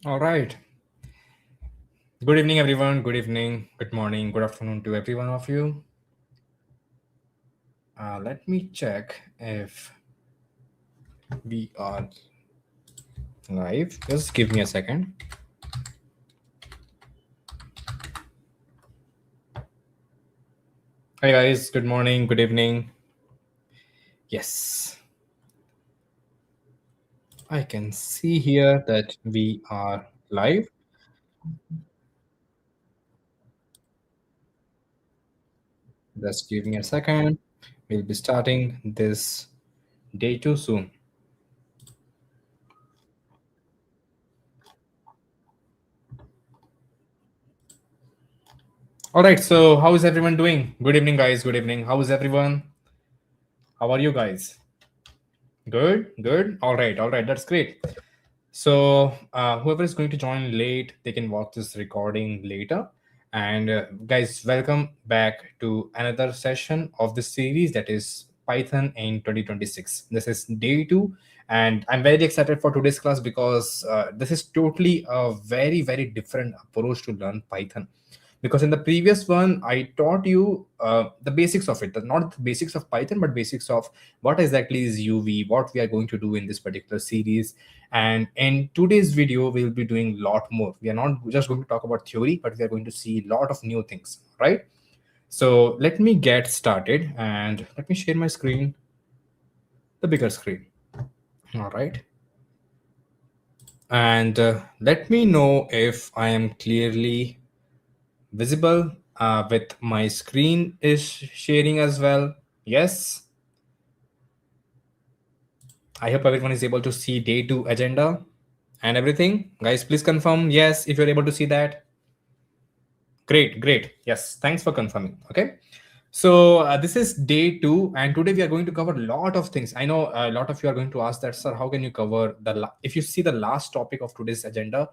All right. Good evening, everyone. Good evening, good morning, good afternoon to every one of you. Let me check if we are live. Just give me a second. Hi, guys. Good morning, good evening. Yes, I can see here that we are live. Just give me a second. We'll be starting this day too soon. All right. So, how is everyone doing? Good evening, guys. Good evening. How is everyone? How are you guys? Good, good. All right, all right. That's great. So, whoever is going to join late, they can watch this recording later. And guys, welcome back to another session of the series that is Python in 2026. This is day two, and I'm very excited for today's class because this is totally a very, very different approach to learn Python. Because in the previous one, I taught you the basics of it, not the basics of Python, but basics of what exactly is UV, what we are going to do in this particular series. And in today's video, we'll be doing a lot more. We are not just going to talk about theory, but we are going to see a lot of new things, right? So let me get started and let me share my screen, the bigger screen. All right. And let me know if I am clearly visible with my screen is sharing as well. Yes. I hope everyone is able to see day two agenda and everything. Guys, please confirm yes if you're able to see that. Great, great. Yes, thanks for confirming. Okay. So this is day two, and today we are going to cover a lot of things. I know a lot of you are going to ask that, sir, how can you cover if you see the last topic of today's agenda,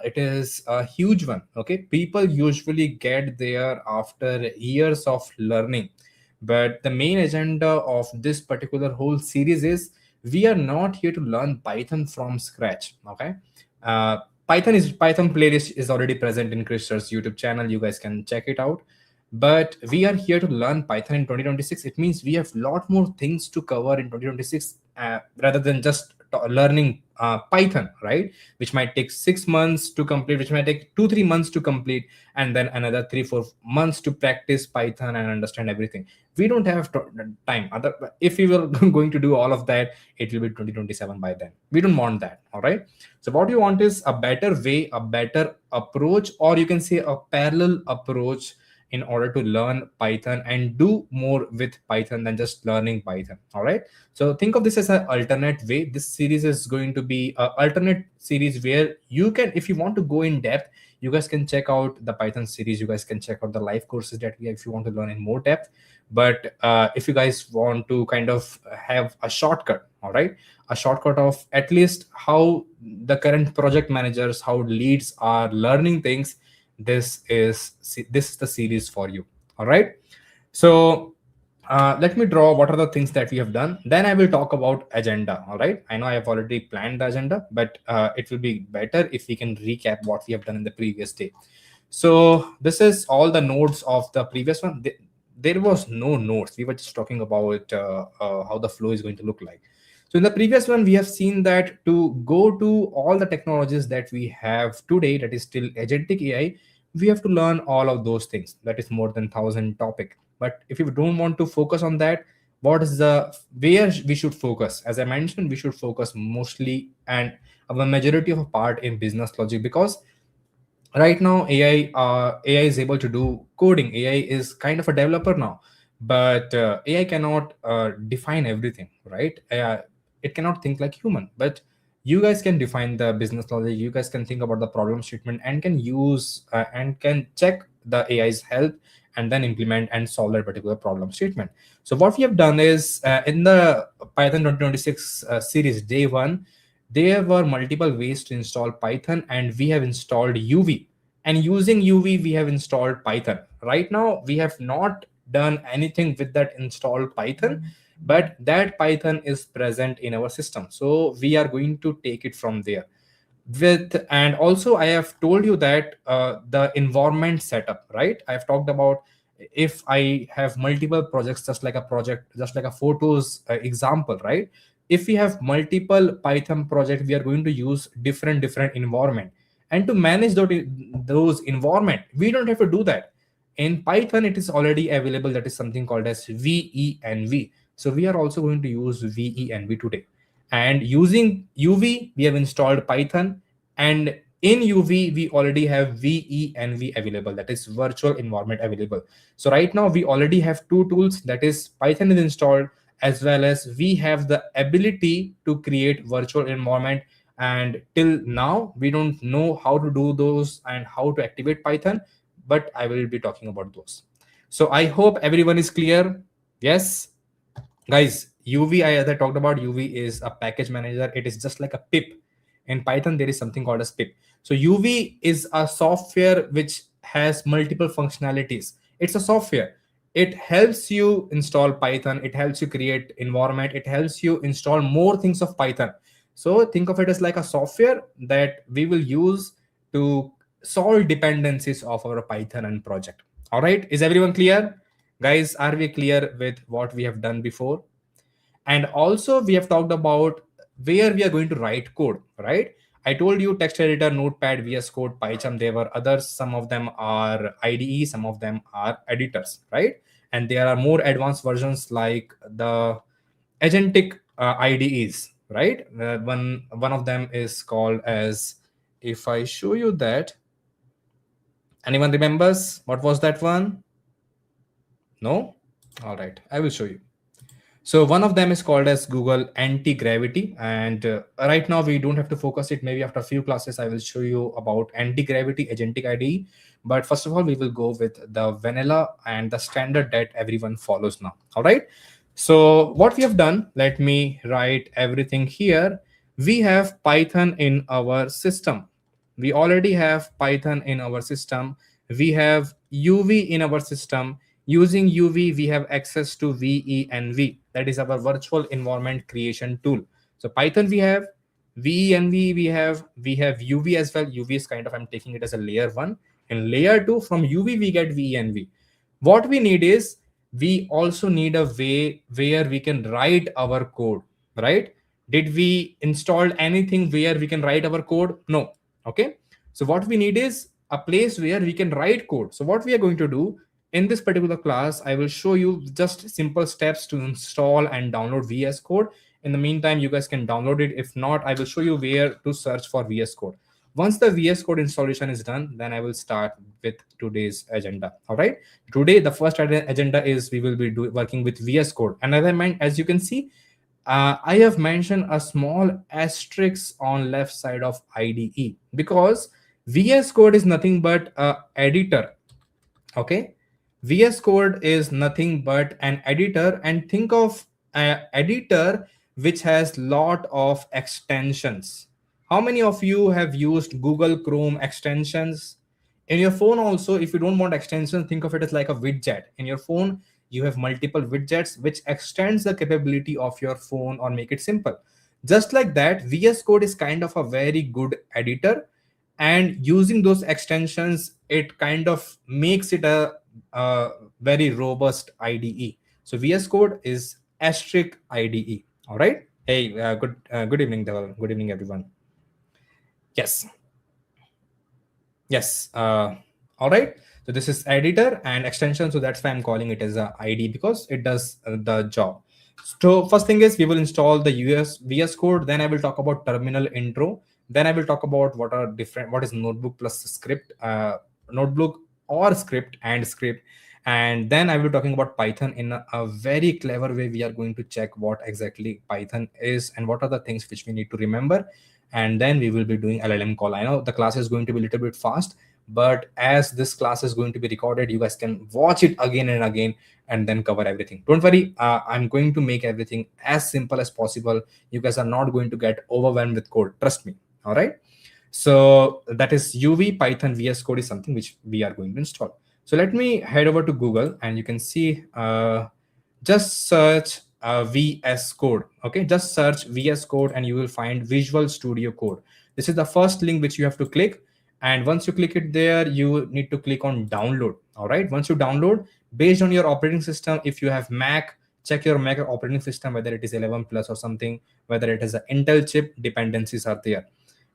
it is a huge one. Okay. People usually get there after years of learning, but the main agenda of this particular whole series is we are not here to learn Python from scratch. Okay. Uh, Python playlist is already present in Krish's YouTube channel. You guys can check it out. But we are here to learn Python in 2026. It means we have a lot more things to cover in 2026 rather than just learning Python, right? Which might take 6 months to complete, which might take 2 3 months to complete, and then another 3 4 months to practice Python and understand everything. We don't have time. If we were going to do all of that, it will be 2027 by then. We don't want that. All right. So what you want is a better way, a better approach, or you can say a parallel approach in order to learn Python and do more with Python than just learning Python. All right. So think of this as an alternate way. This series is going to be an alternate series where you can, if you want to go in depth, you guys can check out the Python series. You guys can check out the live courses that we have if you want to learn in more depth. But if you guys want to kind of have a shortcut, all right, a shortcut of at least how the current project managers, how leads are learning things, this is the series for you. All right. So let me draw what are the things that we have done, then I will talk about agenda. All right, I know I have already planned the agenda, but it will be better if we can recap what we have done in the previous day. So this is all the nodes of the previous one. There was no nodes, we were just talking about how the flow is going to look like. So in the previous one, we have seen that to go to all the technologies that we have today, that is still agentic AI, we have to learn all of those things. That is more than 1,000 topic. But if you don't want to focus on that, what is the where we should focus? As I mentioned, we should focus mostly and a majority of a part in business logic, because right now AI is able to do coding. AI is kind of a developer now, but AI cannot define everything, right? It cannot think like human, but you guys can define the business logic. You guys can think about the problem statement and can use and can check the AI's help and then implement and solve that particular problem statement. So what we have done is in the Python 2026 series day one, there were multiple ways to install Python, and we have installed UV. And using UV, we have installed Python. Right now, we have not done anything with that installed Python, but that Python is present in our system. So we are going to take it from there. And also I have told you that the environment setup, right? I have talked about if I have multiple projects, just like a project, just like a photos example, right? If we have multiple Python project, we are going to use different environment, and to manage those environment, we don't have to do that. In Python it is already available, that is something called as venv. So we are also going to use venv today. And using UV, we have installed Python, and in UV we already have venv available, that is virtual environment available. So right now we already have two tools, that is Python is installed, as well as we have the ability to create virtual environment. And till now we don't know how to do those and how to activate Python, but I will be talking about those. So I hope everyone is clear. Yes, guys, UV, as I talked about, UV is a package manager. It is just like a pip. In Python there is something called as pip. So UV is a software which has multiple functionalities. It's a software. It helps you install Python, it helps you create environment, it helps you install more things of Python. So think of it as like a software that we will use to solve dependencies of our Python and project. All right, is everyone clear? Guys, are we clear with what we have done before? And also we have talked about where we are going to write code, right? I told you text editor, notepad, VS Code, PyCharm. There were others. Some of them are IDE, some of them are editors, right? And there are more advanced versions like the agentic IDEs, right? One of them is called as, if I show you that, anyone remembers what was that one? No? All right, I will show you. So one of them is called as Google Anti-Gravity, and right now we don't have to focus it. Maybe after a few classes, I will show you about Anti-Gravity Agentic IDE. But first of all, we will go with the vanilla and the standard that everyone follows now. All right. So what we have done, let me write everything here. We have Python in our system. We already have Python in our system. We have UV in our system. Using UV, we have access to venv. That is our virtual environment creation tool. So Python we have, venv we have UV as well. UV is kind of, I'm taking it as a layer 1. In layer 2, from UV we get venv. What we need is, we also need a way where we can write our code, right? Did we install anything where we can write our code? No. Okay. So what we need is a place where we can write code. So what we are going to do, in this particular class, I will show you just simple steps to install and download VS Code. In the meantime, you guys can download it. If not, I will show you where to search for VS Code. Once the VS Code installation is done, then I will start with today's agenda. All right. Today, the first agenda is we will be working with VS Code. And as you can see, I have mentioned a small asterisk on left side of IDE, because VS Code is nothing but a editor. Okay. VS Code is nothing but an editor, and think of an editor which has lot of extensions. How many of you have used Google Chrome extensions? In your phone also, if you don't want extensions, think of it as like a widget. In your phone, you have multiple widgets which extends the capability of your phone or make it simple. Just like that, VS Code is kind of a very good editor, and using those extensions, it kind of makes it a very robust IDE. So VS Code is asterisk IDE. All right. Hey, good evening, Deval. Good evening, everyone. Yes. Yes. All right. So this is editor and extension. So that's why I'm calling it as a ID, because it does the job. So first thing is we will install the VS Code. Then I will talk about terminal intro. Then I will talk about what is notebook plus script, notebook or script and script. And then I will be talking about Python in a very clever way. We are going to check what exactly Python is and what are the things which we need to remember. And then we will be doing LLM call. I know the class is going to be a little bit fast, but as this class is going to be recorded, you guys can watch it again and again and then cover everything. Don't worry, I'm going to make everything as simple as possible. You guys are not going to get overwhelmed with code. Trust me. All right. So that is UV, Python, VS Code is something which we are going to install. So let me head over to Google, and you can see, just search VS Code. Okay, just search VS Code and you will find Visual Studio Code. This is the first link which you have to click. And once you click it there, you need to click on download. All right, once you download, based on your operating system, if you have Mac, check your Mac operating system, whether it is 11 plus or something, whether it is an Intel chip, dependencies are there.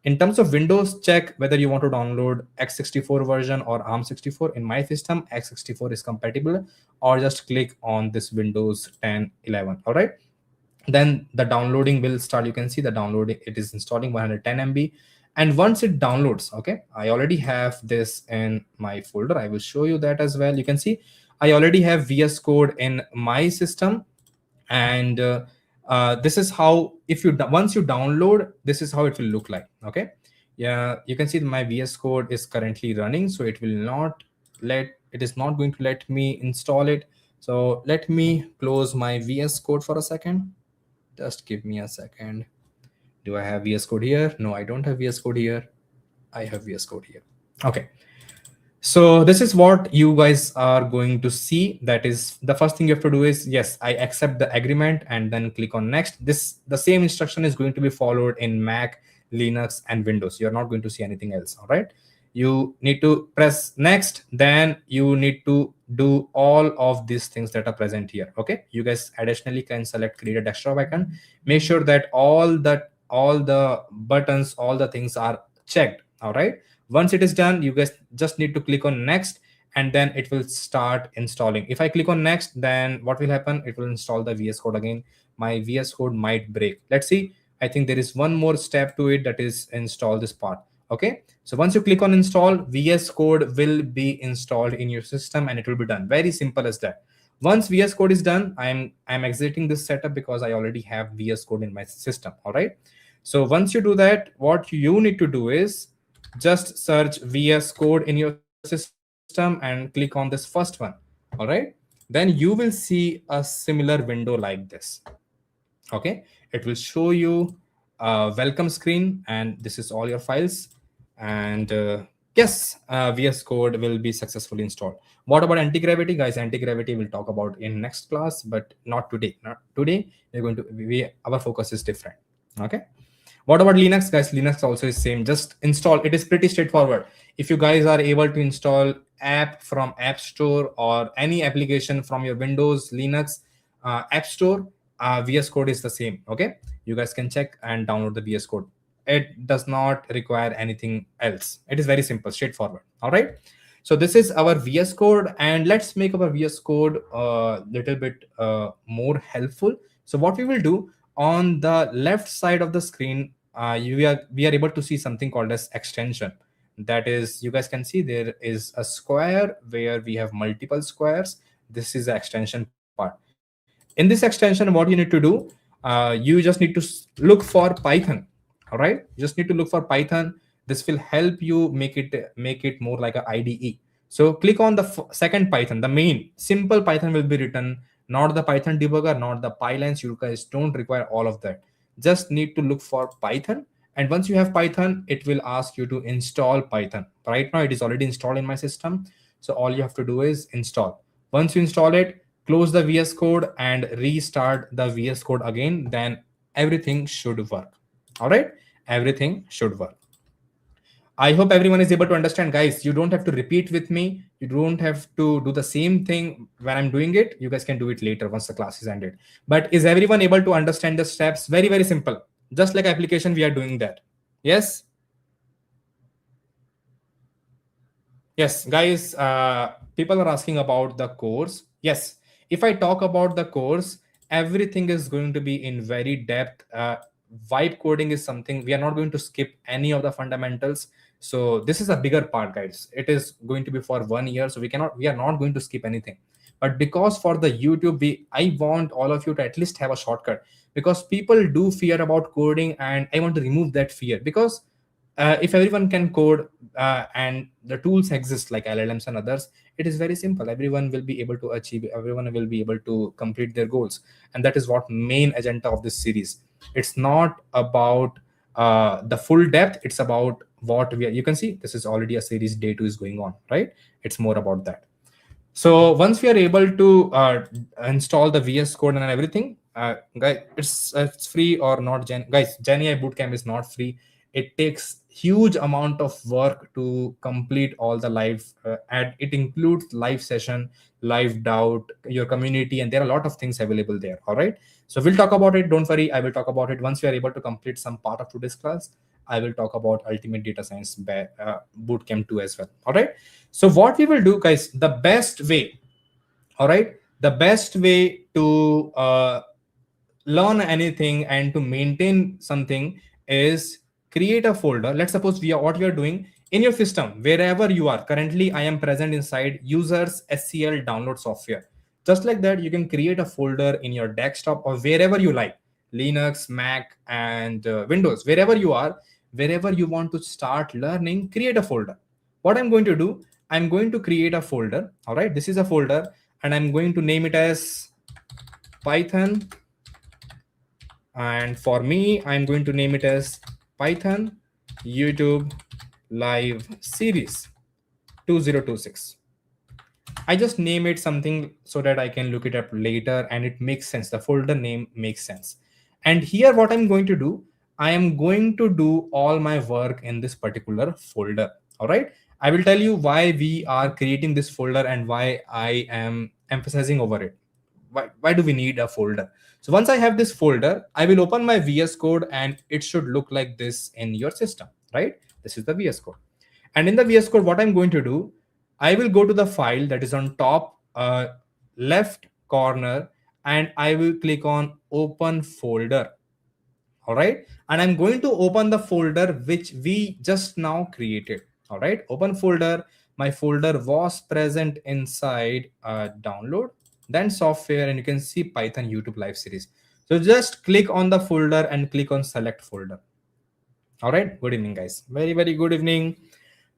In terms of Windows, check whether you want to download x64 version or ARM64. In my system, x64 is compatible, or just click on this Windows 10 11. All right, then the downloading will start. You can see the downloading, it is installing 110 MB. And once it downloads, okay, I already have this in my folder. I will show you that as well. You can see I already have VS Code in my system. And this is how, if you once you download, this is how it will look like. Okay, yeah, you can see my VS Code is currently running, so it will not it is not going to let me install it. So let me close my VS Code for a second. Just give me a second. Do I have VS Code here? No, I don't have VS Code here. I have VS Code here. Okay, so this is what you guys are going to see. That is, the first thing you have to do is, yes, I accept the agreement, and then click on next. The same instruction is going to be followed in Mac, Linux, and Windows. You're not going to see anything else. All right, you need to press next, then you need to do all of these things that are present here. Okay, you guys additionally can select create a desktop icon. Make sure that all the buttons, all the things are checked. All right, once it is done, you guys just need to click on next, and then it will start installing. If I click on next, then what will happen? It will install the VS Code again. My VS Code might break. Let's see. I think there is one more step to it, that is install this part. Okay, so once you click on install, VS Code will be installed in your system, and it will be done. Very simple as that. Once VS Code is done, I'm exiting this setup because I already have VS Code in my system. All right, so once you do that, what you need to do is just search VS Code in your system and click on this first one. All right, then you will see a similar window like this. Okay, it will show you a welcome screen, and this is all your files. And yes, VS Code will be successfully installed. What about anti-gravity, guys? Anti-gravity we'll talk about in next class, but not today. Not today. We're going to our focus is different. Okay, what about Linux, guys? Linux also is same. Just install. It is pretty straightforward. If you guys are able to install app from App Store or any application from your Windows, Linux, App Store, VS Code is the same. Okay, you guys can check and download the VS Code. It does not require anything else. It is very simple, straightforward. All right. So this is our VS Code, and let's make our VS Code a little bit more helpful. So what we will do, on the left side of the screen, we are able to see something called as extension. That is, you guys can see there is a square where we have multiple squares. This is the extension part. In this extension, what you need to do, you just need to look for Python. All right, you just need to look for Python. This will help you make it more like a IDE. So click on the second Python, the main simple Python will be written, not the Python debugger, not the pylines. You guys don't require all of that. Just need to look for Python. And once you have Python, it will ask you to install Python. Right now, it is already installed in my system. So all you have to do is install. Once you install it, close the VS Code and restart the VS Code again. Then everything should work. All right, everything should work. I hope everyone is able to understand, guys. You don't have to repeat with me. You don't have to do the same thing when I'm doing it. You guys can do it later once the class is ended. But is everyone able to understand the steps? Very, very simple. Just like application, we are doing that. Yes? Yes, guys, people are asking about the course. Yes, if I talk about the course, everything is going to be in very depth. Vibe coding is something we are not going to skip any of the fundamentals. So this is a bigger part, guys. It is going to be for 1 year, so we are not going to skip anything. But because for the YouTube, I want all of you to at least have a shortcut, because people do fear about coding, and I want to remove that fear. Because if everyone can code and the tools exist like LLMs and others, it is very simple. Everyone will be able to achieve. Everyone will be able to complete their goals, and that is what main agenda of this series. It's not about the full depth. It's about what we are. You can see this is already a series. Day 2 is going on, right? It's more about that. So once we are able to install the VS Code and everything, Guys, it's free or not, guys. GenAI bootcamp is not free. It takes huge amount of work to complete all the live, and it includes live session, live doubt, your community, and there are a lot of things available there. All right, so we'll talk about it. Don't worry, I will talk about it once we are able to complete some part of today's class. I will talk about ultimate data science bootcamp 2 as well. All right, so what we will do, guys, the best way, all right, the best way to learn anything and to maintain something is create a folder. Let's suppose what we are doing in your system, wherever you are currently. I am present inside users SCL download software. Just like that, you can create a folder in your desktop or wherever you like, Linux, Mac, and Windows, wherever you are, wherever you want to start learning, create a folder. What I'm going to do, I'm going to create a folder. All right, this is a folder, and I'm going to name it as Python. And for me, I'm going to name it as Python YouTube Live Series 2026. I just name it something so that I can look it up later and it makes sense. The folder name makes sense. And here, what I'm going to do, I am going to do all my work in this particular folder. All right. I will tell you why we are creating this folder and why I am emphasizing over it. Why do we need a folder? So once I have this folder, I will open my VS Code and it should look like this in your system, right? This is the VS Code. And in the VS Code, what I'm going to do, I will go to the file that is on top left corner and I will click on open folder. All right. And I'm going to open the folder which we just now created. All right. Open folder. My folder was present inside download, then software, and you can see Python YouTube live series. So just click on the folder and click on select folder. All right. Good evening, guys. Very, very good evening.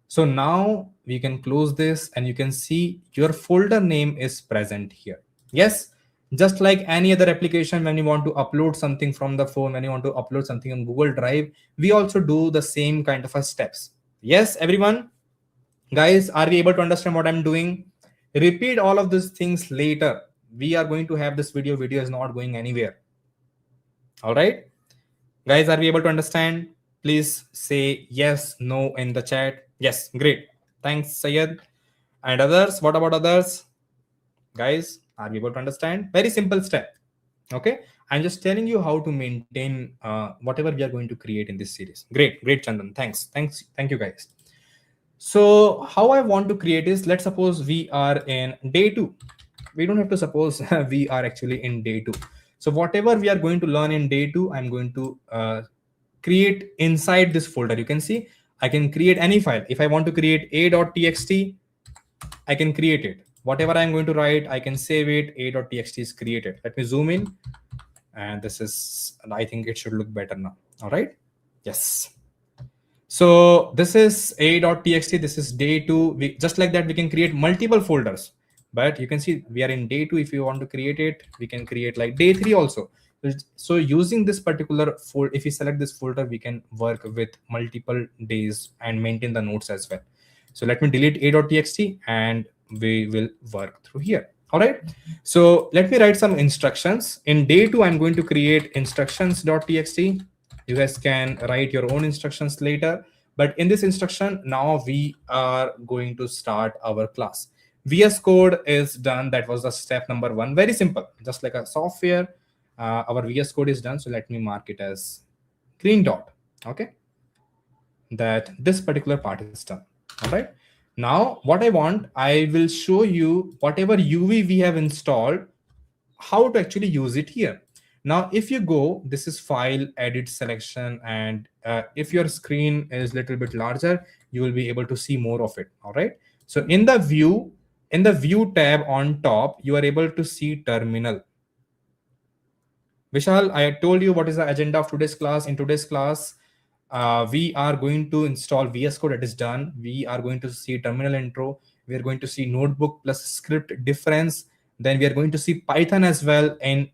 So now we can close this and you can see your folder name is present here. Yes. Just like any other application, when you want to upload something from the phone, when you want to upload something on Google Drive, we also do the same kind of a steps. Yes, everyone. Guys, are we able to understand what I'm doing? Repeat all of these things later. We are going to have this video. Video is not going anywhere. All right. Guys, are we able to understand? Please say yes, no in the chat. Yes, great. Thanks, Sayed. And others, what about others? Guys, are you able to understand? Very simple step. Okay, I'm just telling you how to maintain whatever we are going to create in this series. Great, great, Chandan. Thank you, guys. So how I want to create is, let's suppose we are in day 2. We don't have to suppose we are actually in day 2. So whatever we are going to learn in day 2, I'm going to create inside this folder. You can see I can create any file. If I want to create a.txt, I can create it. Whatever I'm going to write, I can save it. A.txt is created. Let me zoom in. And this is, I think it should look better now. All right. Yes. So this is a.txt. This is day 2. Just like that, we can create multiple folders. But you can see we are in day 2. If you want to create it, we can create like day 3 also. So using this particular folder, if you select this folder, we can work with multiple days and maintain the notes as well. So let me delete a.txt and we will work through here. All right. So let me write some instructions. In day 2, I'm going to create instructions.txt. You guys can write your own instructions later. But in this instruction, now we are going to start our class. VS Code is done. That was the step number 1. Very simple, just like a software. Our VS Code is done. So let me mark it as green dot. Okay. That this particular part is done. All right. Now what I want, I will show you whatever UV we have installed, how to actually use it here. Now, if you go, this is file, edit, selection, and if your screen is a little bit larger, you will be able to see more of it. All right. So in the view tab on top, you are able to see terminal. Vishal, I told you what is the agenda of today's class. In today's class, we are going to install VS Code. It is done. We are going to see terminal intro. We are going to see notebook plus script difference. Then we are going to see Python as well, and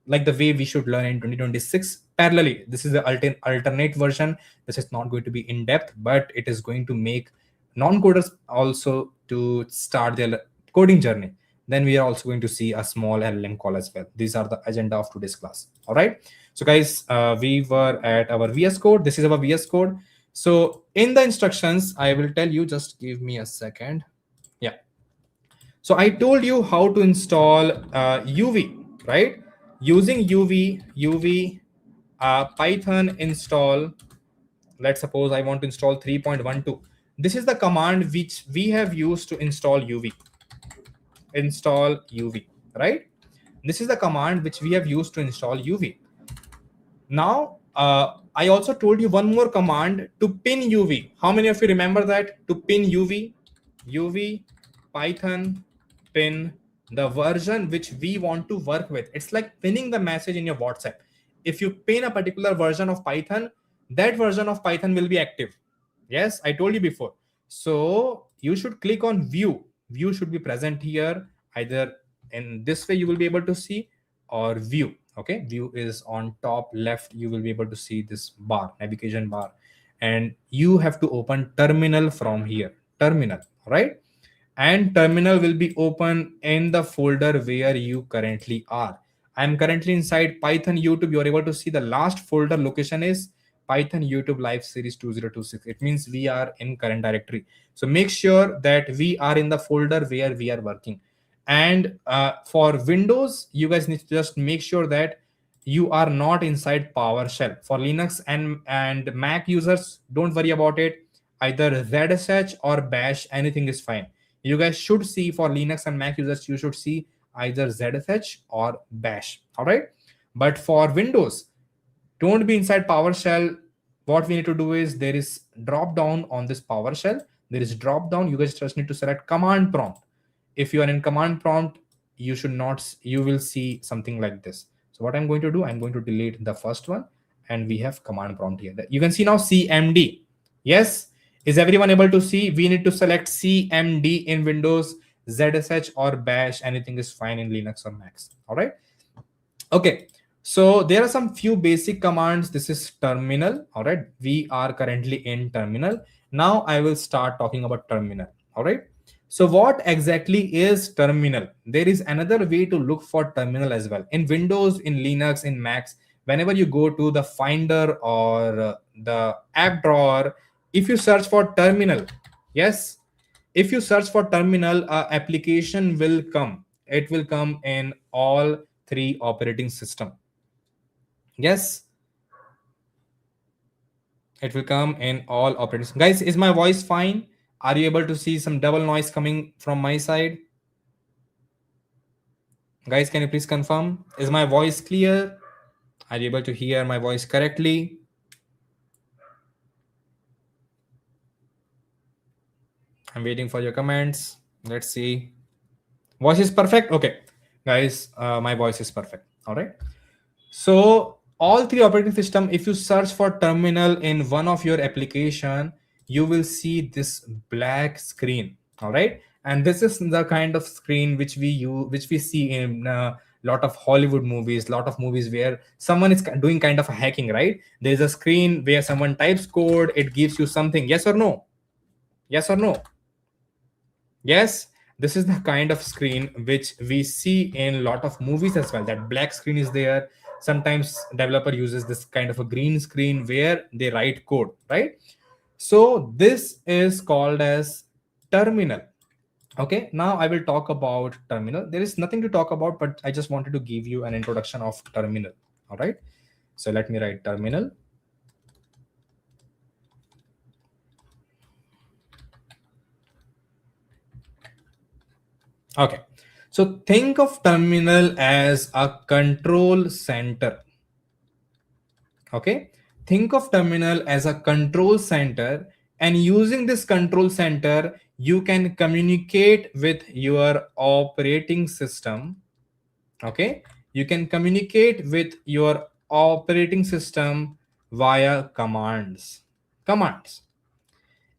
like the way we should learn in 2026 parallelly. This is the alternate version. This is not going to be in depth, but it is going to make non-coders also to start their coding journey. then we are also going to see a small LLM call as well. These are the agenda of today's class. All right. So guys, we were at our VS Code. This is our VS Code. So in the instructions, I will tell you, just give me a second. Yeah. So I told you how to install UV, right? Using UV Python install. Let's suppose I want to install 3.12. This is the command which we have used to install UV. Install UV, right? This is the command which we have used to install UV. Now, I also told you one more command to pin UV. How many of you remember that? To pin UV, UV Python pin the version which we want to work with. It's like pinning the message in your WhatsApp. If you pin a particular version of Python, that version of Python will be active. Yes, I told you before. So you should click on view. View should be present here. Either in this way you will be able to see, or view. Okay, view is on top left. You will be able to see this bar, navigation bar, and you have to open terminal from here. Terminal, right? And terminal will be open in the folder where you currently are. I'm currently inside Python YouTube. You're able to see the last folder location is Python YouTube live series 2026. It means we are in current directory. So make sure that we are in the folder where we are working. And for Windows, you guys need to just make sure that you are not inside PowerShell. For Linux and Mac users, don't worry about it. Either ZSH or Bash, anything is fine. You guys should see, for Linux and Mac users, you should see either ZSH or Bash. All right. But for Windows, don't be inside PowerShell. What we need to do is, there is drop down on this PowerShell. There is drop down. You guys just need to select command prompt. If you are in command prompt, you should not, you will see something like this. So what I'm going to do, I'm going to delete the first one, and we have command prompt here. You can see now CMD. Yes. Is everyone able to see? We need to select CMD in Windows, ZSH or Bash. Anything is fine in Linux or Macs. All right. Okay. So there are some few basic commands. This is terminal. All right. We are currently in terminal. Now I will start talking about terminal. All right. So what exactly is terminal? There is another way to look for terminal as well. In Windows, in Linux, in Macs, whenever you go to the Finder or the app drawer, if you search for terminal, yes, if you search for terminal, application will come. It will come in all three operating system. Yes, it will come in all operating. Guys, is my voice fine? Are you able to see some double noise coming from my side? Guys, can you please confirm? Is my voice clear? Are you able to hear my voice correctly? I'm waiting for your comments. Let's see. Voice is perfect. Okay, guys, my voice is perfect. All right. So all three operating system, if you search for terminal in one of your application, you will see this black screen. All right. And this is the kind of screen which we use, which we see in a lot of Hollywood movies, lot of movies where someone is doing kind of a hacking, right? There's a screen where someone types code, it gives you something. Yes or no? Yes or no? Yes, this is the kind of screen which we see in a lot of movies as well. That black screen is there. Sometimes developer uses this kind of a green screen where they write code, right? So this is called as terminal. Okay, now I will talk about terminal. There is nothing to talk about, but I just wanted to give you an introduction of terminal. All right, so let me write terminal. Okay, so think of terminal as a control center. Okay, think of terminal as a control center, and using this control center, you can communicate with your operating system. Okay, you can communicate with your operating system via commands.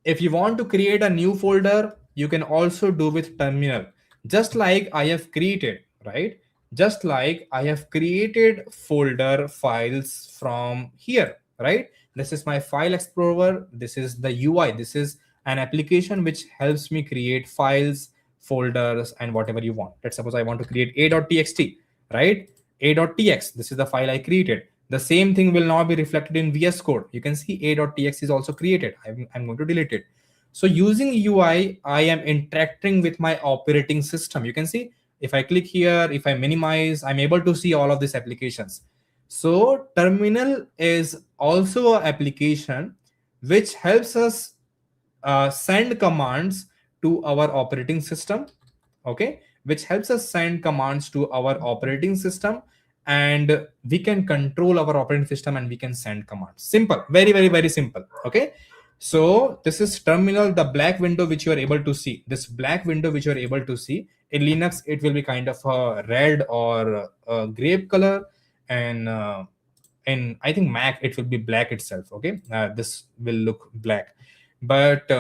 If you want to create a new folder, you can also do with terminal, just like I have created, right? Just like I have created folder files from here, right? This is my file explorer. This is the UI. This is an application which helps me create files folders and whatever you want. Let's suppose I want to create a.txt, right? A.tx, this is the file I created. The same thing will now be reflected in VS Code. You can see a.tx is also created. I'm going to delete it. So using UI, I am interacting with my operating system. You can see if I click here, if I minimize, I'm able to see all of these applications. So terminal is also an application which helps us send commands to our operating system. Okay, which helps us send commands to our operating system, and we can control our operating system and we can send commands. Simple, very, very, very simple. Okay, so this is terminal, the black window which you are able to see. This black window which you are able to see in Linux, it will be kind of a red or a grape color, and in I think Mac it will be black itself. Okay, this will look black, but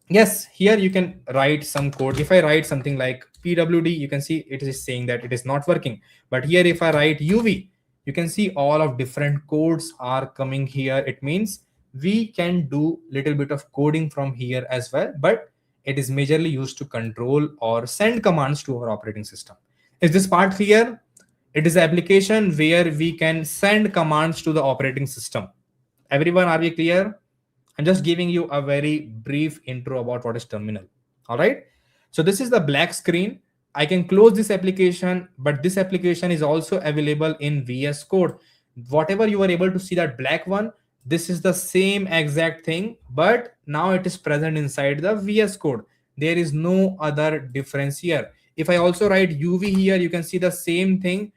yes, here you can write some code. If I write something like pwd, you can see it is saying that it is not working. But here if I write uv, you can see all of different codes are coming here. It means we can do little bit of coding from here as well, but it is majorly used to control or send commands to our operating system. Is this part clear? It is an application where we can send commands to the operating system. Everyone, are we clear? I'm just giving you a very brief intro about what is terminal. All right. So this is the black screen. I can close this application, but this application is also available in VS Code. Whatever you are able to see, that black one, this is the same exact thing, but now it is present inside the VS Code. There is no other difference here. If I also write UV here, you can see the same thing.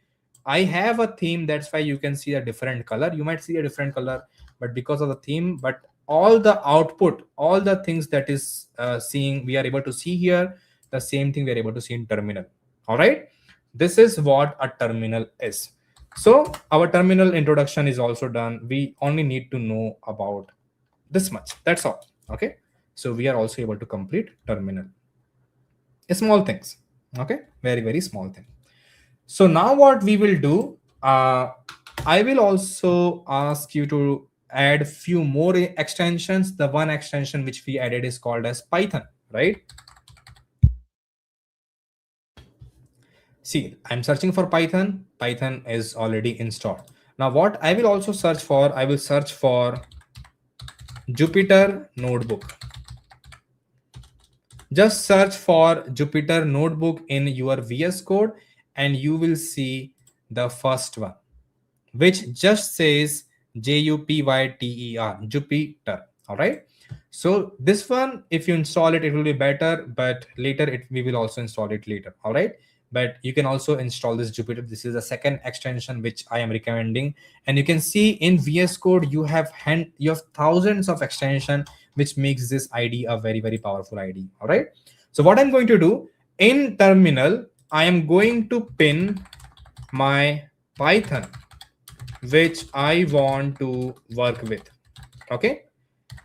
I have a theme, that's why you can see a different color. You might see a different color, but because of the theme, but all the output, all the things that is seeing, we are able to see here, the same thing we are able to see in terminal. All right, this is what a terminal is. So our terminal introduction is also done. We only need to know about this much, that's all. Okay, so we are also able to complete terminal. Small things. Okay, very, very small thing. So now what we will do, I will also ask you to add few more extensions. The one extension which we added is called as Python, right? See, I'm searching for Python. Python is already installed. Now what I will also search for, I will search for Jupyter Notebook. Just search for Jupyter Notebook in your VS Code and you will see the first one, which just says Jupyter, Jupyter. All right. So this one, if you install it, it will be better, but later we will also install it later. All right. But you can also install this Jupyter. This is the second extension which I am recommending. And you can see in VS Code, you have thousands of extensions, which makes this IDE a very, very powerful IDE. All right. So what I'm going to do in terminal, I am going to pin my Python, which I want to work with. Okay,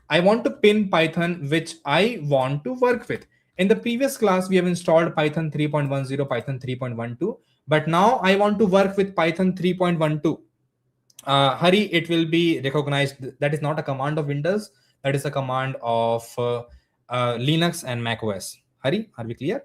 I want to pin Python which I want to work with. In the previous class, we have installed Python 3.10, Python 3.12, but now I want to work with Python 3.12. Hurry, it will be recognized. That is not a command of Windows. That is a command of Linux and Mac OS. Hurry, are we clear?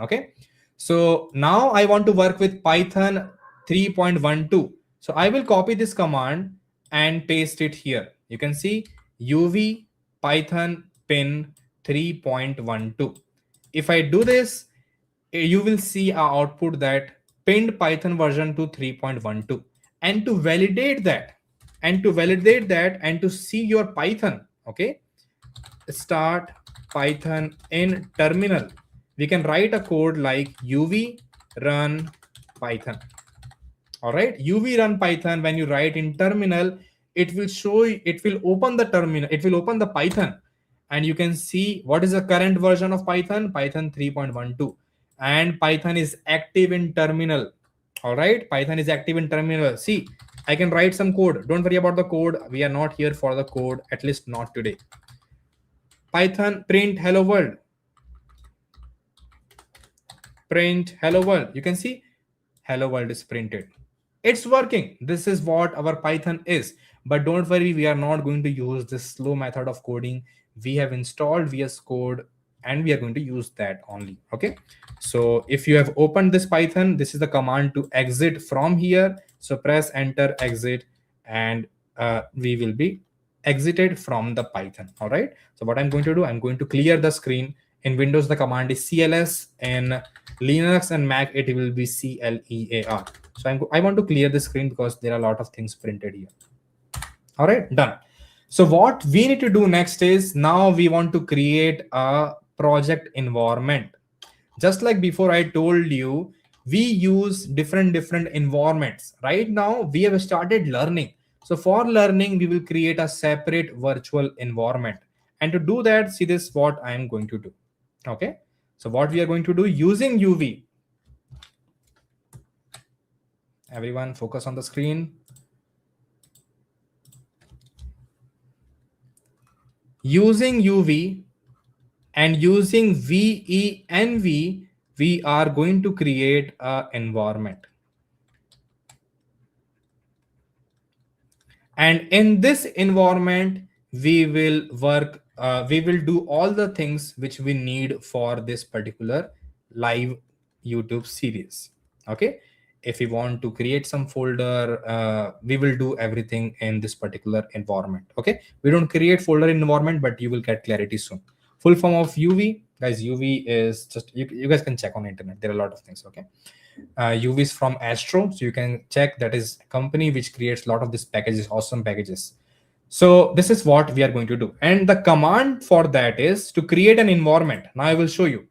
Okay. So now I want to work with Python 3.12. So I will copy this command and paste it here. You can see uv python pin 3.12. If I do this, you will see our output that pinned Python version to 3.12. And to validate that, and to see your Python, okay, start Python in terminal. We can write a code like uv run Python. All right, uv run Python. When you write in terminal, it will show, it will open the terminal, it will open the Python, and you can see what is the current version of Python, Python 3.12, and Python is active in terminal. All right, Python is active in terminal. See, I can write some code. Don't worry about the code. We are not here for the code, at least not today. Python print hello world. Print hello world. You can see hello world is printed. It's working. This is what our Python is. But don't worry, we are not going to use this slow method of coding. We have installed VS Code and we are going to use that only. Okay, so if you have opened this Python, this is the command to exit from here. So press enter, exit, and we will be exited from the Python. All right, so what I'm going to do, I'm going to clear the screen. In Windows the command is cls, in Linux and Mac it will be clear. So I want to clear the screen because there are a lot of things printed here. All right, done. So what we need to do next is, now we want to create a project environment. Just like before I told you, we use different environments. Right now we have started learning. So for learning, we will create a separate virtual environment. And to do that, see this, what I am going to do. Okay, so what we are going to do using UV. Everyone focus on the screen. Using UV and using VENV, we are going to create an environment. And in this environment, we will work, we will do all the things which we need for this particular live YouTube series. Okay, if we want to create some folder, we will do everything in this particular environment. Okay, we don't create folder environment, but you will get clarity soon. Full form of UV, guys. UV is just, you guys can check on the internet, there are a lot of things. Okay, UV is from Astro, so you can check, that is a company which creates a lot of these packages, awesome packages. So this is what we are going to do, and the command for that is to create an environment. Now I will show you.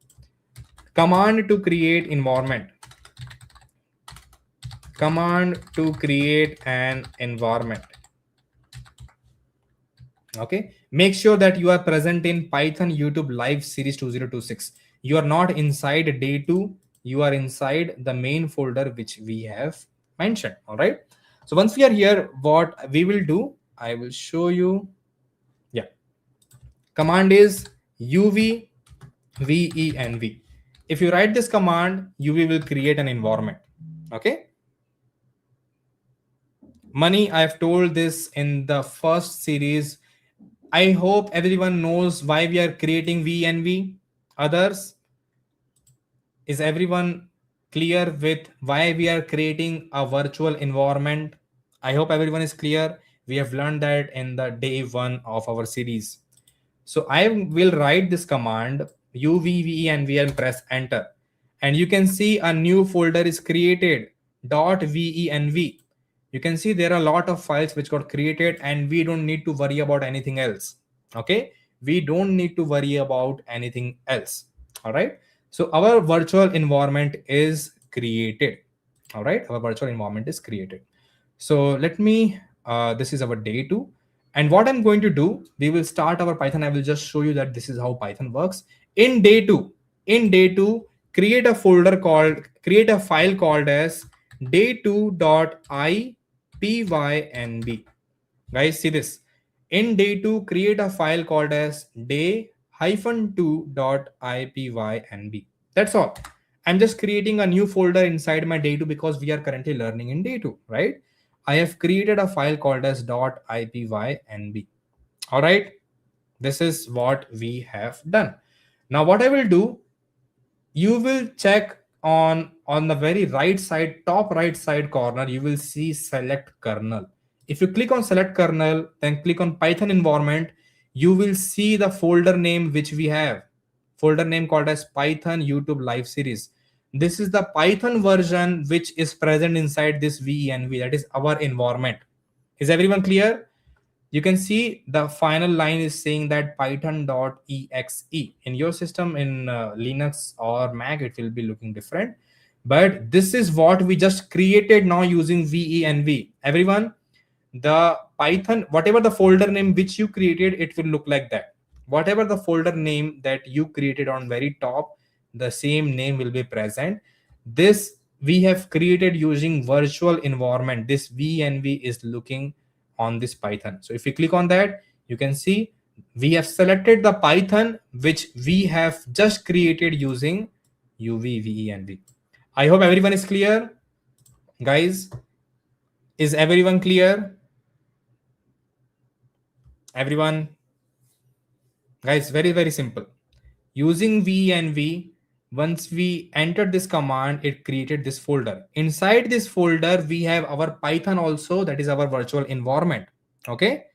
Command to create environment. Command to create an environment. Okay, make sure that you are present in Python YouTube live series 2026. You are not inside day 2, you are inside the main folder which we have mentioned. All right, so once we are here, what we will do, I will show you. Yeah, command is UV VENV. If you write this command, UV will create an environment. Okay, money, I have told this in the first series. I hope everyone knows why we are creating VNV. Others, is everyone clear with why we are creating a virtual environment? I hope everyone is clear. We have learned that in the day 1 of our series. So I will write this command UVVENV and press enter. And you can see a new folder is created, .venv. You can see there are a lot of files which got created, and we don't need to worry about anything else. Okay, we don't need to worry about anything else. All right, so our virtual environment is created. All right, our virtual environment is created. So let me, this is our day 2. And what I'm going to do, we will start our Python. I will just show you that this is how Python works. In day 2, create a folder called, create a file called as day2.ipynb. Guys, see this. In day 2, create a file called as day-2.ipynb. That's all. I'm just creating a new folder inside my day 2 because we are currently learning in day 2, right? I have created a file called as .ipynb. All right, this is what we have done. Now what I will do, you will check on the very right side, top right side corner, you will see select kernel. If you click on select kernel, then click on Python environment, you will see the folder name which we have, folder name called as Python YouTube live series. This is the Python version which is present inside this venv, that is our environment. Is everyone clear? You can see the final line is saying that python.exe. In your system, in Linux or Mac, it will be looking different, but this is what we just created now using venv. Everyone, the Python, whatever the folder name which you created, it will look like that. Whatever the folder name that you created on very top, the same name will be present. This we have created using virtual environment. This venv is looking on this Python. So if you click on that, you can see we have selected the Python which we have just created using UVVENV. I hope everyone is clear. Guys, is everyone clear? Everyone? Guys, very simple. Using v and v, once we entered this command, it created this folder. Inside this folder, we have our Python also, that is our virtual environment. Okay,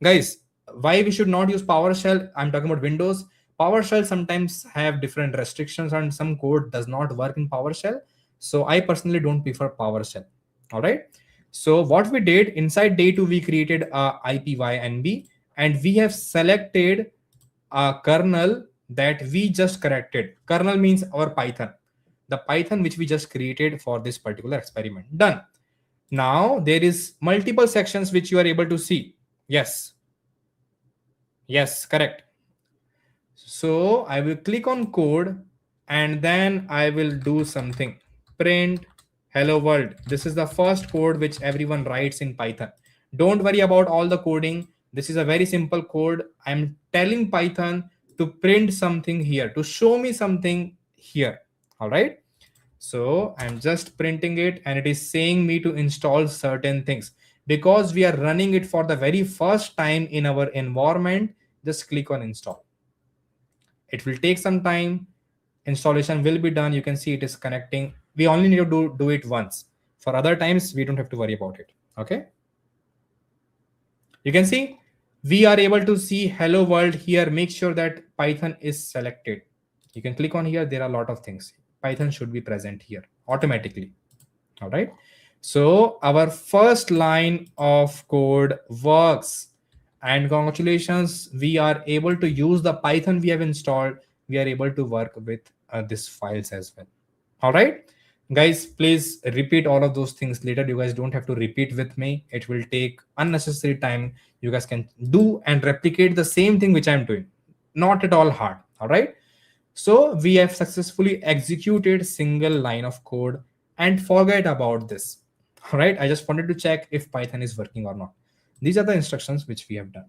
guys, why we should not use PowerShell? I'm talking about Windows. PowerShell sometimes have different restrictions and some code does not work in PowerShell. So I personally don't prefer PowerShell. All right. So what we did inside day 2, we created a IPYNB and we have selected a kernel that we just corrected. Kernel means our Python, the Python which we just created for this particular experiment. Done. Now there is multiple sections which you are able to see. Yes. Yes, correct. So I will click on code and then I will do something. Print hello world. This is the first code which everyone writes in Python. Don't worry about all the coding. This is a very simple code. I'm telling Python to print something here, to show me something here. All right. So I'm just printing it and it is saying me to install certain things. Because we are running it for the very first time in our environment, just click on install. It will take some time. Installation will be done. You can see it is connecting. We only need to do it once. For other times, we don't have to worry about it. Okay. You can see we are able to see hello world here. Make sure that Python is selected. You can click on here. There are a lot of things. Python should be present here automatically. All right. So our first line of code works. And congratulations, we are able to use the Python we have installed. We are able to work with these files as well. All right, guys, please repeat all of those things later. You guys don't have to repeat with me. It will take unnecessary time. You guys can do and replicate the same thing which I'm doing. Not at all hard. All right. So we have successfully executed single line of code and forget about this. All right. I just wanted to check if Python is working or not. These are the instructions which we have done.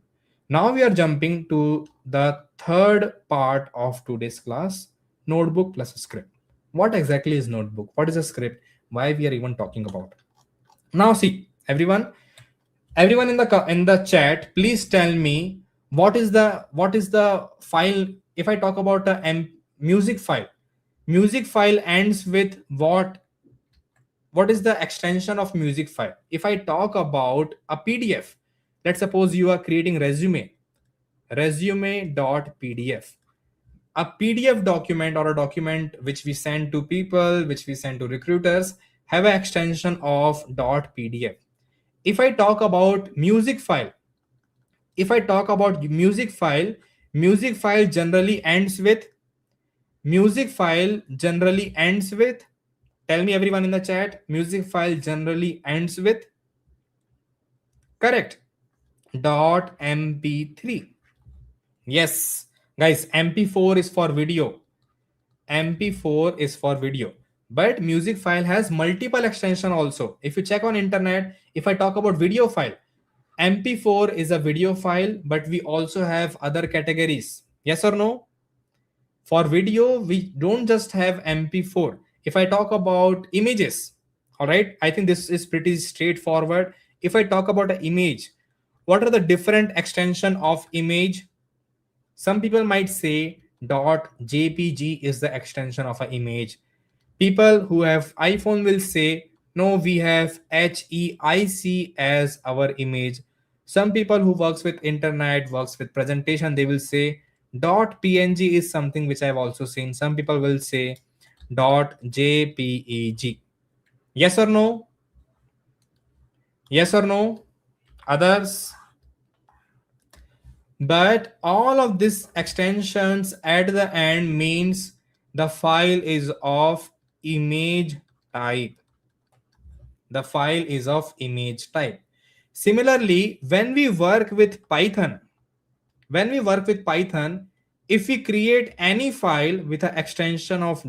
Now we are jumping to the third part of today's class, notebook plus script. What exactly is notebook? What is a script? Why we are even talking about? Now see, everyone in the chat, please tell me what is the file. If I talk about a music file ends with what is the extension of music file? If I talk about a PDF, let's suppose you are creating resume.pdf. A PDF document or a document which we send to people, which we send to recruiters, have an extension of .pdf. If I talk about music file, music file generally ends with tell me everyone in the chat, music file generally ends with, correct, .mp3. Yes, guys, mp4 is for video. MP4 is for video, but music file has multiple extension also. If you check on internet, if I talk about video file, MP4 is a video file, but we also have other categories. Yes or no? For video, we don't just have MP4. If I talk about images, all right, I think this is pretty straightforward. If I talk about an image, what are the different extension of image? Some people might say .jpg is the extension of an image. People who have iPhone will say, no, we have HEIC as our image. Some people who works with internet, works with presentation, they will say .png is something which I've also seen. Some people will say .jpeg. Yes or no? Yes or no? Others? But all of these extensions at the end means the file is of image type. The file is of image type. Similarly, when we work with Python, if we create any file with an extension of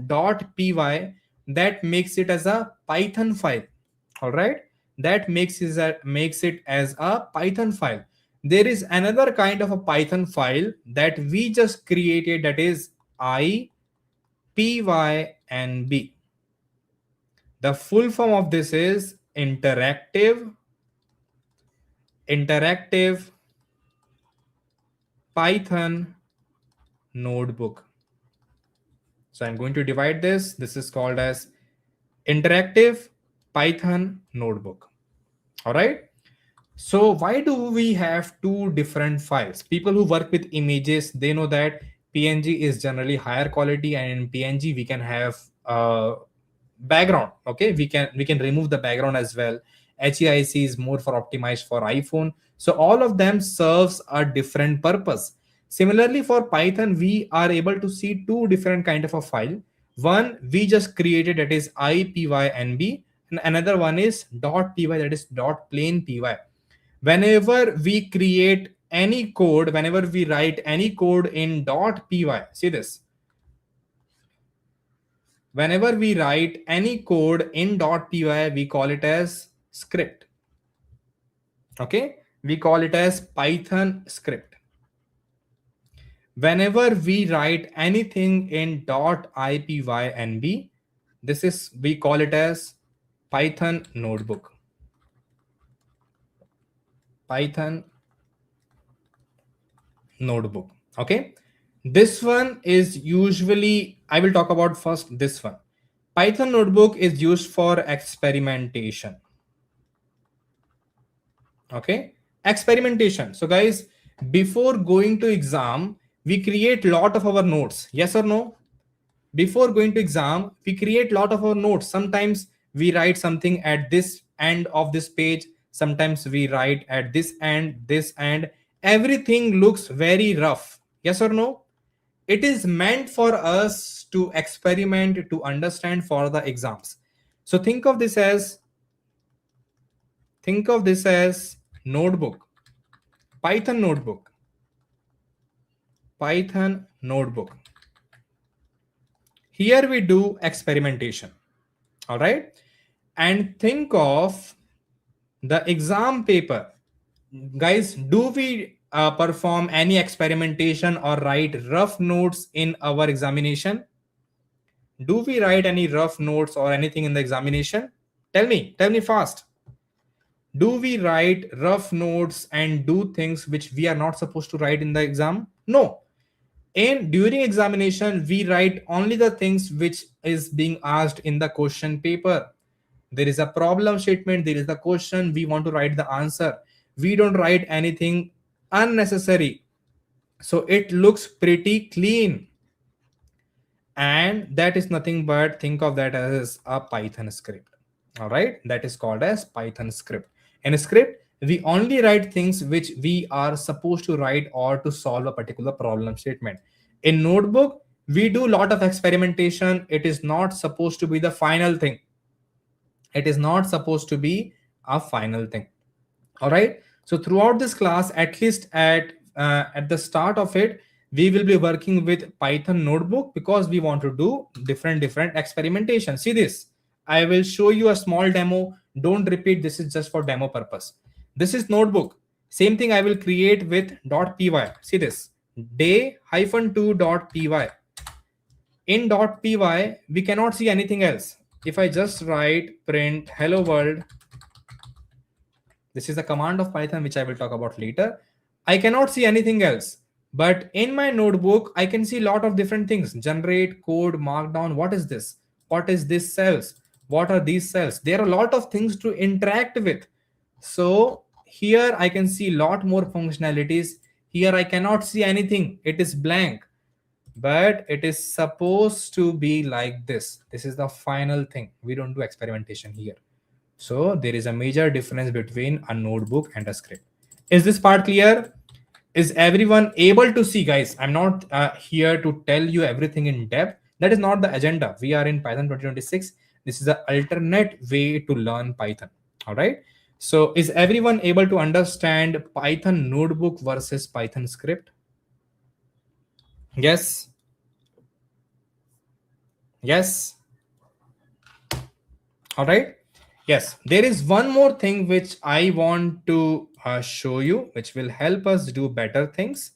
.py, that makes it as a Python file. All right, that makes it as a Python file. There is another kind of a Python file that we just created, that is IPYNB. The full form of this is interactive Python notebook. So I'm going to divide this. This is called as interactive Python notebook. All right. So why do we have two different files? People who work with images, they know that PNG is generally higher quality, and in PNG we can have background. Okay, we can remove the background as well. HEIC is more for optimized for iPhone. So all of them serves a different purpose. Similarly, for Python, we are able to see two different kind of a file. One we just created, that is IPYNB, and another one is .py, that is .plain py. Whenever we create any code, whenever we write any code in .py, see this, whenever we write any code in .py, we call it as script. Okay, we call it as Python script. Whenever we write anything in .ipynb, this is, we call it as Python notebook. Python notebook. Okay, this one is usually, I will talk about first this one. Python notebook is used for experimentation. Okay, experimentation. So guys, before going to exam, we create lot of our notes, yes or no? Before going to exam, we create lot of our notes. Sometimes we write something at this end of this page, sometimes we write at this end, this end. Everything looks very rough, yes or no? It is meant for us to experiment, to understand for the exams. So think of this as notebook, Python notebook, Python notebook. Here we do experimentation. All right, and think of the exam paper. Guys, do we perform any experimentation or write rough notes in our examination? Do we write any rough notes or anything in the examination? Tell me fast. Do we write rough notes and do things which we are not supposed to write in the exam? No. And during examination, we write only the things which is being asked in the question paper. There is a problem statement, there is the question, we want to write the answer. We don't write anything unnecessary. So it looks pretty clean. And that is nothing but, think of that as a Python script. All right, that is called as Python script. In a script, we only write things which we are supposed to write or to solve a particular problem statement. In notebook, we do a lot of experimentation. It is not supposed to be the final thing. It is not supposed to be a final thing. All right, so throughout this class, at least at the start of it, we will be working with Python notebook because we want to do different experimentation. See this, I will show you a small demo. Don't repeat, this is just for demo purpose. This is notebook. Same thing I will create with .py. See this, day-2.py. In .py, we cannot see anything else. If I just write print hello world, this is a command of Python which I will talk about later. I cannot see anything else. But in my notebook, I can see a lot of different things. Generate, code, markdown. What is this? What is this cells? What are these cells? There are a lot of things to interact with. So here I can see a lot more functionalities. Here I cannot see anything. It is blank. But it is supposed to be like this. This is the final thing. We don't do experimentation here. So there is a major difference between a notebook and a script. Is this part clear? Is everyone able to see, guys? I'm not here to tell you everything in depth. That is not the agenda. We are in Python 2026. This is an alternate way to learn Python. All right. So is everyone able to understand Python notebook versus Python script? Yes. Yes. All right. Yes, there is one more thing which I want to show you, which will help us do better things.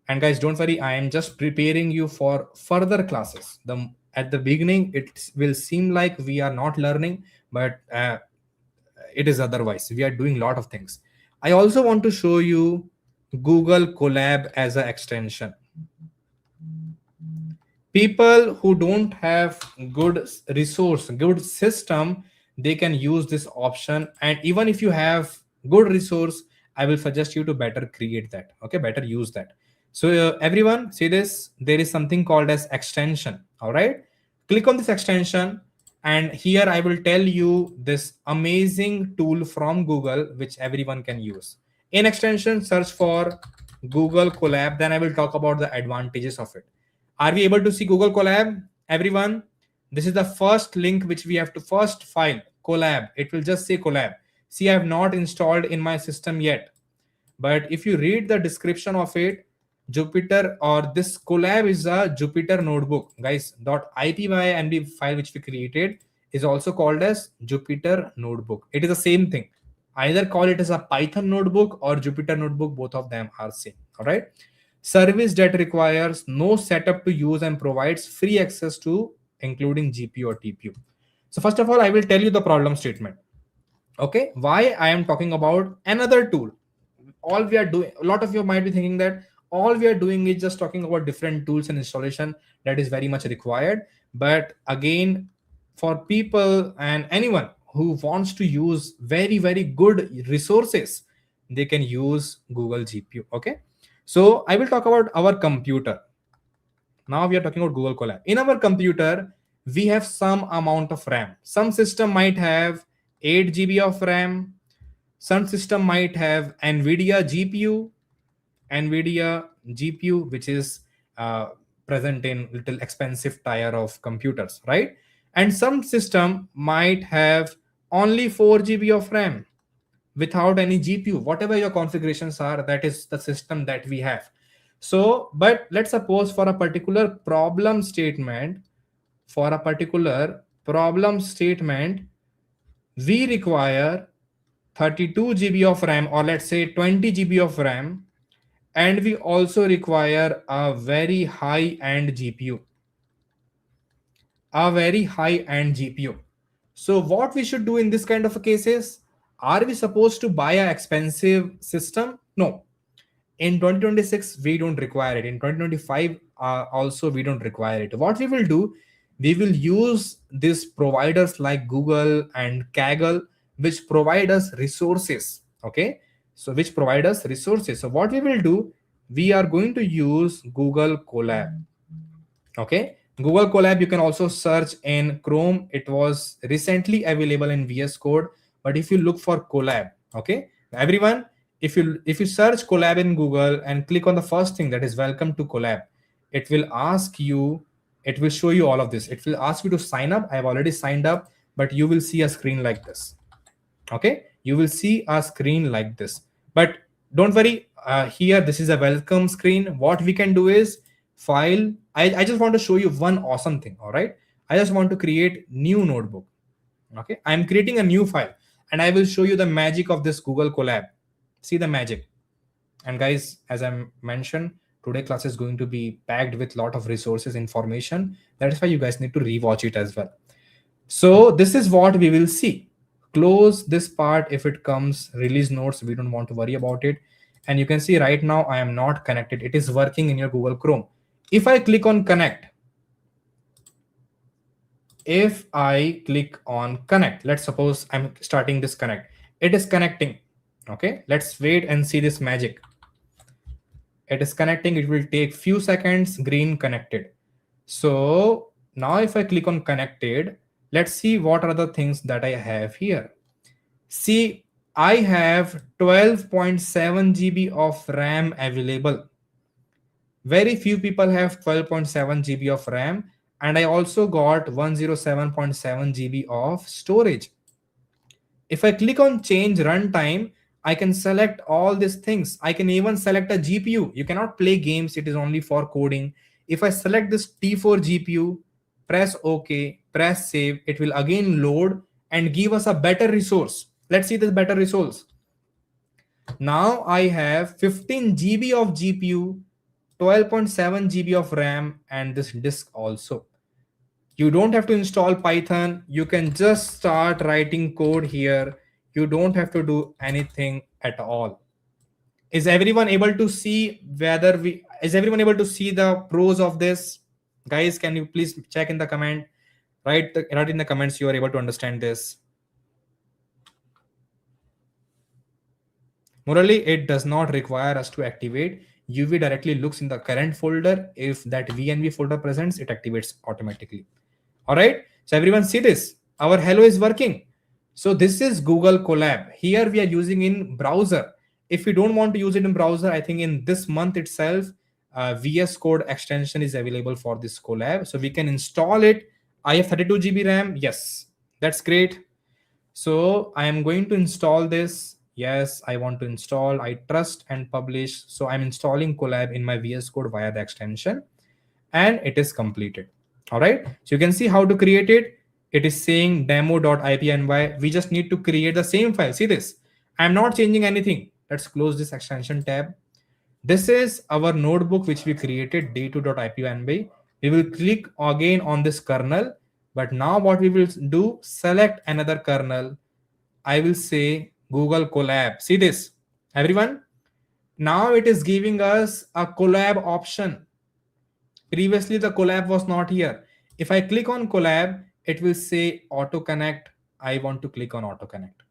And guys, don't worry, I am just preparing you for further classes. At the beginning, it will seem like we are not learning, but it is otherwise. We are doing a lot of things. I also want to show you Google Colab as an extension. People who don't have good resource, good system, they can use this option. And even if you have good resource, I will suggest you to better create that, okay, better use that. So everyone see this, there is something called as extension. All right, click on this extension, and here I will tell you this amazing tool from Google which everyone can use. In extension, search for Google Colab, then I will talk about the advantages of it. Are we able to see Google Colab? Everyone, this is the first link which we have to first file, Colab. It will just say Colab. See, I have not installed in my system yet. But if you read the description of it, Jupyter or this Colab is a Jupyter notebook. Guys, .ipynb file which we created is also called as Jupyter notebook. It is the same thing. Either call it as a Python notebook or Jupyter notebook. Both of them are same. All right. Service that requires no setup to use and provides free access to including GPU or TPU. So first of all, I will tell you the problem statement. Okay, why I am talking about another tool. All we are doing, a lot of you might be thinking that all we are doing is just talking about different tools and installation. That is very much required. But again, for people and anyone who wants to use very, very good resources, they can use Google GPU. Okay, so I will talk about our computer. Now we are talking about Google Colab. In our computer, we have some amount of RAM. Some system might have 8 GB of RAM. Some system might have NVIDIA GPU, which is present in little expensive tier of computers, right? And some system might have only 4 GB of RAM without any GPU. Whatever your configurations are, that is the system that we have. So, but let's suppose for a particular problem statement, we require 32 GB of RAM, or let's say 20 GB of RAM, and we also require a very high-end GPU. So what we should do in this kind of cases? Are we supposed to buy an expensive system? No. In 2026, we don't require it. In 2025, also we don't require it. What we will do, we will use these providers like Google and Kaggle, which provide us resources. Okay, so which provide us resources. So what we will do, we are going to use Google Colab. Okay, Google Colab, you can also search in Chrome. It was recently available in VS Code, but if you look for Colab, okay, everyone, if you search Colab in Google and click on the first thing, that is welcome to Colab, it will ask you, it will show you all of this. It will ask you to sign up. I have already signed up, but you will see a screen like this. Okay, you will see a screen like this, but don't worry, here this is a welcome screen. What we can do is file. I just want to show you one awesome thing. All right, I just want to create new notebook. Okay, I'm creating a new file, and I will show you the magic of this Google Colab. See the magic. And guys, as I mentioned, today class is going to be packed with lot of resources, information. That is why you guys need to rewatch it as well. So this is what we will see. Close this part. If it comes release notes, we don't want to worry about it. And you can see right now I am not connected. It is working in your Google Chrome. If I click on connect, let's suppose I'm starting this connect. It is connecting. Okay, let's wait and see this magic. It is connecting. It will take few seconds. Green connected. So now if I click on connected, let's see what are the things that I have here. See, I have 12.7 GB of RAM available. Very few people have 12.7 GB of RAM, and I also got 107.7 GB of storage. If I click on change runtime, I can select all these things. I can even select a GPU. You cannot play games. It is only for coding. If I select this T4 GPU, press OK, press save, it will again load and give us a better resource. Let's see this better resource. Now I have 15 GB of GPU, 12.7 GB of RAM, and this disk also. You don't have to install Python. You can just start writing code here. You don't have to do anything at all. Is everyone able to see the pros of this? Guys, can you please check in the comment? Write in the comments you are able to understand this. Morally, it does not require us to activate. UV directly looks in the current folder. If that VNV folder presents, it activates automatically. All right. So everyone see this. Our hello is working. So this is Google Colab. Here we are using in browser. If you don't want to use it in browser, I think in this month itself, VS Code extension is available for this Colab. So we can install it. I have 32 GB RAM. Yes, that's great. So I am going to install this. Yes, I want to install. I trust and publish. So I'm installing Colab in my VS Code via the extension, and it is completed. All right. So you can see how to create it. It is saying demo.ipny. We just need to create the same file. See this. I'm not changing anything. Let's close this extension tab. This is our notebook which we created day2.ipynb. We will click again on this kernel, but now what we will do, select another kernel. I will say Google Colab. See this, everyone. Now it is giving us a Colab option. Previously the Colab was not here. If I click on Colab, it will say auto connect. I want to click on auto connect.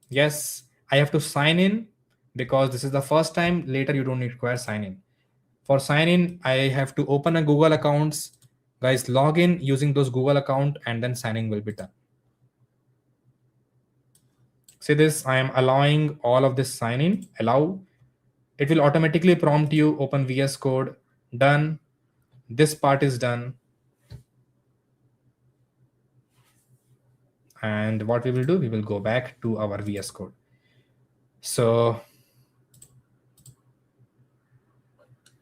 Yes, I have to sign in because this is the first time. Later you don't need to require sign in. For sign in, I have to open a Google accounts. Guys, log in using those Google account and then signing will be done. See this, I am allowing all of this sign in, allow. It will automatically prompt you, open VS Code, done. This part is done. And what we will do, we will go back to our VS Code. So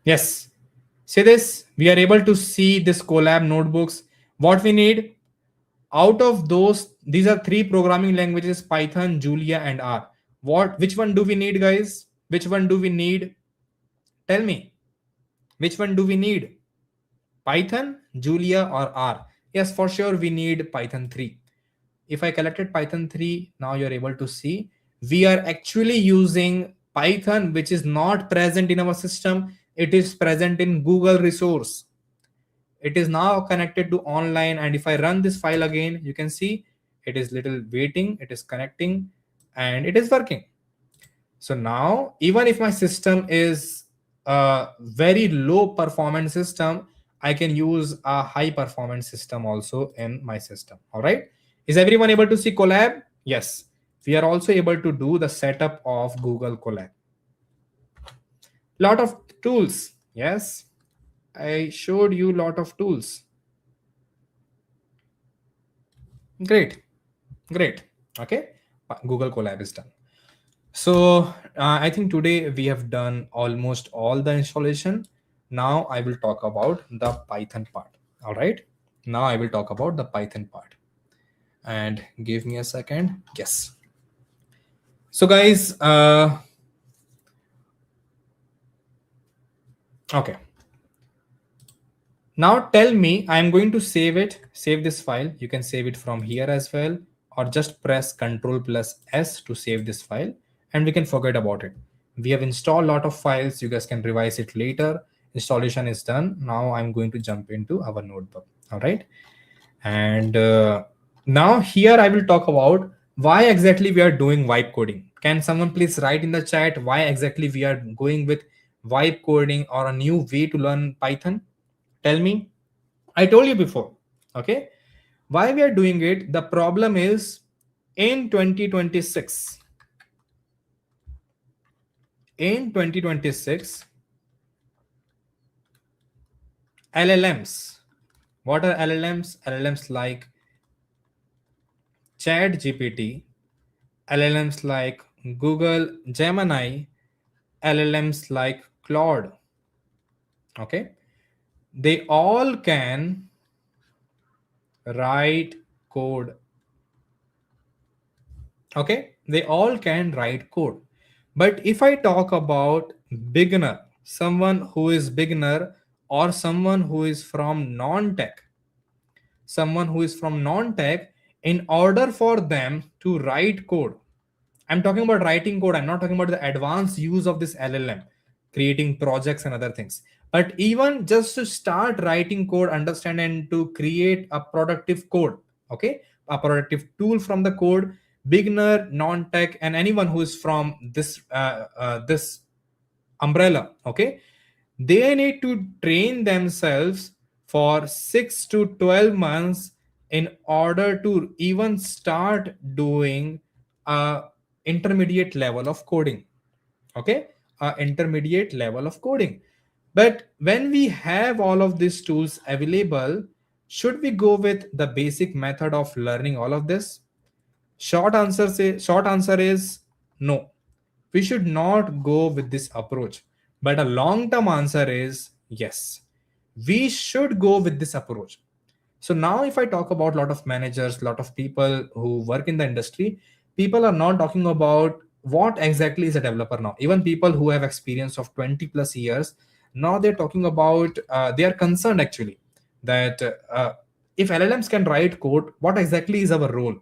yes, see this, we are able to see this Colab notebooks. What we need out of those, these are 3 programming languages, Python, Julia, and R. Which one do we need, guys? Which one do we need? Tell me, which one do we need? Python, Julia, or R? Yes, for sure we need Python 3. If I collected Python 3, now you're able to see we are actually using Python, which is not present in our system. It is present in Google resource. It is now connected to online, and if I run this file again, you can see it is little waiting, it is connecting, and it is working. So now even if my system is a very low performance system, I can use a high performance system also in my system. All right, is everyone able to see Colab? Yes, we are also able to do the setup of Google Colab. Lot of tools. Yes, I showed you lot of tools. Great. Okay, Google Colab is done. So I think today we have done almost all the installation. Now I will talk about the Python part. All right, now I will talk about the Python part, and give me a second. Yes, so guys, okay, now tell me, I'm going to save this file. You can save it from here as well, or just press Ctrl+S to save this file, and we can forget about it. We have installed a lot of files. You guys can revise it later. Installation is done. Now I'm going to jump into our notebook. All right, and now here I will talk about why exactly we are doing vibe coding. Can someone please write in the chat why exactly we are going with vibe coding or a new way to learn Python? Tell me. I told you before. Okay, why we are doing it? The problem is in 2026. In 2026, LLMs. What are LLMs? LLMs like Chat GPT, LLMs like Google Gemini, LLMs like Claude. Okay, they all can write code. Okay, they all can write code. But if I talk about beginner, someone who is beginner, or someone who is from non-tech, in order for them to write code, I'm talking about writing code, I'm not talking about the advanced use of this LLM. creating projects and other things. But even just to start writing code, understand and to create a productive code, okay, a productive tool from the code, beginner, non-tech, and anyone who is from this umbrella, okay, they need to train themselves for 6 to 12 months in order to even start doing a intermediate level of coding, okay, a intermediate level of coding. But when we have all of these tools available, should we go with the basic method of learning all of this? Short answer is no. We should not go with this approach. But a long term answer is yes. We should go with this approach. So now if I talk about a lot of managers, a lot of people who work in the industry, people are not talking about what exactly is a developer now. Even people who have experience of 20 plus years, now they're talking about, they are concerned actually that if LLMs can write code, what exactly is our role?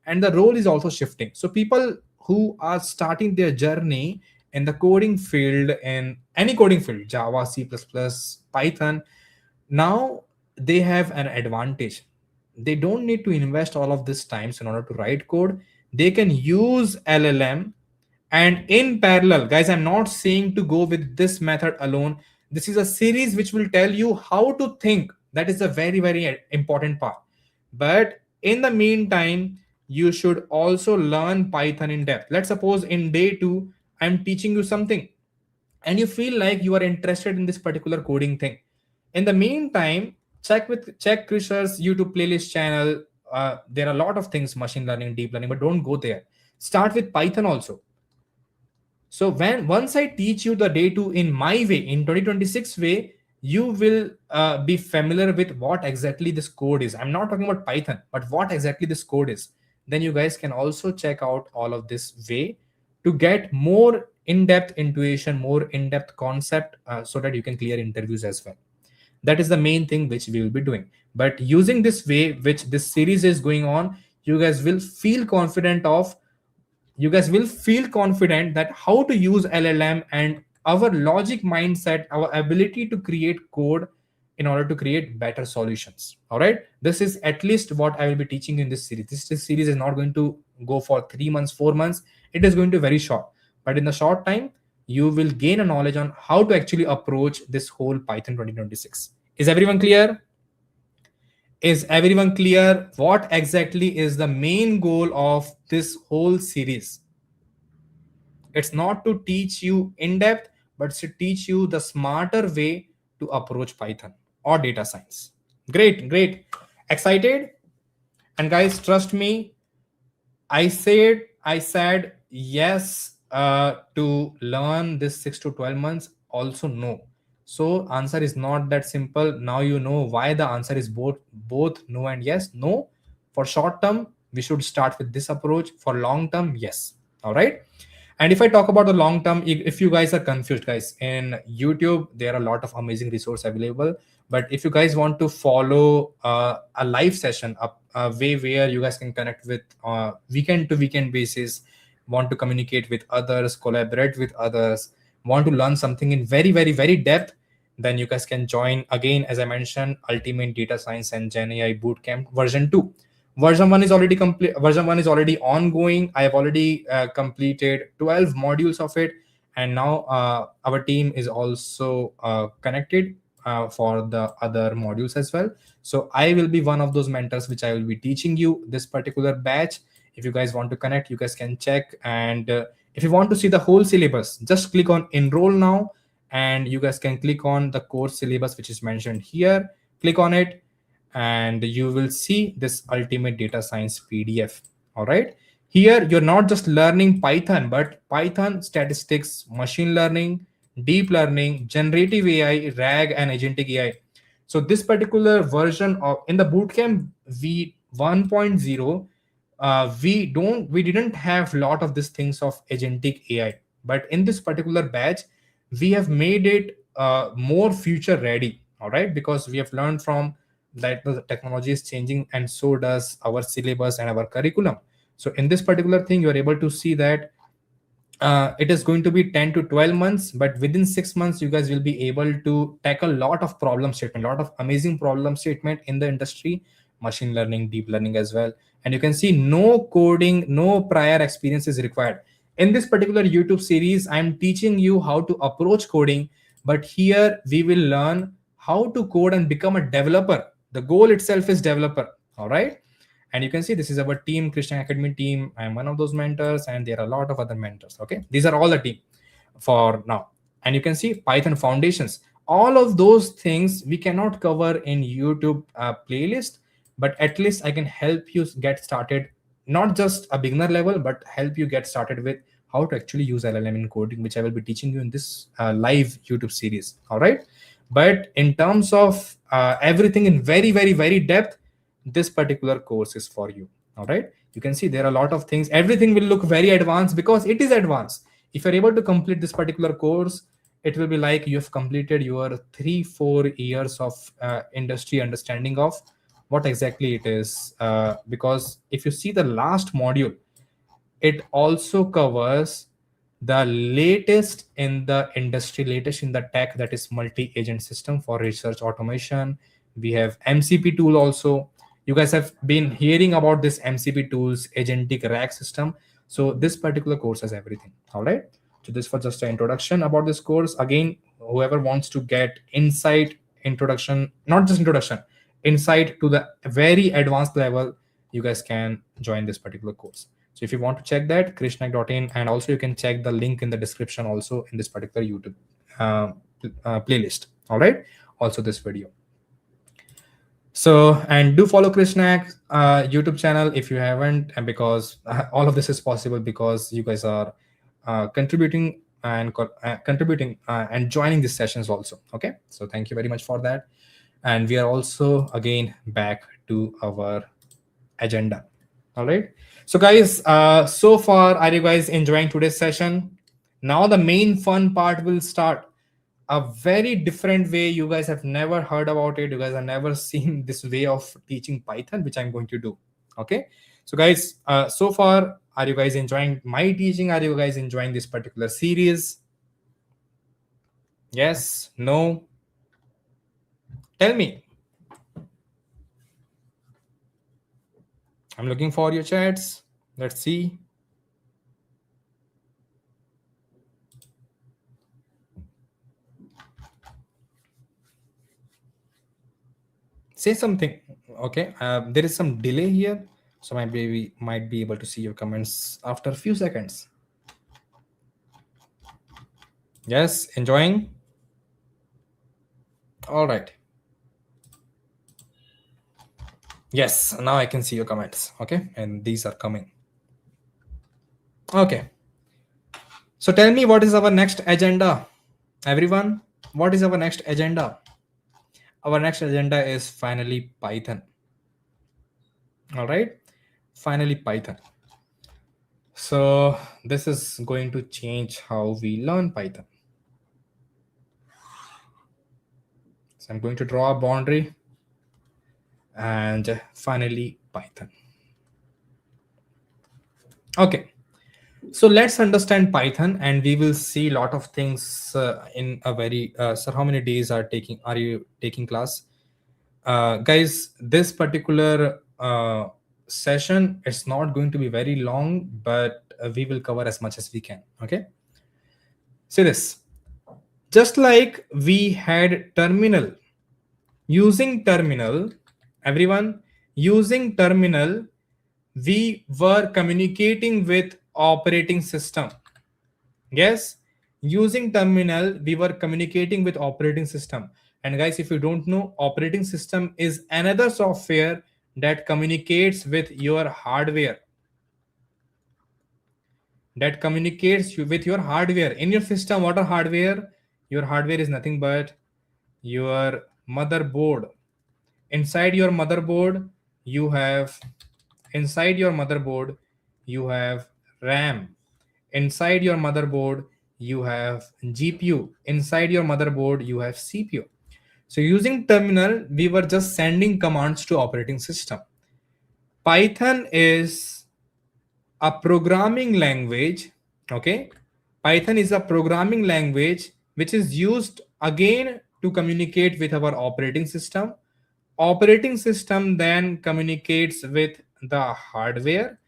And the role is also shifting. So people who are starting their journey in the coding field, in any coding field, Java, C++, Python, now they have an advantage. They don't need to invest all of this times in order to write code. They can use LLM, and in parallel, guys, I'm not saying to go with this method alone. This is a series which will tell you how to think. That is a very, very important part. But in the meantime, you should also learn Python in depth. Let's suppose in day 2 I'm teaching you something and you feel like you are interested in this particular coding thing. In the meantime, check Krisher's YouTube playlist channel. There are a lot of things, machine learning, deep learning, but don't go there. Start with Python also. So when once I teach you the day 2 in my way, in 2026 way, you will be familiar with what exactly this code is. I'm not talking about Python, but what exactly this code is. Then you guys can also check out all of this way to get more in-depth intuition, more in-depth concept, so that you can clear interviews as well. That is the main thing which we will be doing. But using this way which this series is going on, you guys will feel confident of, you guys will feel confident that how to use LLM and our logic mindset, our ability to create code in order to create better solutions. All right, this is at least what I will be teaching in this series. This series is not going to go for 3 months, 4 months. It is going to be very short, but in the short time you will gain a knowledge on how to actually approach this whole Python 2026. Is everyone clear? Is everyone clear what exactly is the main goal of this whole series? It's not to teach you in depth, but to teach you the smarter way to approach Python or data science. Great, great. Excited? And guys, trust me, I said yes to learn this 6 to 12 months, also no. So answer is not that simple. Now you know why the answer is both no and yes. No, for short term we should start with this approach. For long term, yes. All right. And if I talk about the long term, if you guys are confused, guys, in YouTube there are a lot of amazing resources available. But if you guys want to follow a live session, a way where you guys can connect with weekend to weekend basis, want to communicate with others, collaborate with others, want to learn something in very, very, very depth, then you guys can join again, as I mentioned, Ultimate Data Science and Gen AI Bootcamp version 2. Version 1 is already complete. Version 1 is already ongoing. I have already completed 12 modules of it, and now our team is also connected for the other modules as well. So I will be one of those mentors which I will be teaching you this particular batch. If you guys want to connect, you guys can check. And if you want to see the whole syllabus, just click on enroll now, and you guys can click on the course syllabus which is mentioned here. Click on it and you will see this Ultimate Data Science PDF. All right, here you're not just learning Python, but Python, statistics, machine learning, deep learning, generative AI, RAG, and agentic AI. So this particular version of in the bootcamp v 1.0, we didn't have a lot of these things of agentic AI, but in this particular batch we have made it more future ready. All right, because we have learned from that the technology is changing, and so does our syllabus and our curriculum. So in this particular thing, you are able to see that it is going to be 10 to 12 months, but within 6 months you guys will be able to tackle a lot of problem statement, lot of amazing problem statement in the industry, machine learning, deep learning as well. And you can see no coding, no prior experience is required. In this particular YouTube series, I'm teaching you how to approach coding, but here we will learn how to code and become a developer. The goal itself is developer. All right. And you can see this is our team, Krish Naik Academy team. I'm one of those mentors, and there are a lot of other mentors. Okay, these are all the team for now. And you can see Python foundations. All of those things we cannot cover in YouTube playlist, but at least I can help you get started, not just a beginner level, but help you get started with how to actually use LLM in coding, which I will be teaching you in this live YouTube series. All right. But in terms of everything in very, very, very depth, this particular course is for you. All right. You can see there are a lot of things. Everything will look very advanced because it is advanced. If you're able to complete this particular course, it will be like you have completed your 3-4 years of industry understanding of what exactly it is. Because if you see the last module, it also covers the latest in the industry, latest in the tech, that is multi-agent system for research automation. We have MCP tool also. You guys have been hearing about this MCP tools, agentic rack system. So this particular course has everything. All right. So this was just an introduction about this course. Again, whoever wants to get insight, introduction, not just introduction, insight to the very advanced level, you guys can join this particular course. So if you want to check that, krishnaik.in, and also you can check the link in the description also in this particular YouTube playlist. All right. Also this video. So, and do follow Krish Naik YouTube channel if you haven't, and because all of this is possible because you guys are contributing and and joining these sessions also. Okay. So thank you very much for that. And we are also again back to our agenda. All right. So guys, so far, are you guys enjoying today's session? Now the main fun part will start. A very different way. You guys have never heard about it. You guys have never seen this way of teaching Python, which I'm going to do. Okay. So guys, so far, are you guys enjoying my teaching? Are you guys enjoying this particular series? Yes, no? Tell me. I'm looking for your chats. Let's see. Say something. Okay. There is some delay here, so we might be able to see your comments after a few seconds. Yes, enjoying. All right. Yes, now I can see your comments. Okay, and these are coming. Okay. So tell me, what is our next agenda, everyone? What is our next agenda? Our next agenda is finally Python. All right, finally Python. So this is going to change how we learn Python. So I'm going to draw a boundary, and finally Python. Okay. So let's understand Python, and we will see a lot of things in a very. Sir, how many days are you taking class? Guys, this particular session is not going to be very long, but we will cover as much as we can. Okay. See this. Just like we had terminal, using terminal, everyone, using terminal, we were communicating with operating system. Yes, using terminal, we were communicating with operating system. And guys, if you don't know, operating system is another software that communicates with your hardware. That communicates with your hardware. In your system, what are hardware? Your hardware is nothing but your motherboard. Inside your motherboard, you have RAM. Inside your motherboard, you have GPU. Inside your motherboard, you have CPU. So using terminal, we were just sending commands to operating system. Python is a programming language. Okay. Python is a programming language which is used again to communicate with our operating system. Operating system then communicates with the hardware,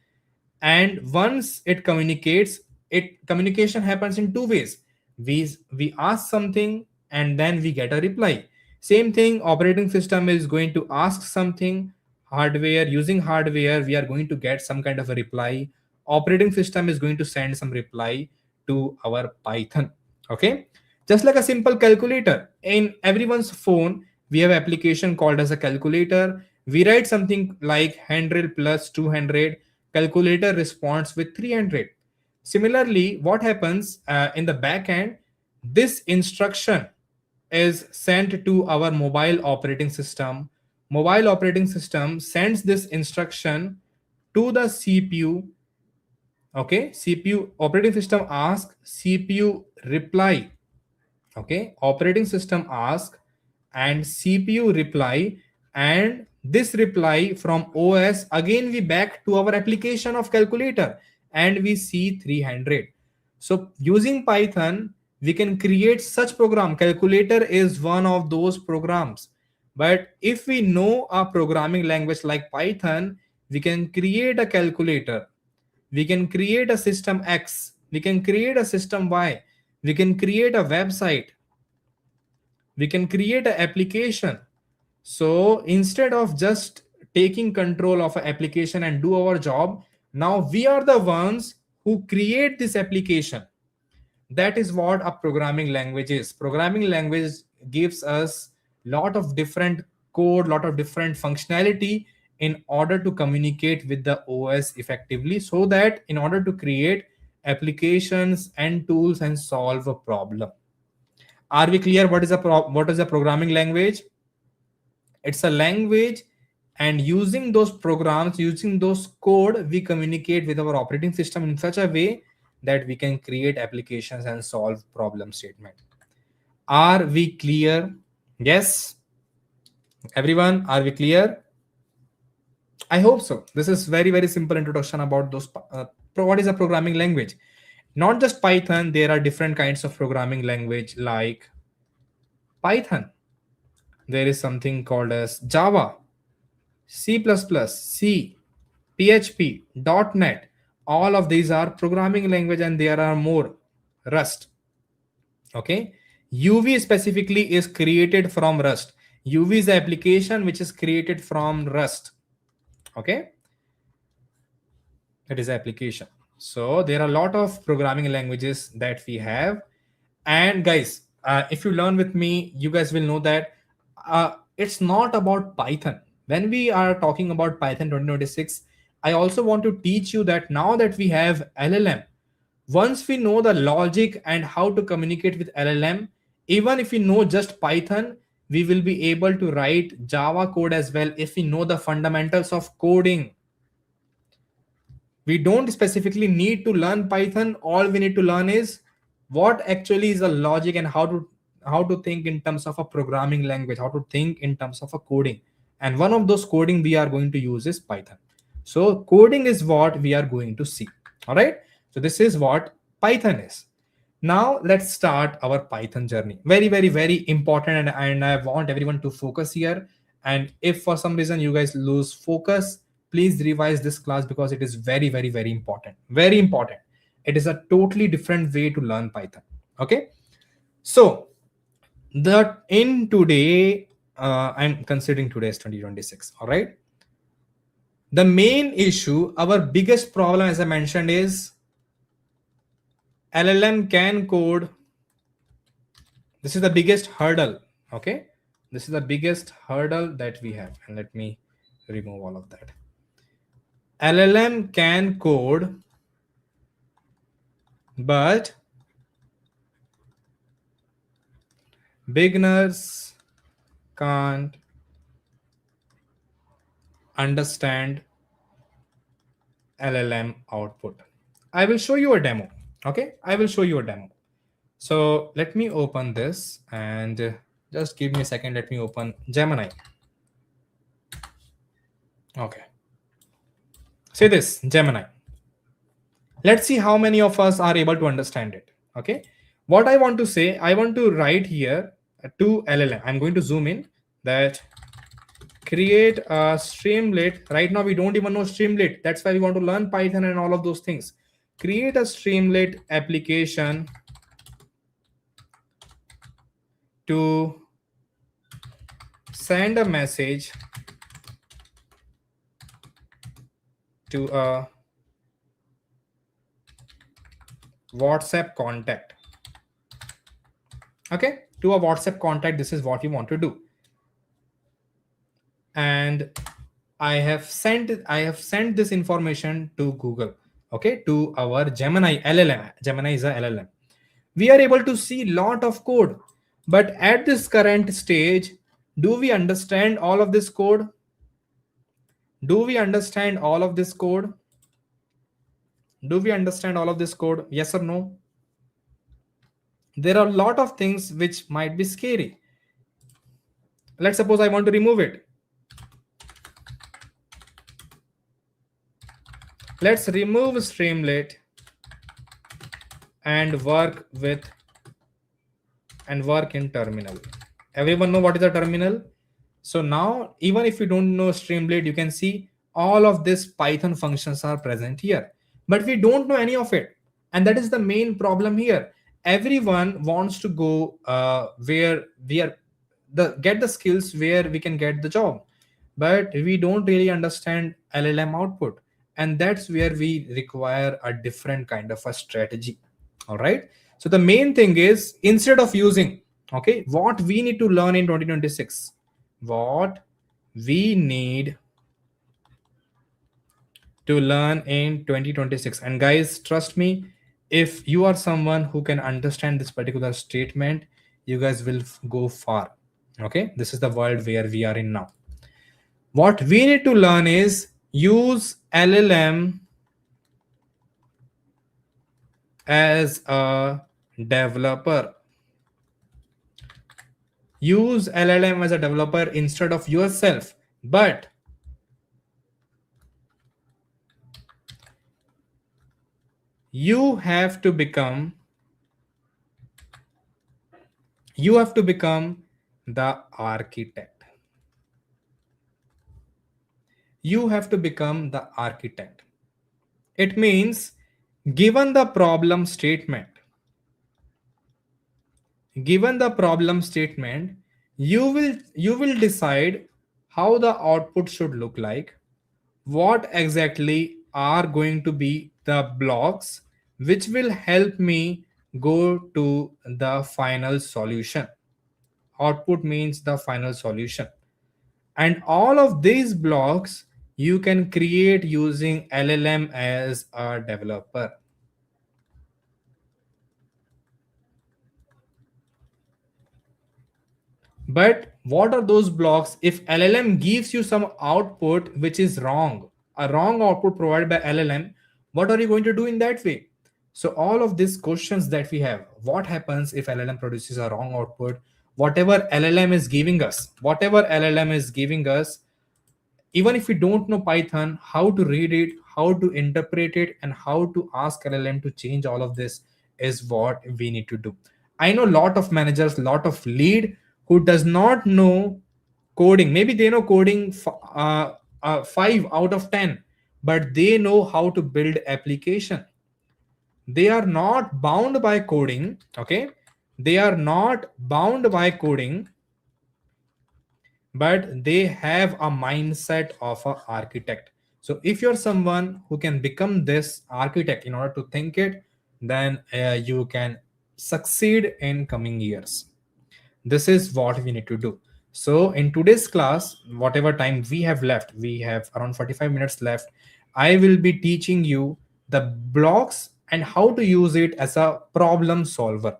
and once it communicates, it communication happens in two ways. We ask something and then we get a reply. Same thing, operating system is going to ask something, hardware, using hardware we are going to get some kind of a reply. Operating system is going to send some reply to our Python. Okay, just like a simple calculator in everyone's phone, we have application called as a calculator. We write something like 100 plus 200, calculator responds with 300. Similarly, what happens in the back end, this instruction is sent to our mobile operating system. Mobile operating system sends this instruction to the CPU. Okay, CPU operating system asks, CPU reply. Okay, operating system ask and CPU reply, and this reply from OS again we back to our application of calculator and we see 300. So using Python we can create such program. Calculator is one of those programs, but if we know a programming language like Python, we can create a calculator, we can create a system X, we can create a system Y, we can create a website, we can create an application. So instead of just taking control of an application and do our job, now we are the ones who create this application. That is what a programming language is. Programming language gives us lot of different code, lot of different functionality in order to communicate with the OS effectively, so that in order to create applications and tools and solve a problem. Are we clear what is what is a programming language? It's a language, and using those programs, using those code, we communicate with our operating system in such a way that we can create applications and solve problem statement. Are we clear? Yes, everyone, are we clear? I hope so. This is very simple introduction about those what is a programming language. Not just Python, there are different kinds of programming language like Python. There is something called as Java, C++, C, PHP, .NET. All of these are programming language, and there are more. Rust. Okay. UV specifically is created from Rust. UV is the application which is created from Rust. Okay. It is application. So there are a lot of programming languages that we have. And guys, if you learn with me, you guys will know that it's not about Python. When we are talking about Python 2026, I also want to teach you that now that we have LLM, once we know the logic and how to communicate with LLM, even if we know just Python, we will be able to write Java code as well if we know the fundamentals of coding. We don't specifically need to learn Python. All we need to learn is what actually is the logic and how to think in terms of a programming language, how to think in terms of a coding. And one of those coding we are going to use is Python. So coding is what we are going to see. All right. So this is what Python is. Now let's start our Python journey. Very important, and I want everyone to focus here. And if for some reason you guys lose focus, please revise this class because it is very important. Very important. It is a totally different way to learn Python. Okay. So that in today, I'm considering today is 2026. All right. The main issue, our biggest problem, as I mentioned, is LLM can code. This is the biggest hurdle. Okay. This is the biggest hurdle that we have. And let me remove all of that. LLM can code, but beginners can't understand LLM output. I will show you a demo. Okay, I will show you a demo. So let me open this, and just give me a second. Let me open Gemini. Okay. Say this, Gemini. Let's see how many of us are able to understand it. Okay, what I want to say, I want to write here to LLM. I'm going to zoom in that create a streamlit. Right now we don't even know streamlit, that's why we want to learn Python and all of those things. Create a streamlit application to send a message to a WhatsApp contact. Okay, to a WhatsApp contact, this is what you want to do. And I have sent this information to Google, okay, to our Gemini LLM. Gemini is a LLM. We are able to see lot of code, but at this current stage, do we understand all of this code? Do we understand all of this code? Do we understand all of this code? Yes or no? There are a lot of things which might be scary. Let's suppose I want to remove it. Let's remove Streamlit and work in terminal. Everyone know what is a terminal? So now, even if you don't know Streamlit, you can see all of these Python functions are present here, but we don't know any of it. And that is the main problem here. Everyone wants to go where we are, get the skills where we can get the job, but we don't really understand LLM output. And that's where we require a different kind of a strategy. All right. So the main thing is, instead of using, okay, what we need to learn in 2026, what we need to learn in 2026. And guys, trust me, if you are someone who can understand this particular statement, you guys will go far. Okay, this is the world where we are in now. What we need to learn is use LLM as a developer. Use LLM as a developer instead of yourself. But you have to become the architect. You have to become the architect. It means, given the problem statement, you will decide how the output should look like, what exactly are going to be the blocks which will help me go to the final solution. Output means the final solution. And all of these blocks you can create using LLM as a developer. But what are those blocks? If LLM gives you some output which is wrong, a wrong output provided by LLM, what are you going to do in that way? So all of these questions that we have, what happens if LLM produces a wrong output? Whatever LLM is giving us, even if we don't know Python, how to read it, how to interpret it, and how to ask LLM to change all of this is what we need to do. I know a lot of managers, lot of lead who does not know coding. Maybe they know coding 5 out of 10, but they know how to build application. They are not bound by coding. Okay, they are not bound by coding, but they have a mindset of an architect. So if you're someone who can become this architect in order to think it, then you can succeed in coming years. This is what we need to do. So in today's class, whatever time we have left, we have around 45 minutes left, I will be teaching you the blocks and how to use it as a problem solver.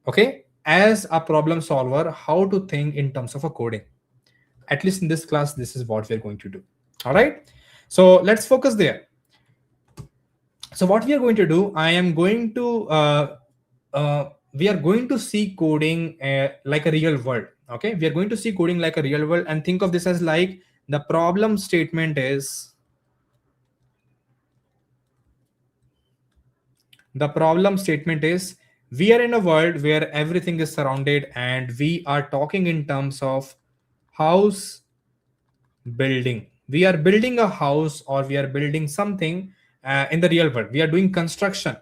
Okay, as a problem solver, how to think in terms of a coding. At least in this class, this is what we're going to do. All right, so let's focus there. So what we are going to do, I am going to we are going to see coding like a real world. Okay, we are going to see coding like a real world, and think of this as like the problem statement is The problem statement is we are in a world where everything is surrounded and we are talking in terms of house building. We are building a house or we are building something in the real world. We are doing construction,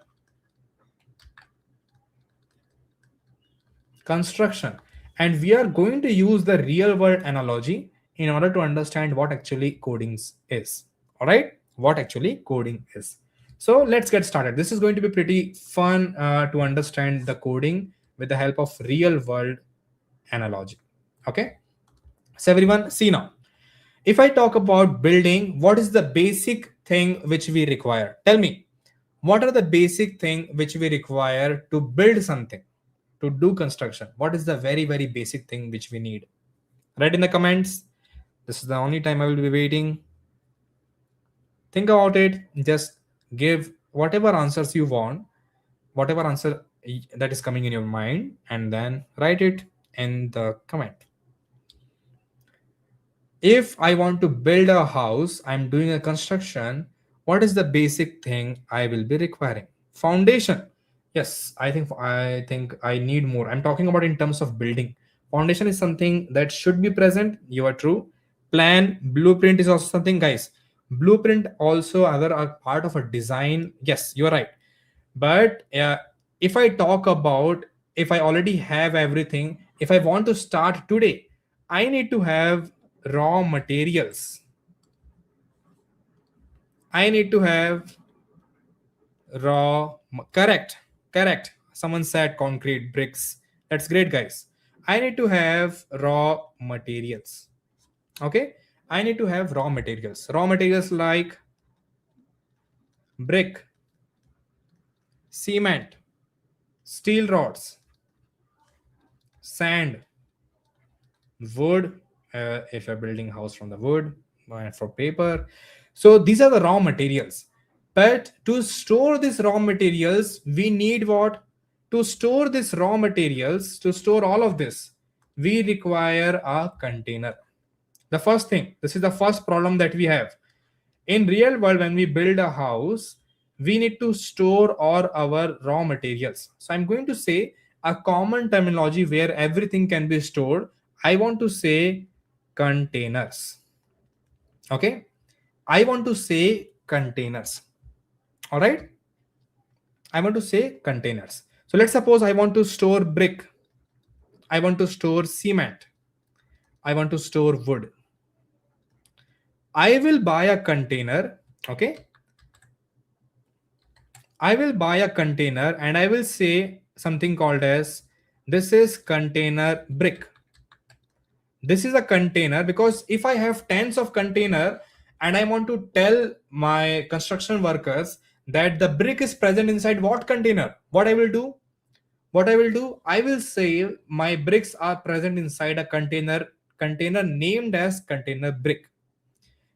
and we are going to use the real world analogy in order to understand what actually coding is. All right, what actually coding is. So let's get started. This is going to be pretty fun to understand the coding with the help of real world analogy. Okay, so everyone, see now, if I talk about building, what is the basic thing which we require? Tell me, what are the basic thing which we require to build something, to do construction? What is the very, very basic thing which we need? Write in the comments. This is the only time I will be waiting. Think about it. Just give whatever answers you want, whatever answer that is coming in your mind, and then write it in the comment. If I want to build a house, I'm doing a construction, what is the basic thing I will be requiring? Foundation. Yes, I think I need more. I'm talking about in terms of building. Foundation is something that should be present. You are true. Plan, blueprint is also something, guys. Blueprint also other are part of a design. Yes, you're right. But if I talk about, if I already have everything, if I want to start today, I need to have raw materials. I need to have correct. Someone said concrete bricks. That's great, guys. I need to have raw materials. Okay, I need to have raw materials like brick, cement, steel rods, sand, wood, if you're building house from the wood, and for paper. So these are the raw materials. But to store these raw materials, we need what? To store these raw materials, to store all of this, we require a container. The first thing, this is the first problem that we have. In real world, when we build a house, we need to store all our raw materials. So I'm going to say a common terminology where everything can be stored. I want to say containers. Okay, I want to say containers. All right, I want to say containers. So let's suppose I want to store brick, I want to store cement, I want to store wood. I will buy a container. Okay, I will buy a container and I will say something called as this is container brick. This is a container because if I have tens of container and I want to tell my construction workers that the brick is present inside what container, what I will do? I will say my bricks are present inside a container named as container brick.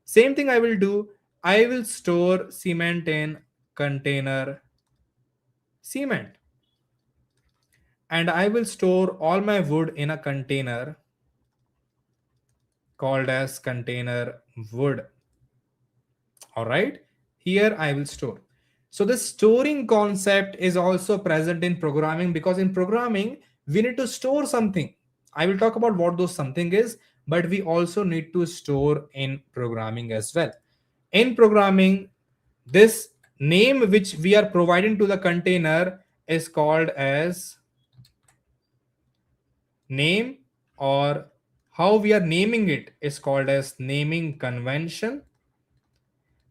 Same thing I will do. I will store cement in container cement, and I will store all my wood in a container called as container wood. All right, here I will store. So the storing concept is also present in programming, because in programming we need to store something. I will talk about what those something is, but we also need to store in programming as well. In programming, this name which we are providing to the container is called as name, or how we are naming it is called as naming convention.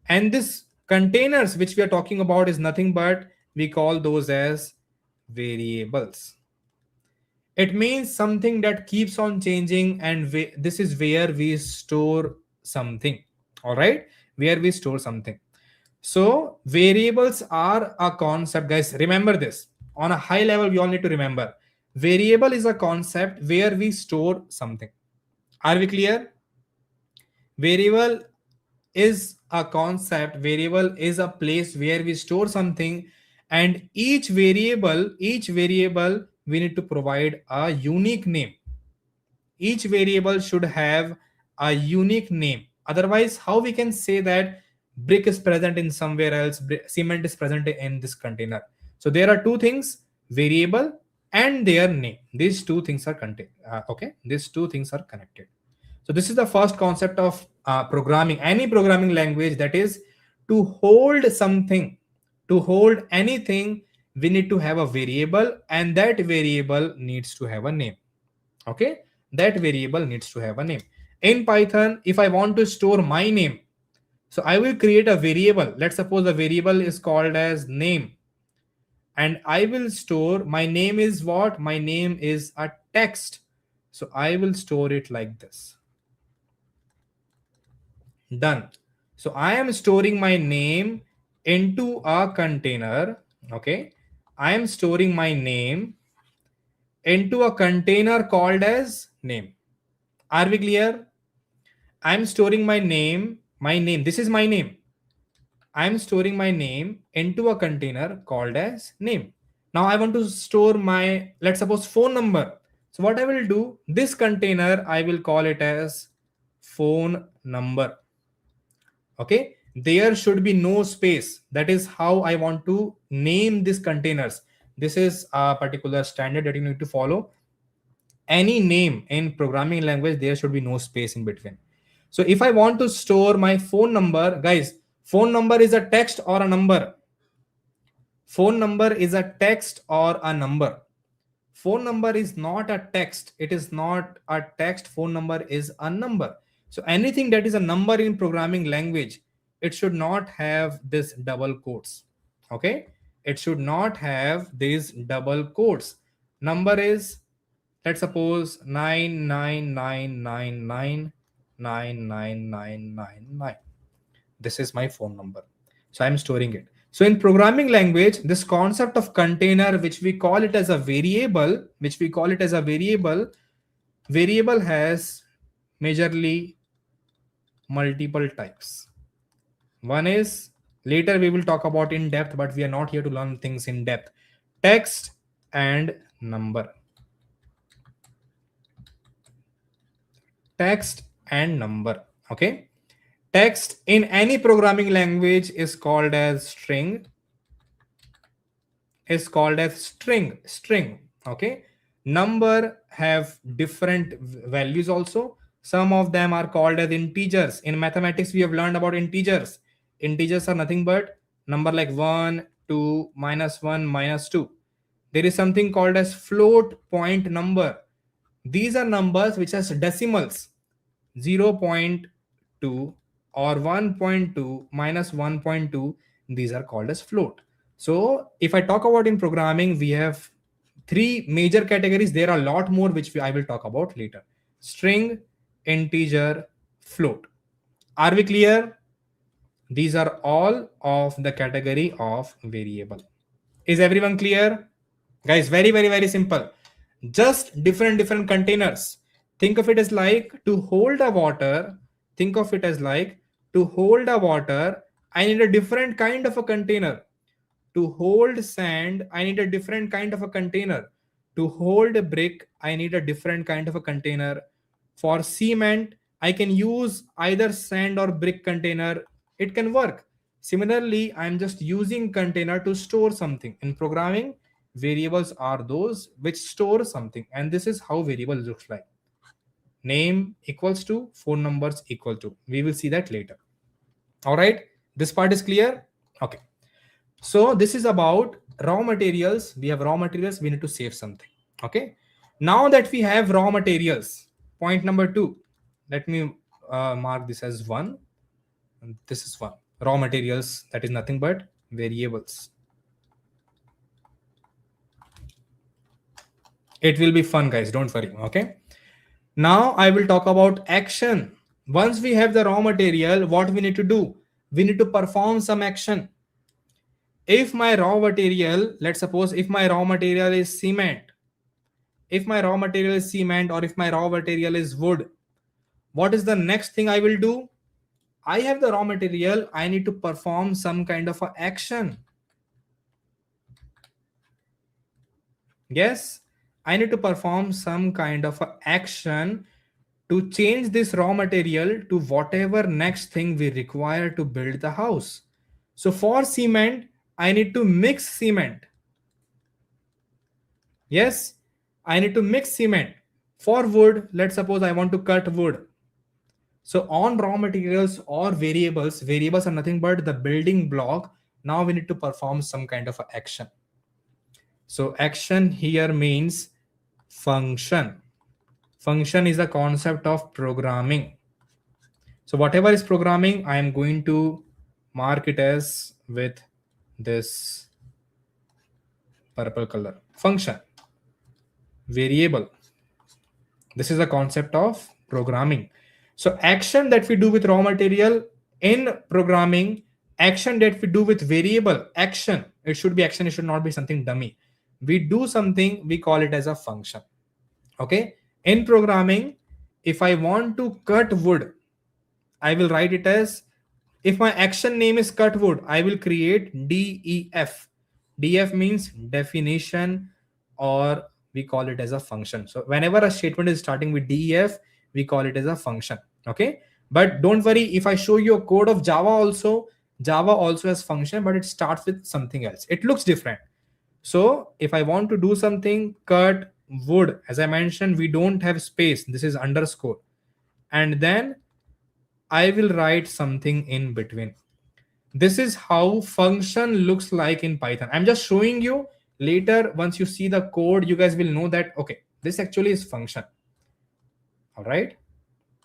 And this containers which we are talking about is nothing but we call those as variables. It means something that keeps on changing, and this is where we store something. All right, where we store something. So variables are a concept, guys. Remember this on a high level. We all need to remember variable is a concept where we store something. Are we clear? Variable is a concept, variable is a place where we store something, and each variable we need to provide a unique name. Each variable should have a unique name. Otherwise, how we can say that brick is present in somewhere else, cement is present in this container? So there are two things, variable and their name. These two things are contained. Okay, these two things are connected. So this is the first concept of programming. Any programming language, that is to hold something, to hold anything, we need to have a variable, and that variable needs to have a name. Okay, that variable needs to have a name. In Python, if I want to store my name, so I will create a variable. Let's suppose the variable is called as name, and I will store my name is what? My name is a text. So I will store it like this. Done. So I am storing my name into a container. Okay. I am storing my name into a container called as name. Are we clear? I'm storing my name. This is my name. I'm storing my name into a container called as name. Now I want to store my, let's suppose, phone number. So what I will do, this container, I will call it as phone number. Okay, there should be no space. That is how I want to name these containers. This is a particular standard that you need to follow. Any name in programming language, there should be no space in between. So if I want to store my phone number, guys, phone number is a text or a number? Phone number is a text or a number? Phone number is not a text. It is not a text. Phone number is a number. So anything that is a number in programming language, it should not have this double quotes. Okay, it should not have these double quotes. Number is, let's suppose, 999999999. This is my phone number. So I'm storing it. So in programming language, this concept of container, which we call it as a variable, variable has majorly multiple types. One is, later we will talk about in depth, but we are not here to learn things in depth. Text and number. Text and number. Okay. Text in any programming language is called as string. String. Okay. Number have different values also. Some of them are called as integers. In mathematics, we have learned about integers. Integers are nothing but number like 1, 2, -1, -2. There is something called as float point number. These are numbers which has decimals. 0.2 or 1.2 -1.2. These are called as float. So if I talk about in programming, we have three major categories. There are a lot more which I will talk about later. String, integer, float. Are we clear? These are all of the category of variable. Is everyone clear? Guys, very simple. Just different containers. Think of it as like to hold a water. I need a different kind of a container. To hold sand, I need a different kind of a container. To hold a brick, I need a different kind of a container. For cement, I can use either sand or brick container. It can work. Similarly, I'm just using container to store something. In programming, variables are those which store something. And this is how variable looks like. Name equals to, phone numbers equal to. We will see that later. All right. This part is clear. Okay. So this is about raw materials. We have raw materials. We need to save something. Okay. Now that we have raw materials, point number 2, let me mark this as 1. And this is 1. Raw materials, that is nothing but variables. It will be fun, guys. Don't worry. Okay. Now I will talk about action. Once we have the raw material, what we need to do? We need to perform some action. If my raw material, let's suppose if my raw material is cement, or if my raw material is wood, what is the next thing I will do? I have the raw material. I need to perform some kind of a action. Yes, I need to perform some kind of a action to change this raw material to whatever next thing we require to build the house. So for cement, I need to mix cement. Yes, I need to mix cement. For wood, let's suppose I want to cut wood. So on raw materials or variables are nothing but the building block. Now we need to perform some kind of action. So action here means function. Function is a concept of programming. So whatever is programming, I am going to mark it as with this purple color. Function, variable. This is a concept of programming. So action that we do with raw material in programming, action that we do with variable, action. It should be action. It should not be something dummy. We do something, we call it as a function. Okay. In programming, if I want to cut wood, I will write it as, if my action name is cut wood, I will create DEF. DEF means definition, or we call it as a function. So whenever a statement is starting with DEF, we call it as a function. Okay. But don't worry, if I show you a code of Java also has function, but it starts with something else. It looks different. So if I want to do something, cut wood, as I mentioned, we don't have space. This is underscore. And then I will write something in between. This is how function looks like in Python. I'm just showing you. Later, once you see the code, you guys will know that, okay, this actually is function. All right.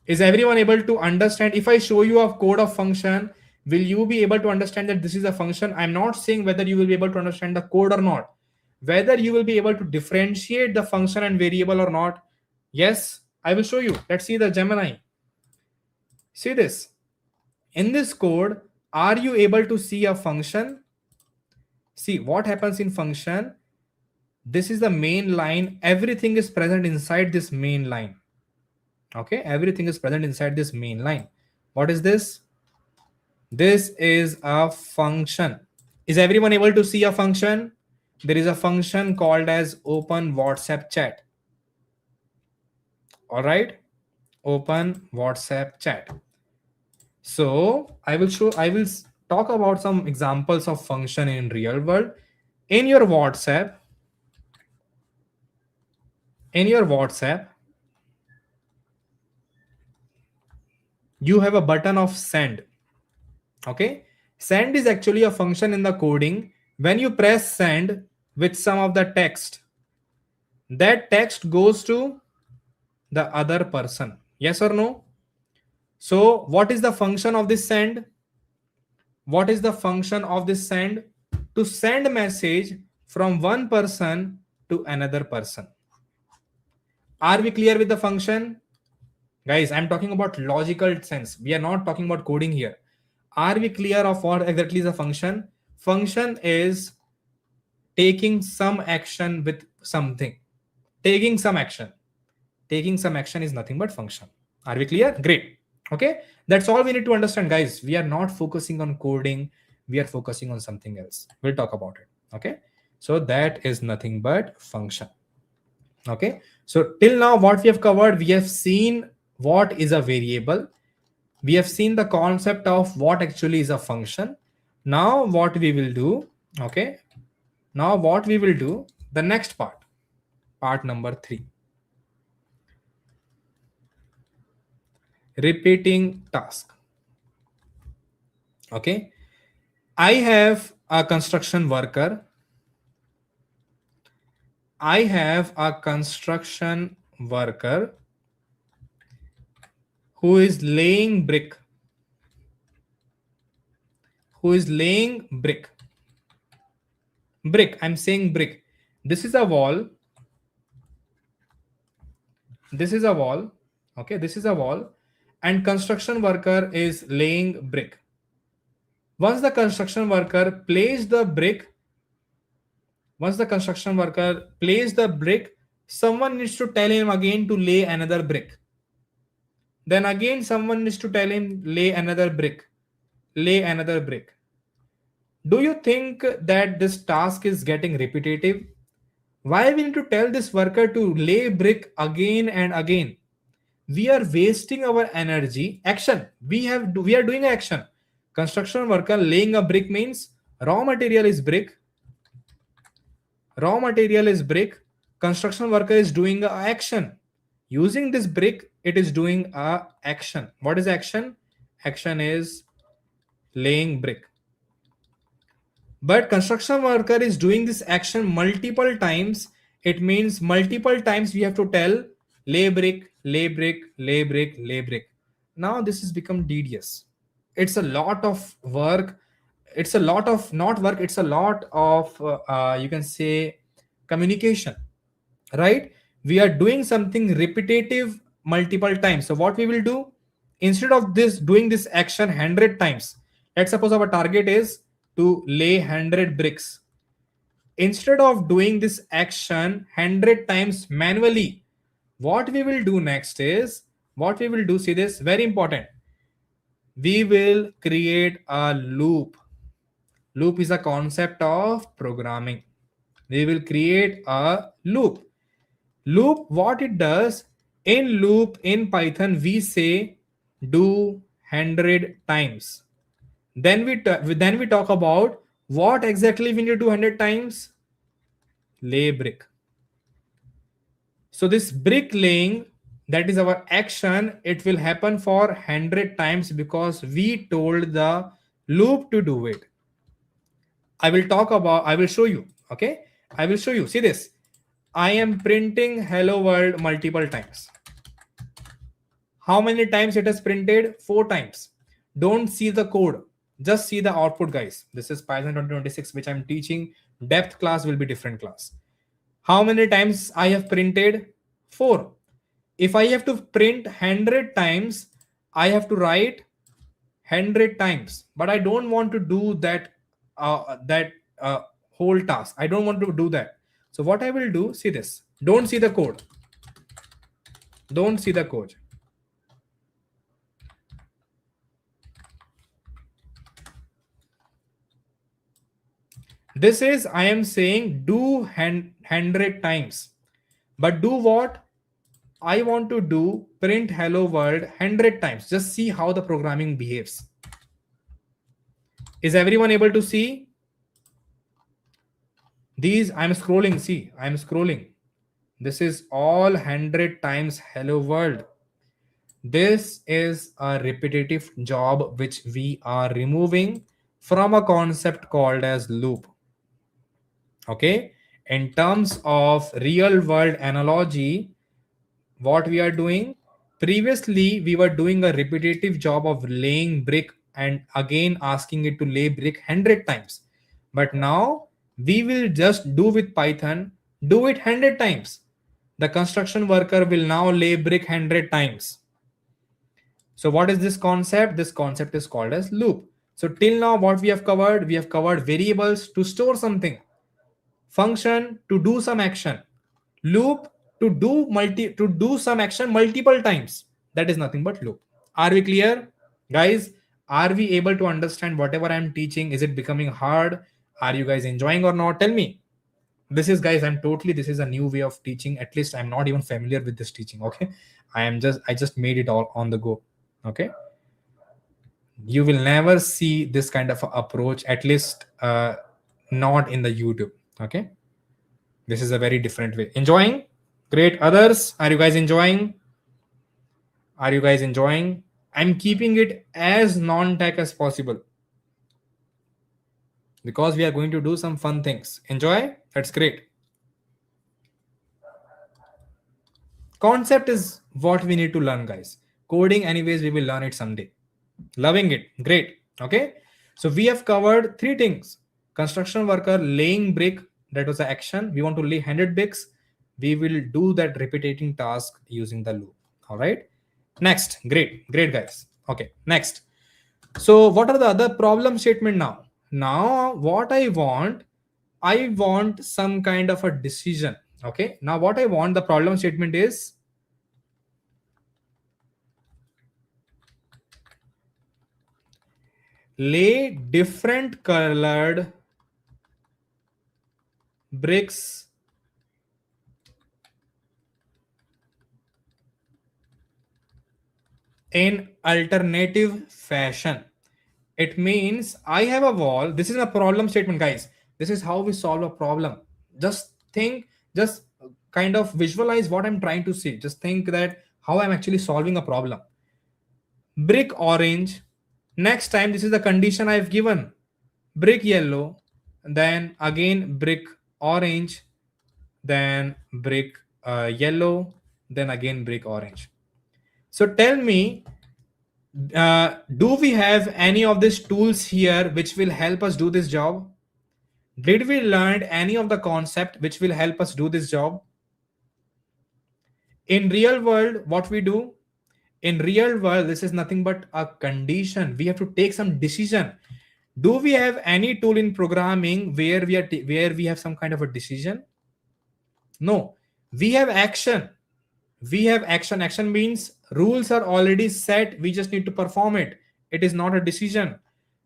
Is everyone able to understand? If I show you a code of function, will you be able to understand that this is a function? I'm not saying whether you will be able to understand the code or not, whether you will be able to differentiate the function and variable or not. Yes, I will show you. Let's see the Gemini. See this. In this code, are you able to see a function? See what happens in function. This is the main line. Everything is present inside this main line. Okay, everything is present inside this main line. What is this? This is a function. Is everyone able to see a function? There is a function called as open WhatsApp chat. All right, open WhatsApp chat. So I will talk about some examples of function in real world. In your WhatsApp, you have a button of send. Okay, send is actually a function in the coding. When you press send with some of the text, that text goes to the other person. Yes or no? So what is the function of this send? What is the function of this send? To send a message from one person to another person. Are we clear with the function? Guys, I'm talking about logical sense. We are not talking about coding here. Are we clear of what exactly is a function? Function is taking some action with something. Taking some action is nothing but function. Are we clear? Great. Okay, that's all we need to understand, guys. We are not focusing on coding, we are focusing on something else. We'll talk about it. Okay, so that is nothing but function. Okay, so till now what we have covered, we have seen what is a variable, we have seen the concept of what actually is a function. Now what we will do, okay, now what we will do, the next part number 3, repeating task. Okay, I have a construction worker. I have a construction worker who is laying brick. Brick. I'm saying brick. This is a wall. Okay, this is a wall, and construction worker is laying brick. Once the construction worker places the brick, someone needs to tell him again to lay another brick. Then again someone needs to tell him lay another brick. Do you think that this task is getting repetitive? Why we need to tell this worker to lay brick again and again? We are wasting our energy. Action. We are doing action. Construction worker laying a brick means raw material is brick. Construction worker is doing a action. Using this brick, it is doing a action. What is action? Action is laying brick. But construction worker is doing this action multiple times. It means multiple times we have to tell lay brick, lay brick, lay brick, lay brick. Now this has become tedious. It's a lot of work. It's a lot of not work. It's a lot of you can say communication, right? We are doing something repetitive multiple times. So what we will do, instead of this doing this action 100 times, let's suppose our target is to lay 100 bricks. Instead of doing this action 100 times manually, what we will do next is, what we will do, see this, very important, we will create a loop. Loop is a concept of programming. We will create a loop. Loop, what it does, in loop in Python we say do 100 times. Then we talk about what exactly we need to do 100 times. Lay brick. So this brick laying, that is our action, it will happen for 100 times because we told the loop to do it. I will show you. Okay, I will show you. See this, I am printing hello world multiple times. How many times it has printed? 4 times. Don't see the code, just see the output, guys. This is Python 2026 which I'm teaching. Depth class will be different class. How many times I have printed? 4. If I have to print 100 times, I have to write 100 times. But I don't want to do that whole task. I don't want to do that. So what I will do, see this. Don't see the code. Don't see the code. This is, I am saying do 100 times. But do what? I want to do print hello world 100 times. Just see how the programming behaves. Is everyone able to see? These, I'm scrolling, see, I'm scrolling. This is all 100 times hello world. This is a repetitive job which we are removing from a concept called as loop. Okay, in terms of real world analogy, what we are doing, previously we were doing a repetitive job of laying brick and again asking it to lay brick 100 times. But now we will just do with Python, do it 100 times. The construction worker will now lay brick 100 times. So what is this concept? This concept is called as loop. So till now what we have covered, we have covered variables to store something, function to do some action, loop to do some action multiple times. That is nothing but loop. Are we clear, guys? Are we able to understand whatever I'm teaching? Is it becoming hard? Are you guys enjoying or not? Tell me. This is, guys, this is a new way of teaching. At least I'm not even familiar with this teaching. Okay, I just made it all on the go. Okay, you will never see this kind of approach, at least not in the YouTube. Okay, this is a very different way. Enjoying? Great. Others, are you guys enjoying? Are you guys enjoying? I'm keeping it as non-tech as possible because we are going to do some fun things. Enjoy? That's great. Concept is what we need to learn, guys. Coding, anyways, we will learn it someday. Loving it. Great. Okay. So we have covered 3 things. Construction worker laying brick, that was the action. We want to lay 100 bricks. We will do that repeating task using the loop. All right. Next. Great, guys. Okay, next. So what are the other problem statement now? Now what I want some kind of a decision. Okay, now what I want, the problem statement is lay different colored bricks in alternative fashion. It means I have a wall. This is a problem statement, guys. This is how we solve a problem. Just think, just kind of visualize what I'm trying to say. Just think that how I'm actually solving a problem. Brick orange. Next time, this is the condition I've given. Brick yellow, then again brick orange, then brick yellow, then again brick orange. So tell me, do we have any of these tools here which will help us do this job? Did we learn any of the concept which will help us do this job? In real world, what we do? In real world, this is nothing but a condition. We have to take some decision. Do we have any tool in programming where we have some kind of a decision? No. We have action. We have action. Action means rules are already set. We just need to perform it. It is not a decision.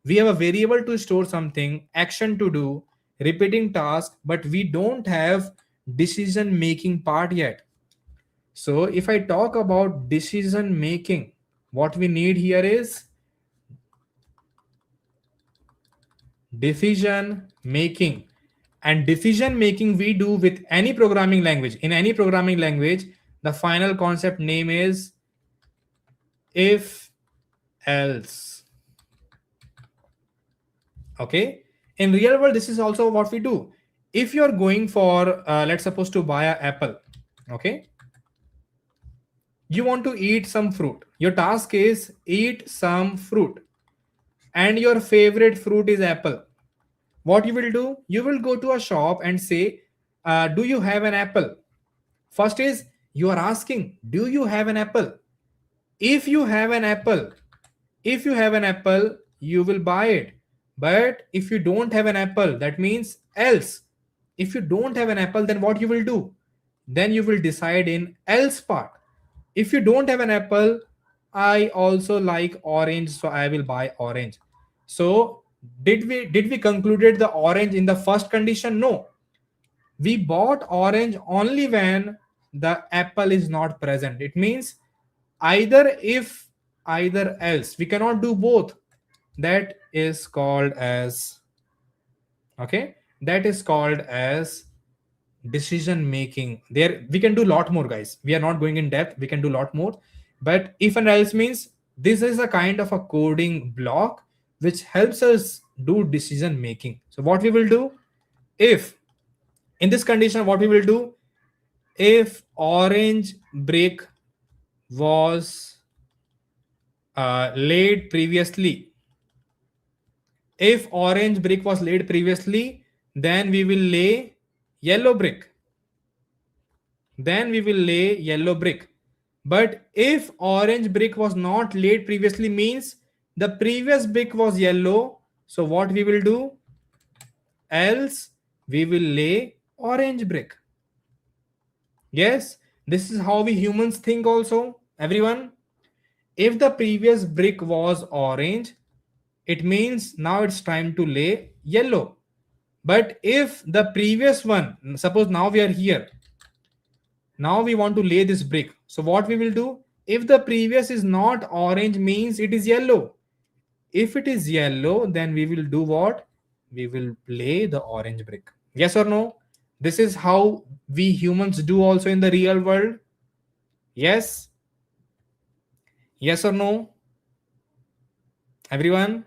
We have a variable to store something, action to do, repeating task, but we don't have decision making part yet. So if I talk about decision making, what we need here is decision making. And decision making we do with any programming language. In any programming language, the final concept name is if else. Okay. In real world, this is also what we do. If you're going for, let's suppose to buy an apple. Okay. You want to eat some fruit. Your task is eat some fruit. And your favorite fruit is apple. What you will do? You will go to a shop and say, do you have an apple? First is you are asking, do you have an apple? If you have an apple, you will buy it. But if you don't have an apple, that means else. If you don't have an apple, then what you will do? Then you will decide in else part. If you don't have an apple, I also like orange, so I will buy orange. So did we concluded the orange in the first condition? No. We bought orange only when the apple is not present. It means either if, either else. We cannot do both. That is called as, okay, that is called as decision making. There we can do a lot more, guys. We are not going in depth. We can do a lot more. But if and else means this is a kind of a coding block which helps us do decision making. So what we will do, if in this condition, what we will do, if orange brick was laid previously, if orange brick was laid previously, then we will lay yellow brick. Then we will lay yellow brick. But if orange brick was not laid previously, means the previous brick was yellow. So what we will do? Else we will lay orange brick. Yes, this is how we humans think also, everyone. If the previous brick was orange, it means now it's time to lay yellow. But if the previous one, suppose now we are here, now we want to lay this brick. So what we will do? If the previous is not orange, means it is yellow. If it is yellow, then we will do what? We will lay the orange brick. Yes or no? This is how we humans do also in the real world. Yes? Yes or no? Everyone?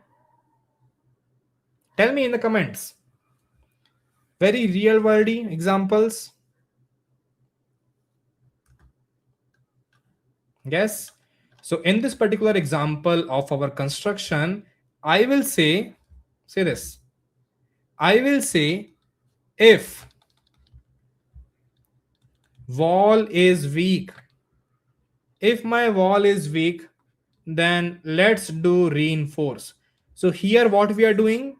Tell me in the comments. Very real worldy examples. Yes. So in this particular example of our construction, I will say this. I will say if wall is weak, if my wall is weak, then let's do reinforce. So here what we are doing,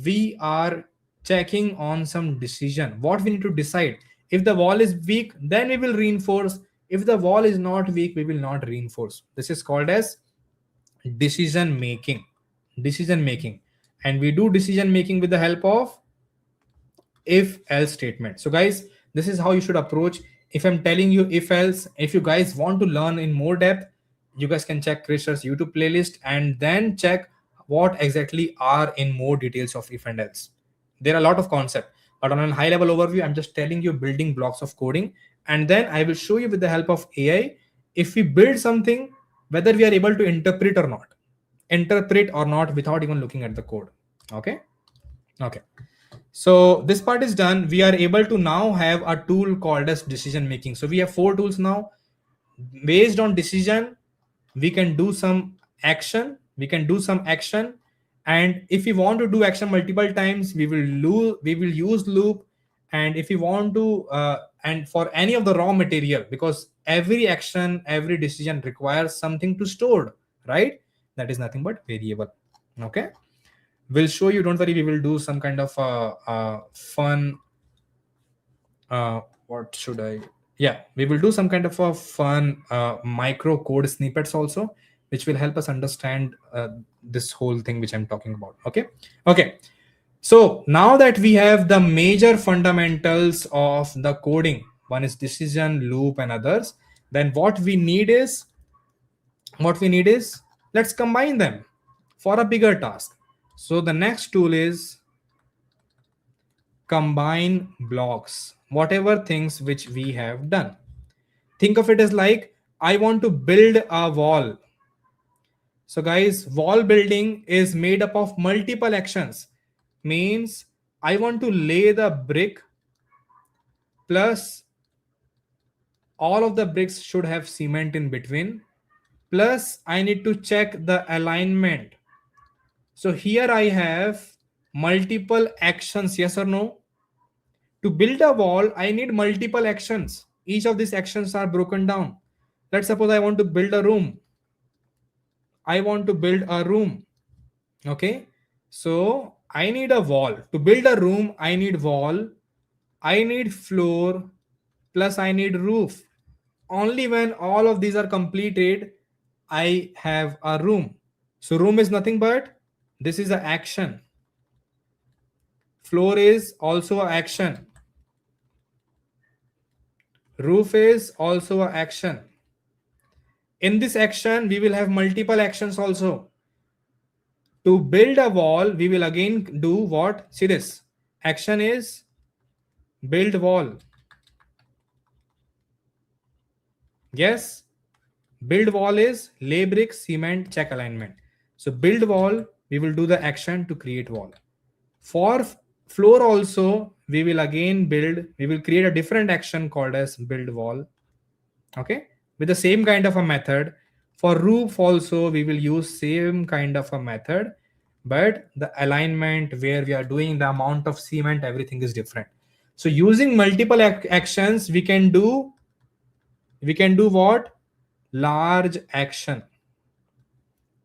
we are checking on some decision. What we need to decide. If the wall is weak, then we will reinforce. If the wall is not weak, we will not reinforce. This is called as decision making. Decision making. And we do decision making with the help of if else statement. So guys, this is how you should approach. If I'm telling you if else, if you guys want to learn in more depth, you guys can check Krish's YouTube playlist and then check what exactly are in more details of if and else. There are a lot of concepts, but on a high level overview, I'm just telling you building blocks of coding. And then I will show you with the help of AI, if we build something, whether we are able to interpret or not without even looking at the code. Okay. Okay. So this part is done. We are able to now have a tool called as decision making. So we have 4 tools now. Based on decision, we can do some action. And if we want to do action multiple times, we will use loop. And if we want to and for any of the raw material, because every action, every decision requires something to store, right? That is nothing but variable. Okay. We'll show you, don't worry. We will do some kind of fun what should I yeah, we will do some kind of a fun micro code snippets also, which will help us understand this whole thing which I'm talking about. Okay. Okay. So now that we have the major fundamentals of the coding, one is decision, loop, and others, then what we need is let's combine them for a bigger task. So the next tool is combine blocks, whatever things which we have done. Think of it as like, I want to build a wall. So guys, wall building is made up of multiple actions. Means I want to lay the brick, plus all of the bricks should have cement in between, plus I need to check the alignment. So here I have multiple actions, yes or no? To build a wall, I need multiple actions. Each of these actions are broken down. Let's suppose I want to build a room. Okay. So I need a wall. To build a room, I need wall, I need floor, plus I need roof. Only when all of these are completed, I have a room. So room is nothing but, this is an action. Floor is also an action. Roof is also an action. In this action, we will have multiple actions also. To build a wall, we will again do what? See this. Action is build wall. Yes. Build wall is lay brick, cement, check alignment. So build wall, we will do the action to create wall. For floor also, we will create a different action called as build wall. Okay. With the same kind of a method. For roof also, we will use same kind of a method, but the alignment, where we are doing the amount of cement, everything is different. So using multiple actions, we can do what? Large action,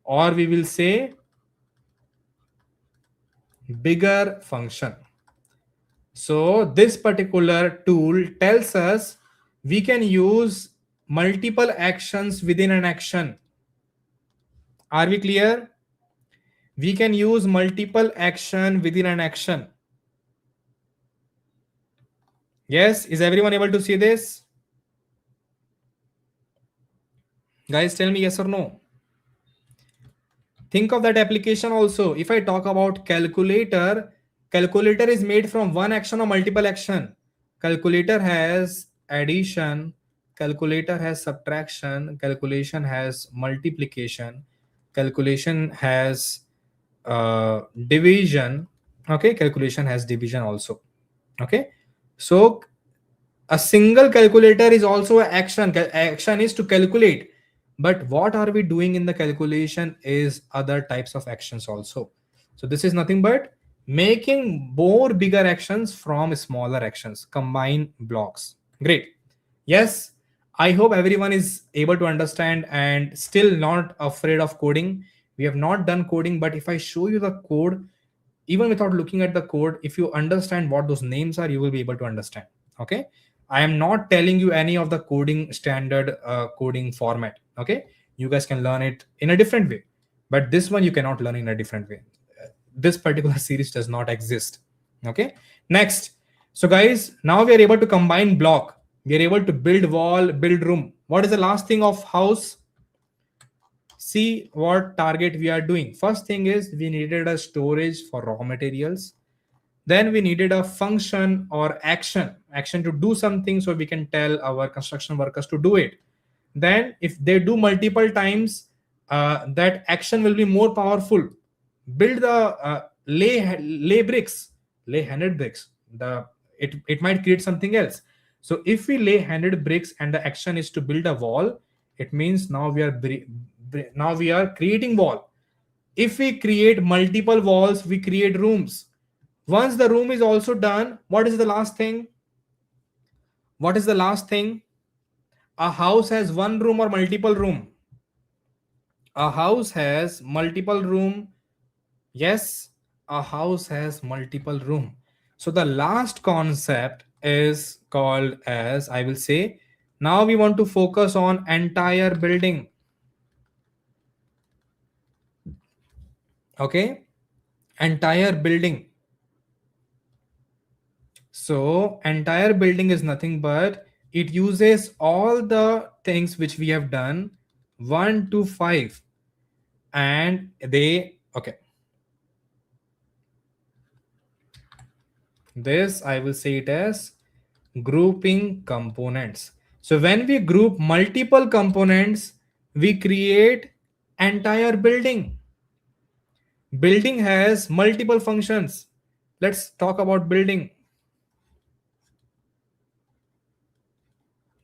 or we will say bigger function. So this particular tool tells us we can use multiple actions within an action. Are we clear? We can use multiple action within an action. Yes, is everyone able to see this? Guys, tell me yes or no. Think of that application also. If I talk about calculator is made from one action or multiple action. Calculator has addition, calculator has subtraction, calculation has multiplication, calculation has division. Okay, calculation has division also. Okay, so a single calculator is also an action. Action is to calculate, but what are we doing in the calculation is other types of actions also. So this is nothing but making more bigger actions from smaller actions. Combine blocks. Great. Yes, I hope everyone is able to understand and still not afraid of coding. We have not done coding, but if I show you the code, even without looking at the code, if you understand what those names are, you will be able to understand. Okay. I am not telling you any of the coding standard coding format. Okay. You guys can learn it in a different way, but this one you cannot learn in a different way. This particular series does not exist. Okay. Next. So guys, now we are able to combine block. We are able to build wall, build room. What is the last thing of house? See what target we are doing. First thing is we needed a storage for raw materials. Then we needed a function or action to do something, so we can tell our construction workers to do it. Then if they do multiple times, that action will be more powerful. Build the lay bricks, lay handed bricks, the it might create something else. So if we lay handed bricks and the action is to build a wall, it means now now we are creating wall. If we create multiple walls, we create rooms. Once the room is also done, what is the last thing? What is the last thing? A house has one room or multiple room? A house has multiple room. Yes, a house has multiple room. So the last concept is called as, I will say, now we want to focus on entire building. Okay, entire building. So entire building is nothing but it uses all the things which we have done 1 to 5, and they, okay, this I will say it as grouping components. So when we group multiple components, we create entire building. Building has multiple functions. Let's talk about building.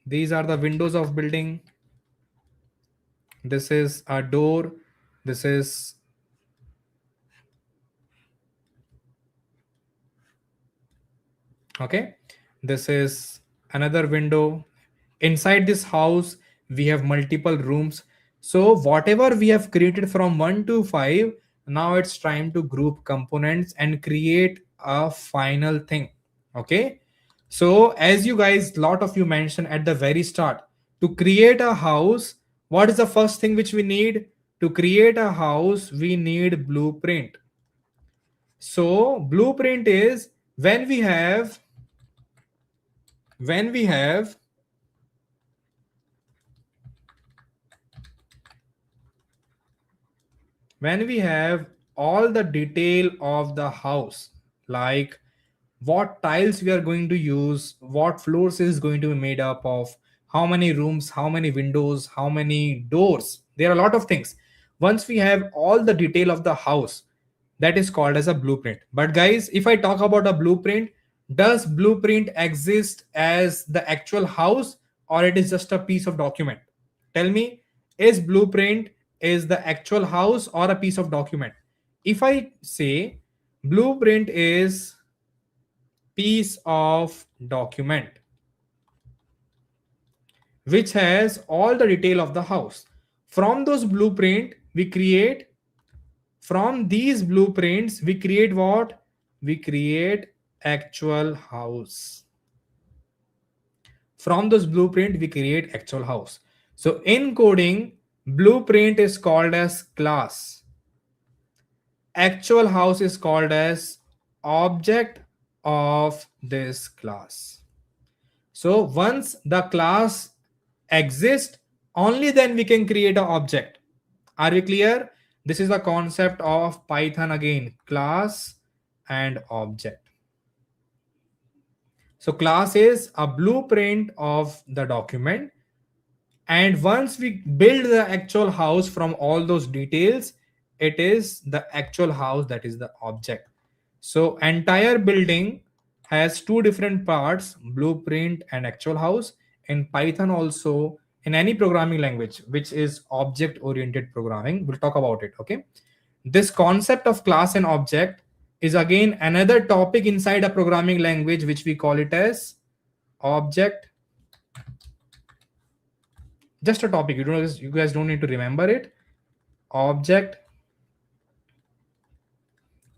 These are the windows of building. This is a door. This is, okay, this is another window. Inside this house we have multiple rooms. So whatever we have created from 1 to 5, now it's time to group components and create a final thing. Okay, so as you guys, lot of you mentioned at the very start, to create a house, what is the first thing which we need? To create a house we need blueprint. So blueprint is when we have when we have when we have all the detail of the house, like what tiles we are going to use, what floors is going to be made up of, how many rooms, how many windows, how many doors, there are a lot of things. Once we have all the detail of the house, that is called as a blueprint. But guys, if I talk about a blueprint, does blueprint exist as the actual house, or it is just a piece of document? Tell me, is blueprint is the actual house or a piece of document? If I say blueprint is piece of document which has all the detail of the house, from those blueprint we create, from these blueprints we create what? We create actual house. From those blueprint we create actual house. So in coding, blueprint is called as class, actual house is called as object of this class. So once the class exists, only then we can create an object. Are we clear? This is the concept of Python again, class and object. So class is a blueprint of the document, and once we build the actual house from all those details, it is the actual house, that is the object. So entire building has two different parts, blueprint and actual house. In Python also, in any programming language which is object oriented programming, we'll talk about it. Okay, this concept of class and object is again another topic inside a programming language which we call it as object. Just a topic, you guys don't need to remember it. Object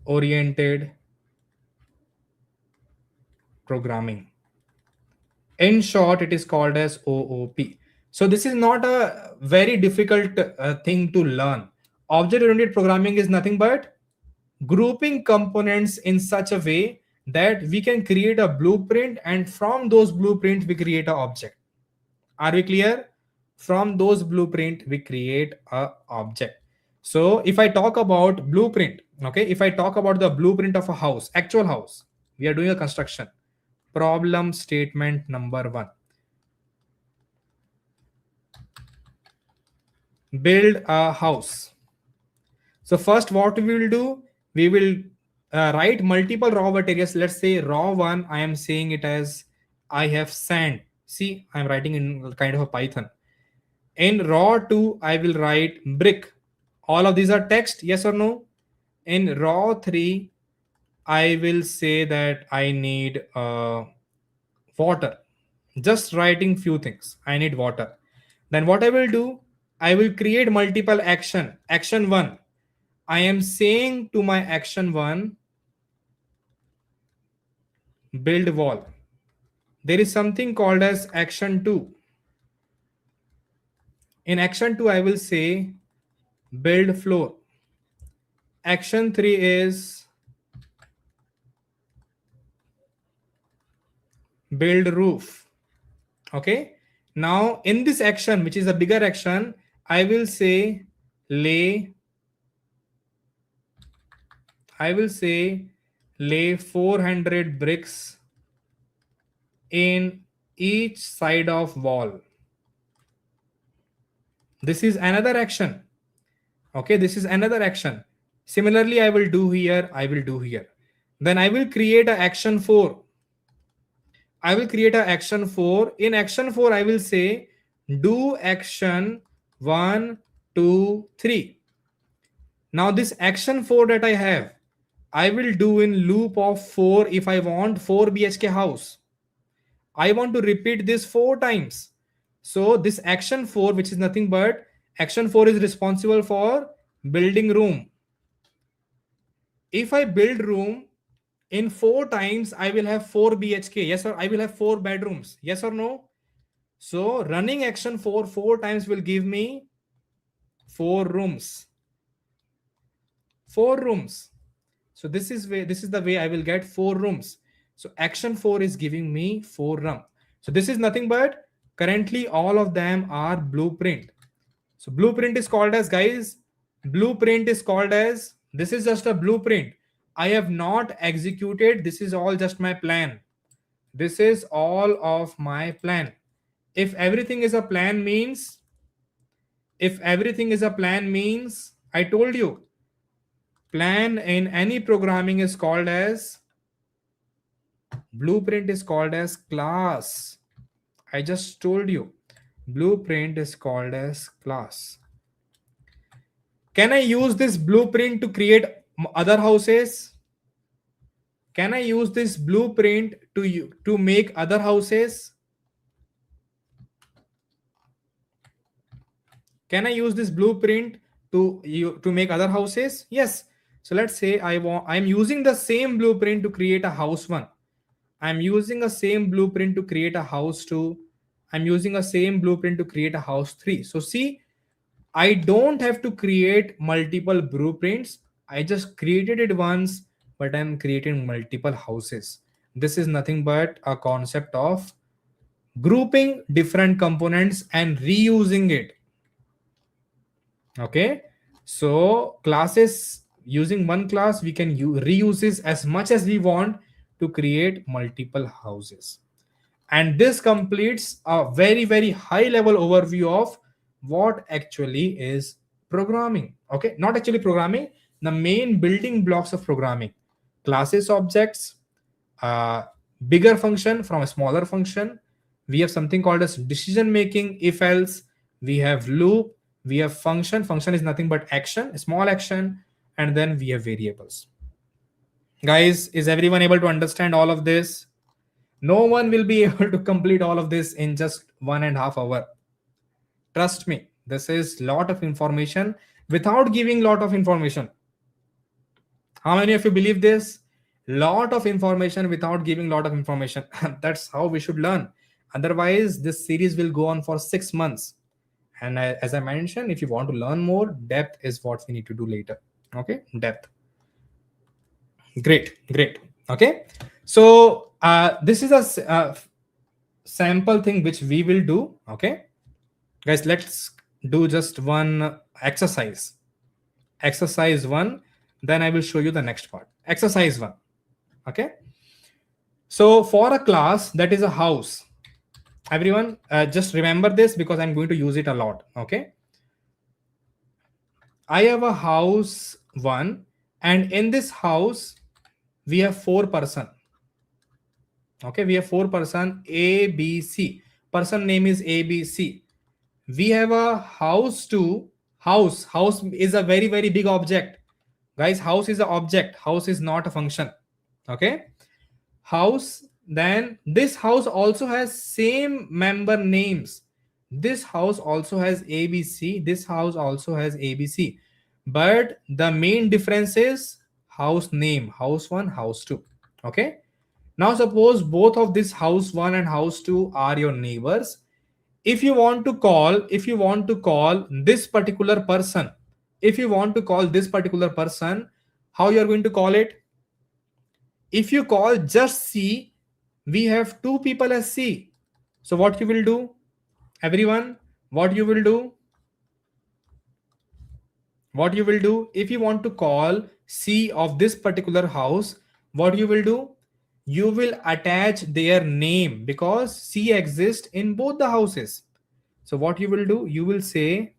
oriented programming, in short it is called as OOP. So this is not a very difficult thing to learn. Object oriented programming is nothing but grouping components in such a way that we can create a blueprint, and from those blueprints we create an object. Are we clear? From those blueprint we create a object. So if I talk about blueprint, okay, if I talk about the blueprint of a house, actual house, We are doing a construction. Problem statement number 1. Build a house. So first what we will do, we will write multiple raw materials. Let's say raw 1, I am saying it as I have sand. See, I'm writing in kind of a Python. In raw 2, I will write brick. All of these are text, yes or no? In raw 3, I will say that I need water. Just writing few things. I need water. Then what I will do, I will create multiple action. Action 1. I am saying to my action 1, build wall. There is something called as action 2. In action 2, I will say build floor. Action 3 is build roof. Okay. Now in this action, which is a bigger action, I will say lay 400 bricks in each side of wall. This is another action. Okay, this is another action. Similarly, I will do here. Then I will create a action 4. In action 4, I will say do action 1, 2, 3. Now this action 4 that I have, I will do in loop of 4 if I want 4 BHK house. I want to repeat this 4 times. So this action 4, which is nothing but action 4, is responsible for building room. If I build room in 4 times, I will have 4 BHK. Yes, or I will have 4 bedrooms. Yes or no? So running action 4 times will give me 4 rooms. 4 rooms. So this is the way I will get 4 rooms. So action 4 is giving me 4 rooms. So this is nothing but currently all of them are blueprint. So blueprint is called as, guys, this is just a blueprint. I have not executed. This is all just my plan. This is all of my plan. If everything is a plan means, I told you, plan in any programming is called as, blueprint is called as class. I just told you, blueprint is called as class. Can I use this blueprint to create other houses? Can I use this blueprint to make other houses? Can I use this blueprint to make other houses? Yes. So let's say I'm using the same blueprint to create a house 1. I'm using a same blueprint to create a house 2. I'm using a same blueprint to create a house 3. So see, I don't have to create multiple blueprints. I just created it once, but I'm creating multiple houses. This is nothing but a concept of grouping different components and reusing it. Okay. So classes, using one class, we can reuse this as much as we want to create multiple houses. And this completes a very, very high level overview of what actually is programming. Okay, not actually programming, the main building blocks of programming: classes, objects, bigger function from a smaller function. We have something called as decision making, if else. We have loop, we have function. Function is nothing but action, a small action, and then we have variables. Guys, is everyone able to understand all of this? No one will be able to complete all of this in just 1.5 hours. Trust me, this is lot of information without giving lot of information. How many of you believe this? Lot of information without giving lot of information. That's how we should learn. Otherwise, this series will go on for 6 months. And as I mentioned, if you want to learn more, depth is what we need to do later. Okay, depth. Great. Okay, so this is a sample thing which we will do. Okay, guys, let's do just one exercise. Exercise 1, then I will show you the next part. Exercise 1. Okay, So for a class, that is a house. Everyone, just remember this because I'm going to use it a lot. Okay. I have a house 1, and in this house, we have 4 person. Okay, we have 4 person, A, B, C. Person name is A, B, C. We have a house 2. House is a very, very big object. Guys, house is an object. House is not a function. Okay. House, then this house also has same member names. This house also has ABC. This house also has ABC. But the main difference is house name, house 1, house 2. Okay. Now suppose both of this house 1 and house 2 are your neighbors. If you want to call this particular person, if you want to call this particular person, how you are going to call it? If you call just C, we have 2 people as C. So what you will do? Everyone, what you will do? What you will do? If you want to call C of this particular house, what you will do? You will attach their name because C exists in both the houses. So what you will do? You will say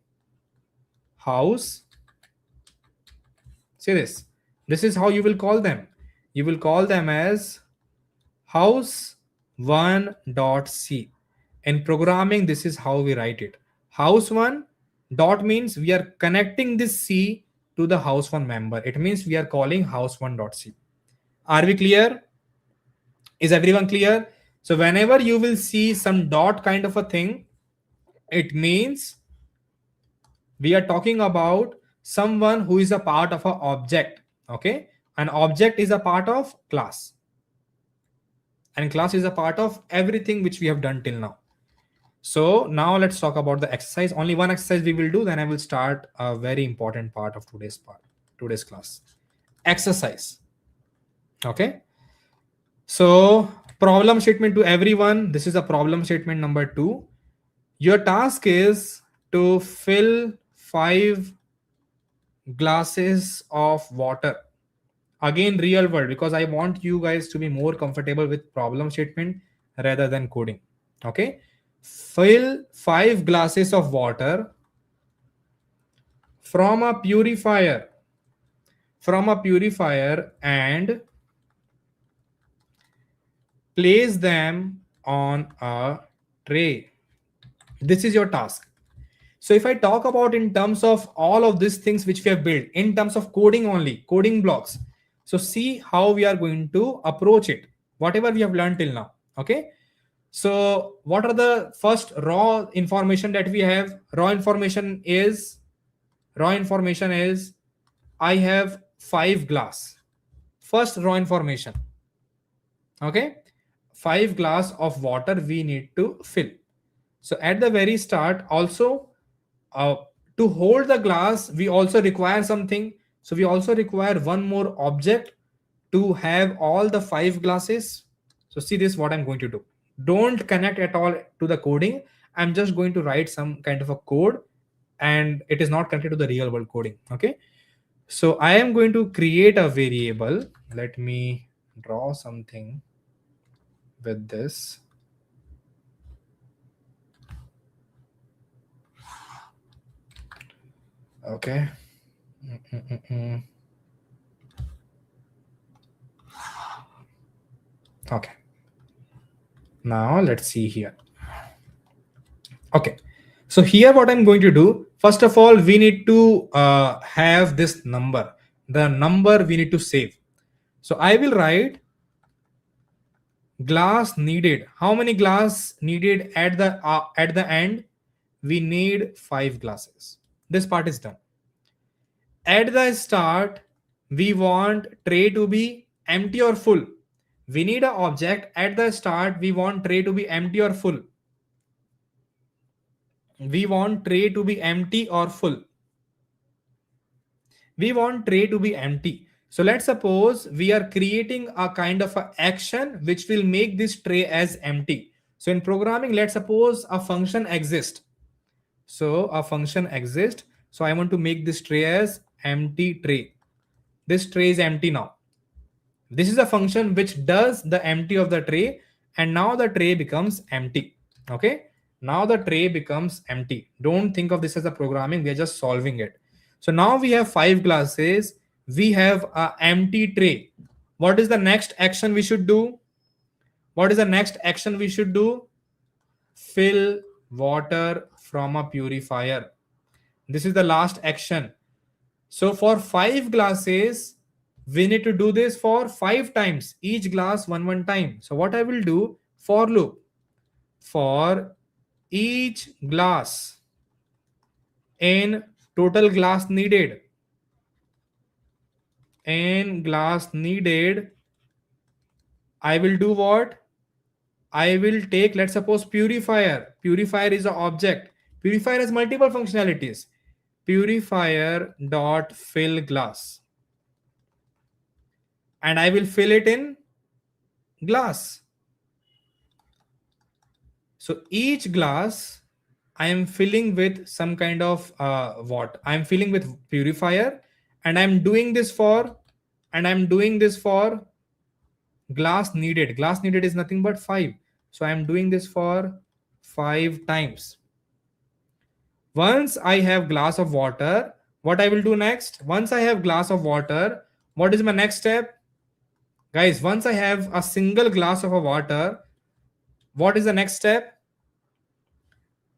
house. See this. This is how you will call them. You will call them as house1.c. In programming, this is how we write it. House1 dot means we are connecting this C to the house1 member. It means we are calling house1.c. Are we clear? Is everyone clear? So whenever you will see some dot kind of a thing, it means we are talking about someone who is a part of an object. Okay. An object is a part of class, and class is a part of everything which we have done till now. So now let's talk about the exercise. Only one exercise we will do, then I will start a very important part of today's class. Exercise. Okay. So problem statement to everyone. This is a problem statement number 2. Your task is to fill 5 glasses of water. Again, real world, because I want you guys to be more comfortable with problem statement rather than coding. Okay. Fill 5 glasses of water from a purifier and place them on a tray. This is your task. So if I talk about in terms of all of these things which we have built in terms of coding only, coding blocks. So see how we are going to approach it, whatever we have learned till now. Okay. So what are the first raw information that we have? Raw information is I have 5 glass. First raw information. Okay. 5 glass of water we need to fill. So at the very start, also to hold the glass, we also require something. So we also require one more object to have all the 5 glasses. So see this, what I'm going to do. Don't connect at all to the coding. I'm just going to write some kind of a code, and it is not connected to the real world coding. Okay. So I am going to create a variable. Let me draw something with this. Okay. Okay. Now let's see here. Okay. So here what I'm going to do, first of all, we need to have this number. The number we need to save. So I will write glass needed. How many glass needed at the end? We need 5 glasses. This part is done. At the start, we want tray to be empty or full. We need an object. At the start, we want tray to be empty or full. We want tray to be empty or full. We want tray to be empty. So let's suppose we are creating a kind of a action which will make this tray as empty. So in programming, let's suppose a function exists. So a function exists. So I want to make this tray as empty tray. This tray is empty now. This is a function which does the empty of the tray, and now the tray becomes empty. Okay, now the tray becomes empty. Don't think of this as a programming, we are just solving it. So now we have 5 glasses, we have a empty tray. What is the next action we should do? What is the next action we should do? Fill water from a purifier. This is the last action. So for 5 glasses, we need to do this for 5 times, each glass one time. So what I will do, for loop, for each glass in total glass needed, in glass needed, I will do what? I will take, let's suppose, purifier. Purifier is an object. Purifier has multiple functionalities. Purifier dot fill glass, and I will fill it in glass. So each glass I am filling with some kind of what? I am filling with purifier, and I'm doing this for, glass needed. Glass needed is nothing but 5. So I'm doing this for 5 times. Once I have glass of water, what I will do next? Once I have glass of water, what is my next step? Guys, once I have a single glass of a water, what is the next step?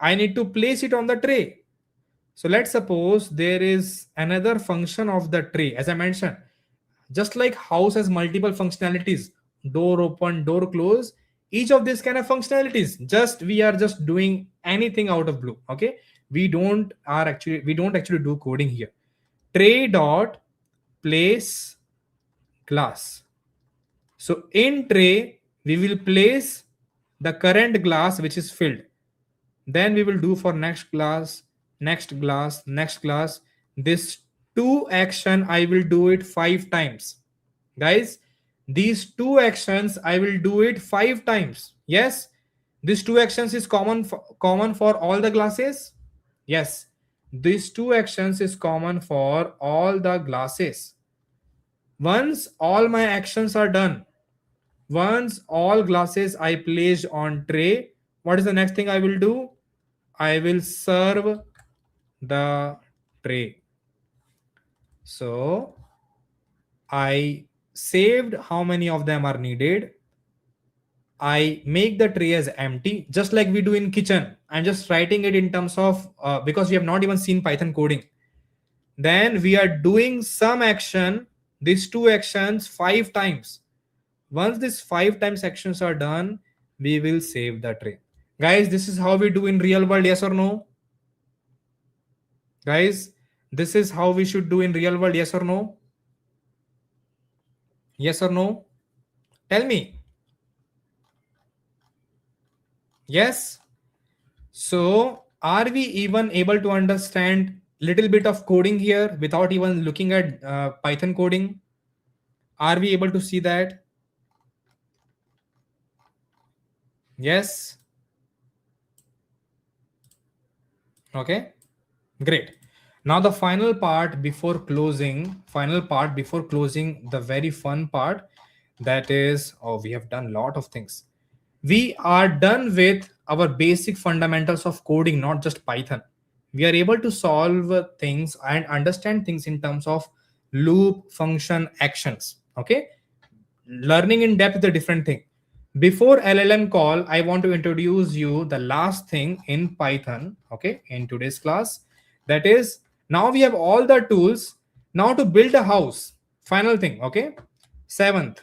I need to place it on the tray. So let's suppose there is another function of the tray. As I mentioned, just like house has multiple functionalities, door open, door close, each of these kind of functionalities, just we are just doing anything out of blue. Okay, we don't actually do coding here. Tray dot place glass. So in tray we will place the current glass which is filled. Then we will do for next glass, next glass, next glass. This 2 action I will do it 5 times. Guys, these 2 actions I will do it 5 times. Yes, these 2 actions is common for all the glasses. Yes, these 2 actions is common for all the glasses. Once all my actions are done, once all glasses I placed on tray, what is the next thing I will do? I will serve the tray. So I saved how many of them are needed. I make the tray as empty, just like we do in kitchen. I'm just writing it in terms of because we have not even seen Python coding. Then we are doing some action, these 2 actions 5 times. Once these 5 times actions are done, we will save the tray. Guys, this is how we do in real world. Yes or no? Guys, this is how we should do in real world. Yes or no? Yes or no? Tell me. Yes. So are we even able to understand little bit of coding here without even looking at Python coding? Are we able to see that? Yes. Okay, great. Now the final part before closing, the very fun part, that is, oh, we have done a lot of things. We are done with our basic fundamentals of coding, not just Python. We are able to solve things and understand things in terms of loop, function, actions. Okay, learning in depth is a different thing. Before LLM call, I want to introduce you the last thing in Python, okay, in today's class. That is, now we have all the tools. Now to build a house, final thing, okay. 7th,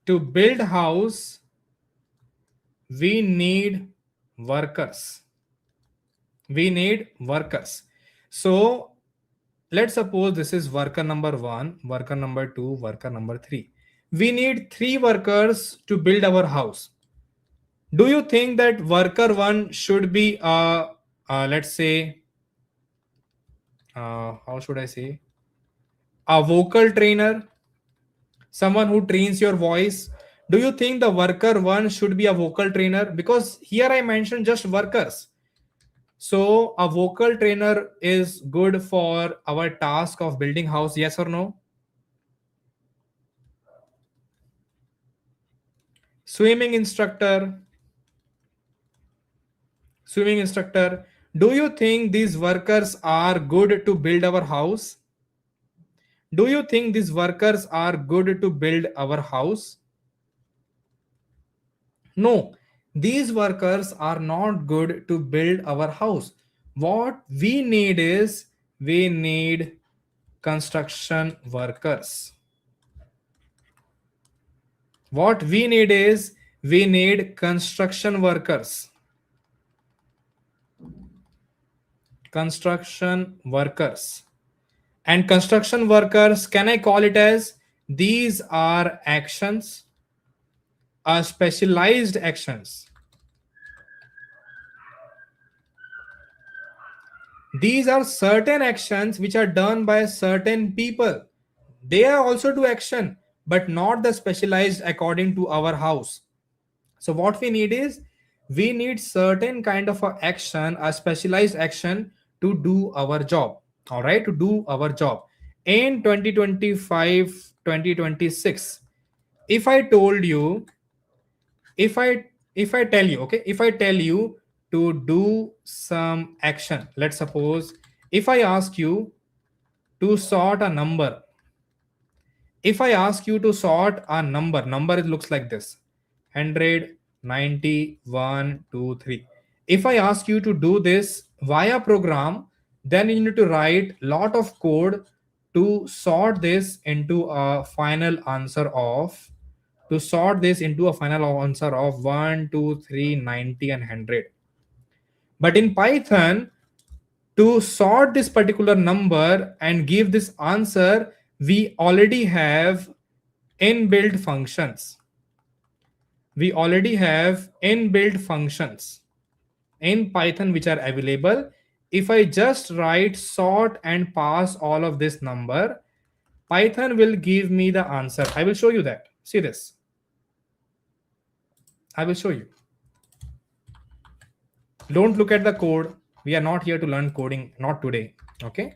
to build house, we need workers. We need workers. So let's suppose this is worker number 1, worker number 2, worker number 3. We need 3 workers to build our house. Do you think that worker 1 should be let's say how should I say, a vocal trainer, someone who trains your voice? Do you think the worker 1 should be a vocal trainer? Because here I mentioned just workers. So a vocal trainer is good for our task of building house, yes or no? Swimming instructor, swimming instructor, do you think these workers are good to build our house? Do you think these workers are good to build our house? No, these workers are not good to build our house. What we need is we need construction workers. What we need is we need construction workers. Construction workers. And construction workers, can I call it as these are actions, are specialized actions. These are certain actions which are done by certain people. They are also do action, but not the specialized according to our house. So what we need is we need certain kind of a action, a specialized action to do our job. All right, to do our job. In 2025, 2026, if I told you, if I if I tell you, okay, if I tell you to do some action, let's suppose if I ask you to sort a number, if I ask you to sort a number, it looks like this: 100, 90, 1, 2, 3. If I ask you to do this via program, then you need to write lot of code to sort this into a final answer of, to sort this into a final answer of 1, 2, 3, 90, and 100. But in Python, to sort this particular number and give this answer, we already have inbuilt functions. We already have inbuilt functions in Python which are available. If I just write sort and pass all of this number, Python will give me the answer. I will show you that. See this. I will show you. Don't look at the code. We are not here to learn coding, not today. Okay.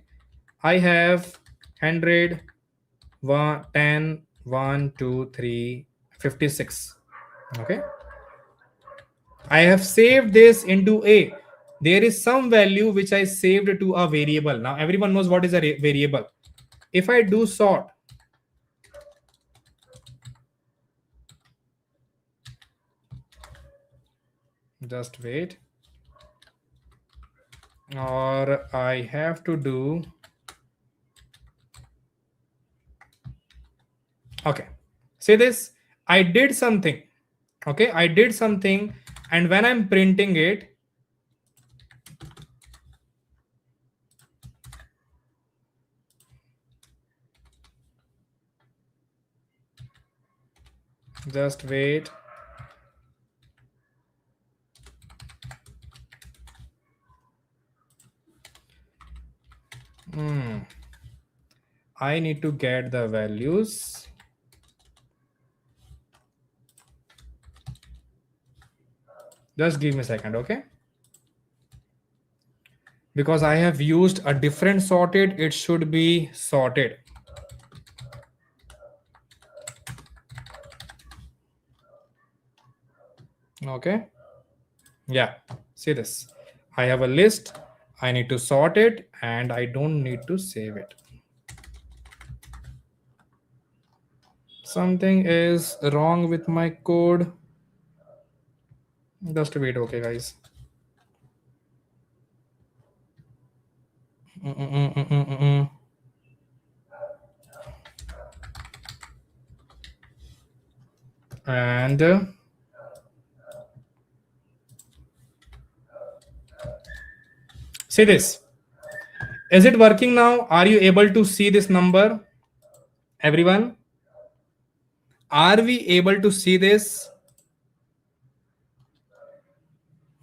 I have 100, 10, 1, 2, 3, 56. Okay. I have saved this into a, there is some value which I saved to a variable. Now everyone knows what is a variable. If I do sort, just wait, or I have to do, okay, say this, I did something. Okay, I did something, and when I'm printing it, just wait. I need to get the values. Just give me a second, okay? Because I have used a different sorted, it should be sorted. Okay. Yeah, see this. I have a list. I need to sort it and I don't need to save it. Something is wrong with my code. Just wait, okay, guys. And see this. Is it working now? Are you able to see this number? Everyone? Are we able to see this?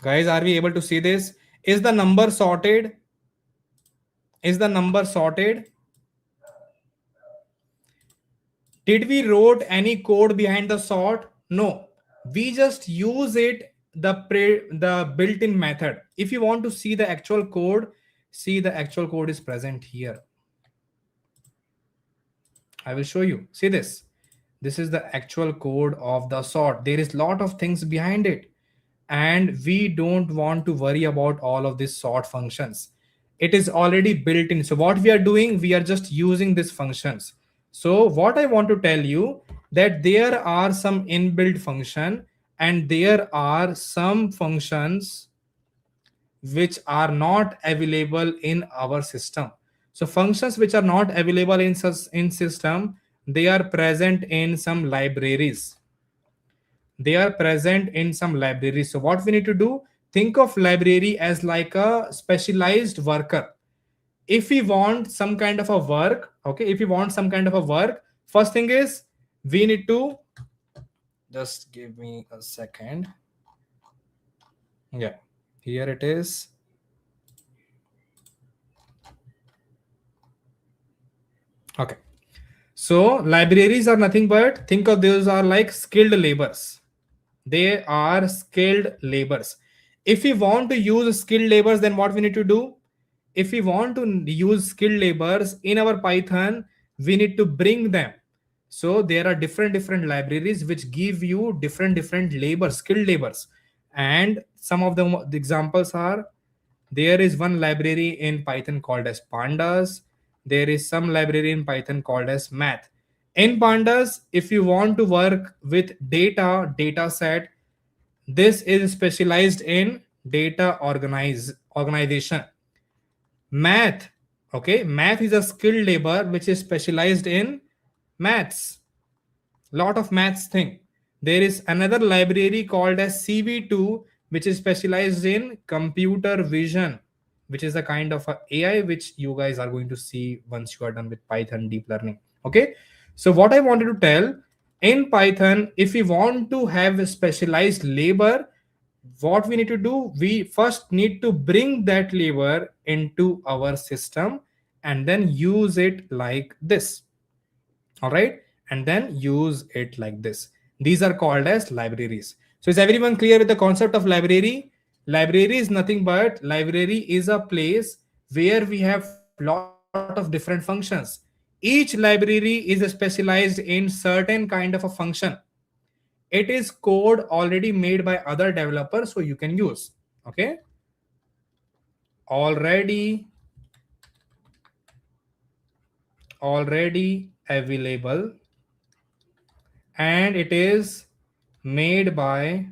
Guys, are we able to see this? Is the number sorted? Is the number sorted? Did we wrote any code behind the sort? No. We just use it the built-in method. If you want to see the actual code, see the actual code is present here. I will show you. See this. This is the actual code of the sort. There is lot of things behind it, and we don't want to worry about all of these sort functions. It is already built in. So what we are doing, we are just using these functions. So what I want to tell you, that there are some inbuilt function and there are some functions which are not available in our system. So functions which are not available in system, they are present in some libraries. They are present in some libraries. So what we need to do, think of library as like a specialized worker. If we want some kind of a work, okay, if we want some kind of a work, first thing is we need to, just give me a second. Yeah, here it is. Okay. So libraries are nothing but, think of those are like skilled labors. They are skilled labors. If we want to use skilled labors, then what we need to do? If we want to use skilled labors in our Python, we need to bring them. So there are different libraries which give you different labor, skilled labors. And some of them, the examples are, there is one library in Python called as pandas. There is some library in Python called as math. In pandas, if you want to work with data set, this is specialized in data organization. Math, okay, math is a skilled labor which is specialized in maths. Lot of maths thing. There is another library called as CV2, which is specialized in computer vision, which is a kind of a AI which you guys are going to see once you are done with Python deep learning. Okay, so what I wanted to tell, in Python, if we want to have a specialized labor, what we need to do, we first need to bring that labor into our system and then use it like this. All right, and then use it like this. These are called as libraries. So is everyone clear with the concept of library? Library is nothing but, library is a place where we have lot of different functions. Each library is specialized in certain kind of a function. It is code already made by other developers, so you can use. Okay, already available, and it is made by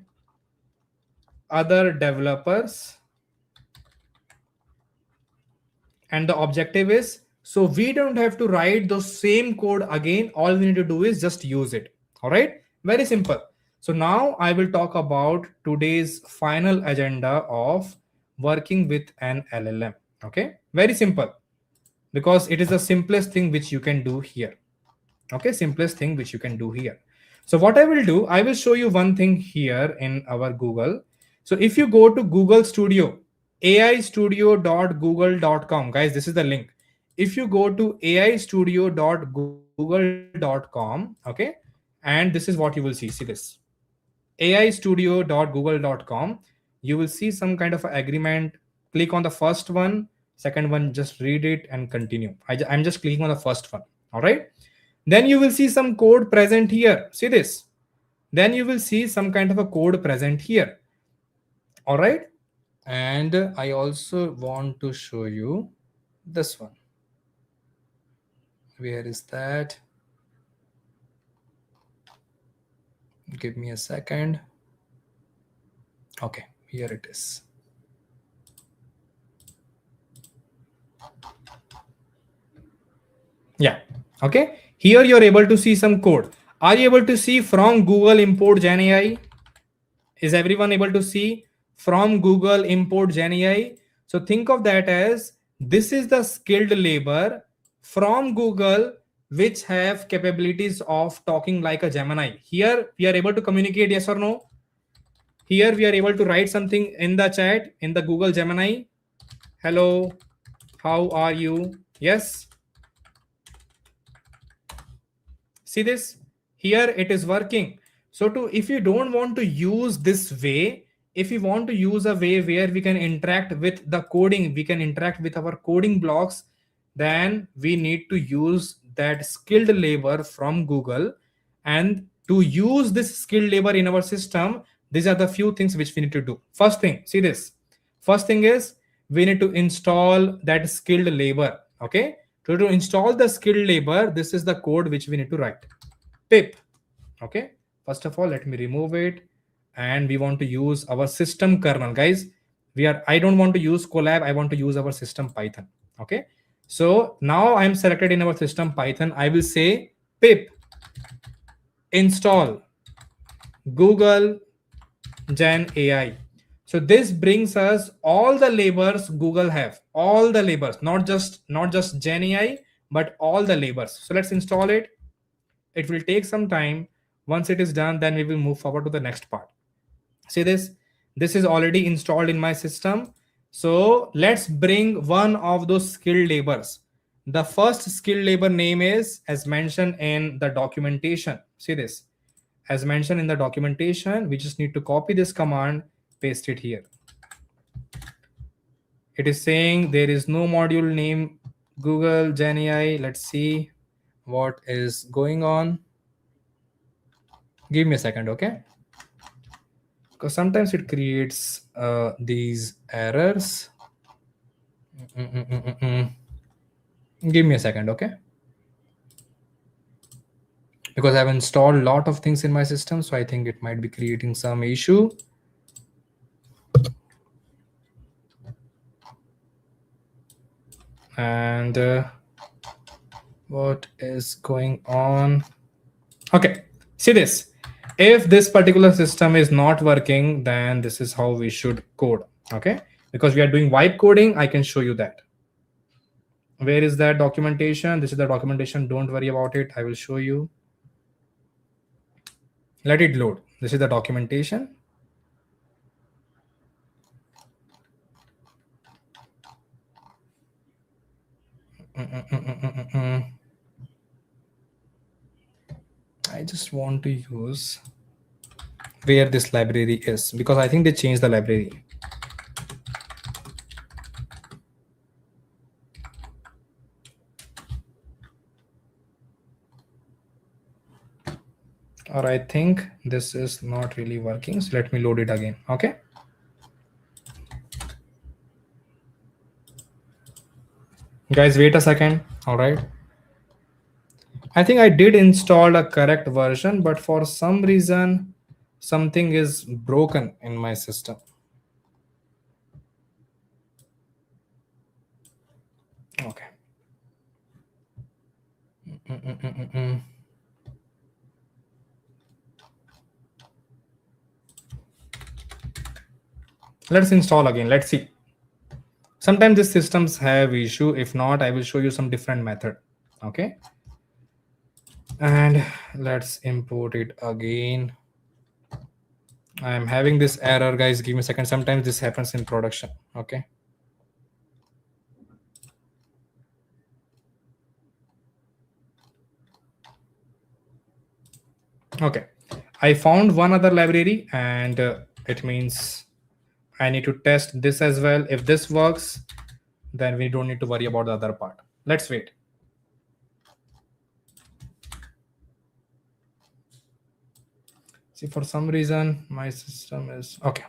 other developers, and the objective is, so we don't have to write the same code again. All we need to do is just use it. All right, very simple. So now I will talk about today's final agenda of working with an LLM. Okay, very simple, because it is the simplest thing which you can do here. Okay, simplest thing which you can do here. So what I will do, I will show you one thing here in our Google. So if you go to Google Studio, aistudio.google.com, guys, this is the link. If you go to aistudio.google.com, okay, and this is what you will see this, aistudio.google.com, you will see some kind of agreement. Click on the first one, second one, just read it and continue. I'm just clicking on the first one. All right, then you will see some code present here. See this, then you will see some kind of a code present here. All right, and I also want to show you this one. Where is that? Give me a second. Okay, here it is. Yeah, okay, here you're able to see some code. Are you able to see from Google import Gen AI? Is everyone able to see from Google import Gen AI? So think of that as, this is the skilled labor from Google which have capabilities of talking like a Gemini. Here we are able to communicate, yes or no? Here we are able to write something in the chat in the Google Gemini. Hello, how are you? Yes. See this, here it is working. So to, if you don't want to use this way, if we want to use a way where we can interact with the coding, we can interact with our coding blocks, then we need to use that skilled labor from Google. And to use this skilled labor in our system, these are the few things which we need to do. First thing, see this. First thing is we need to install that skilled labor. Okay. To install the skilled labor, this is the code which we need to write. Pip. Okay. First of all, let me remove it. And we want to use our system kernel, guys. I don't want to use Colab. I want to use our system Python. Okay. So now I'm selected in our system Python. I will say pip install Google Gen AI. So this brings us all the labors Google have, all the labors, not just Gen AI, but all the labors. So let's install it. It will take some time. Once it is done, then we will move forward to the next part. See this? This is already installed in my system. So let's bring one of those skilled labors. The first skilled labor name is as mentioned in the documentation. See this? As mentioned in the documentation, we just need to copy this command, paste it here. It is saying there is no module name Google Gen AI. Let's see what is going on. Give me a second, okay? Because sometimes it creates these errors. Give me a second, okay? Because I've installed a lot of things in my system, so I think it might be creating some issue. And what is going on? Okay, see this. If this particular system is not working, then this is how we should code. Okay, because we are doing wipe coding, I can show you that. Where is that documentation? This is the documentation. Don't worry about it. I will show you. Let it load. This is the documentation. I just want to use where this library is, because I think they changed the library. Or I think this is not really working. So let me load it again. Okay. Guys, wait a second. All right. I think I did install a correct version, but for some reason, something is broken in my system. Okay. Let's install again. Let's see. Sometimes these systems have issue. If not, I will show you some different method. Okay. And let's import it again. I'm having this error, guys. Give me a second. Sometimes this happens in production. Okay. Okay. I found one other library, and it means I need to test this as well. If this works, then we don't need to worry about the other part. Let's wait. See, for some reason, my system is okay.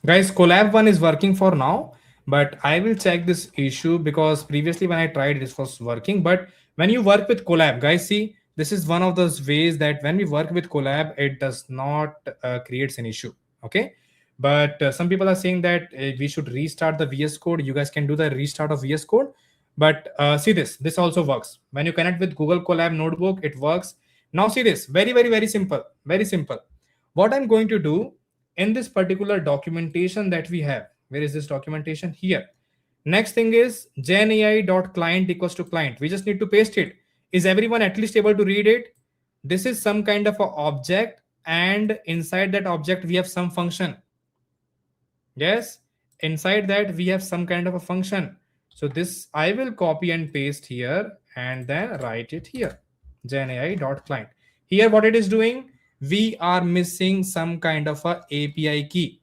Guys, Colab one is working for now, but I will check this issue because previously when I tried, this was working. But when you work with Colab, guys, see, this is one of those ways that when we work with Colab, it does not creates an issue. Okay. But some people are saying that we should restart the VS Code. You guys can do the restart of VS Code. But see this also works. When you connect with Google Colab Notebook, it works. Now see this, very, very, very simple, very simple. What I'm going to do in this particular documentation that we have, where is this documentation? Here. Next thing is genai.client equals to client. We just need to paste it. Is everyone at least able to read it? This is some kind of an object, and inside that object, we have some function. Yes, inside that, we have some kind of a function. So this I will copy and paste here and then write it here. GenAI.client. Here what it is doing, we are missing some kind of a API key.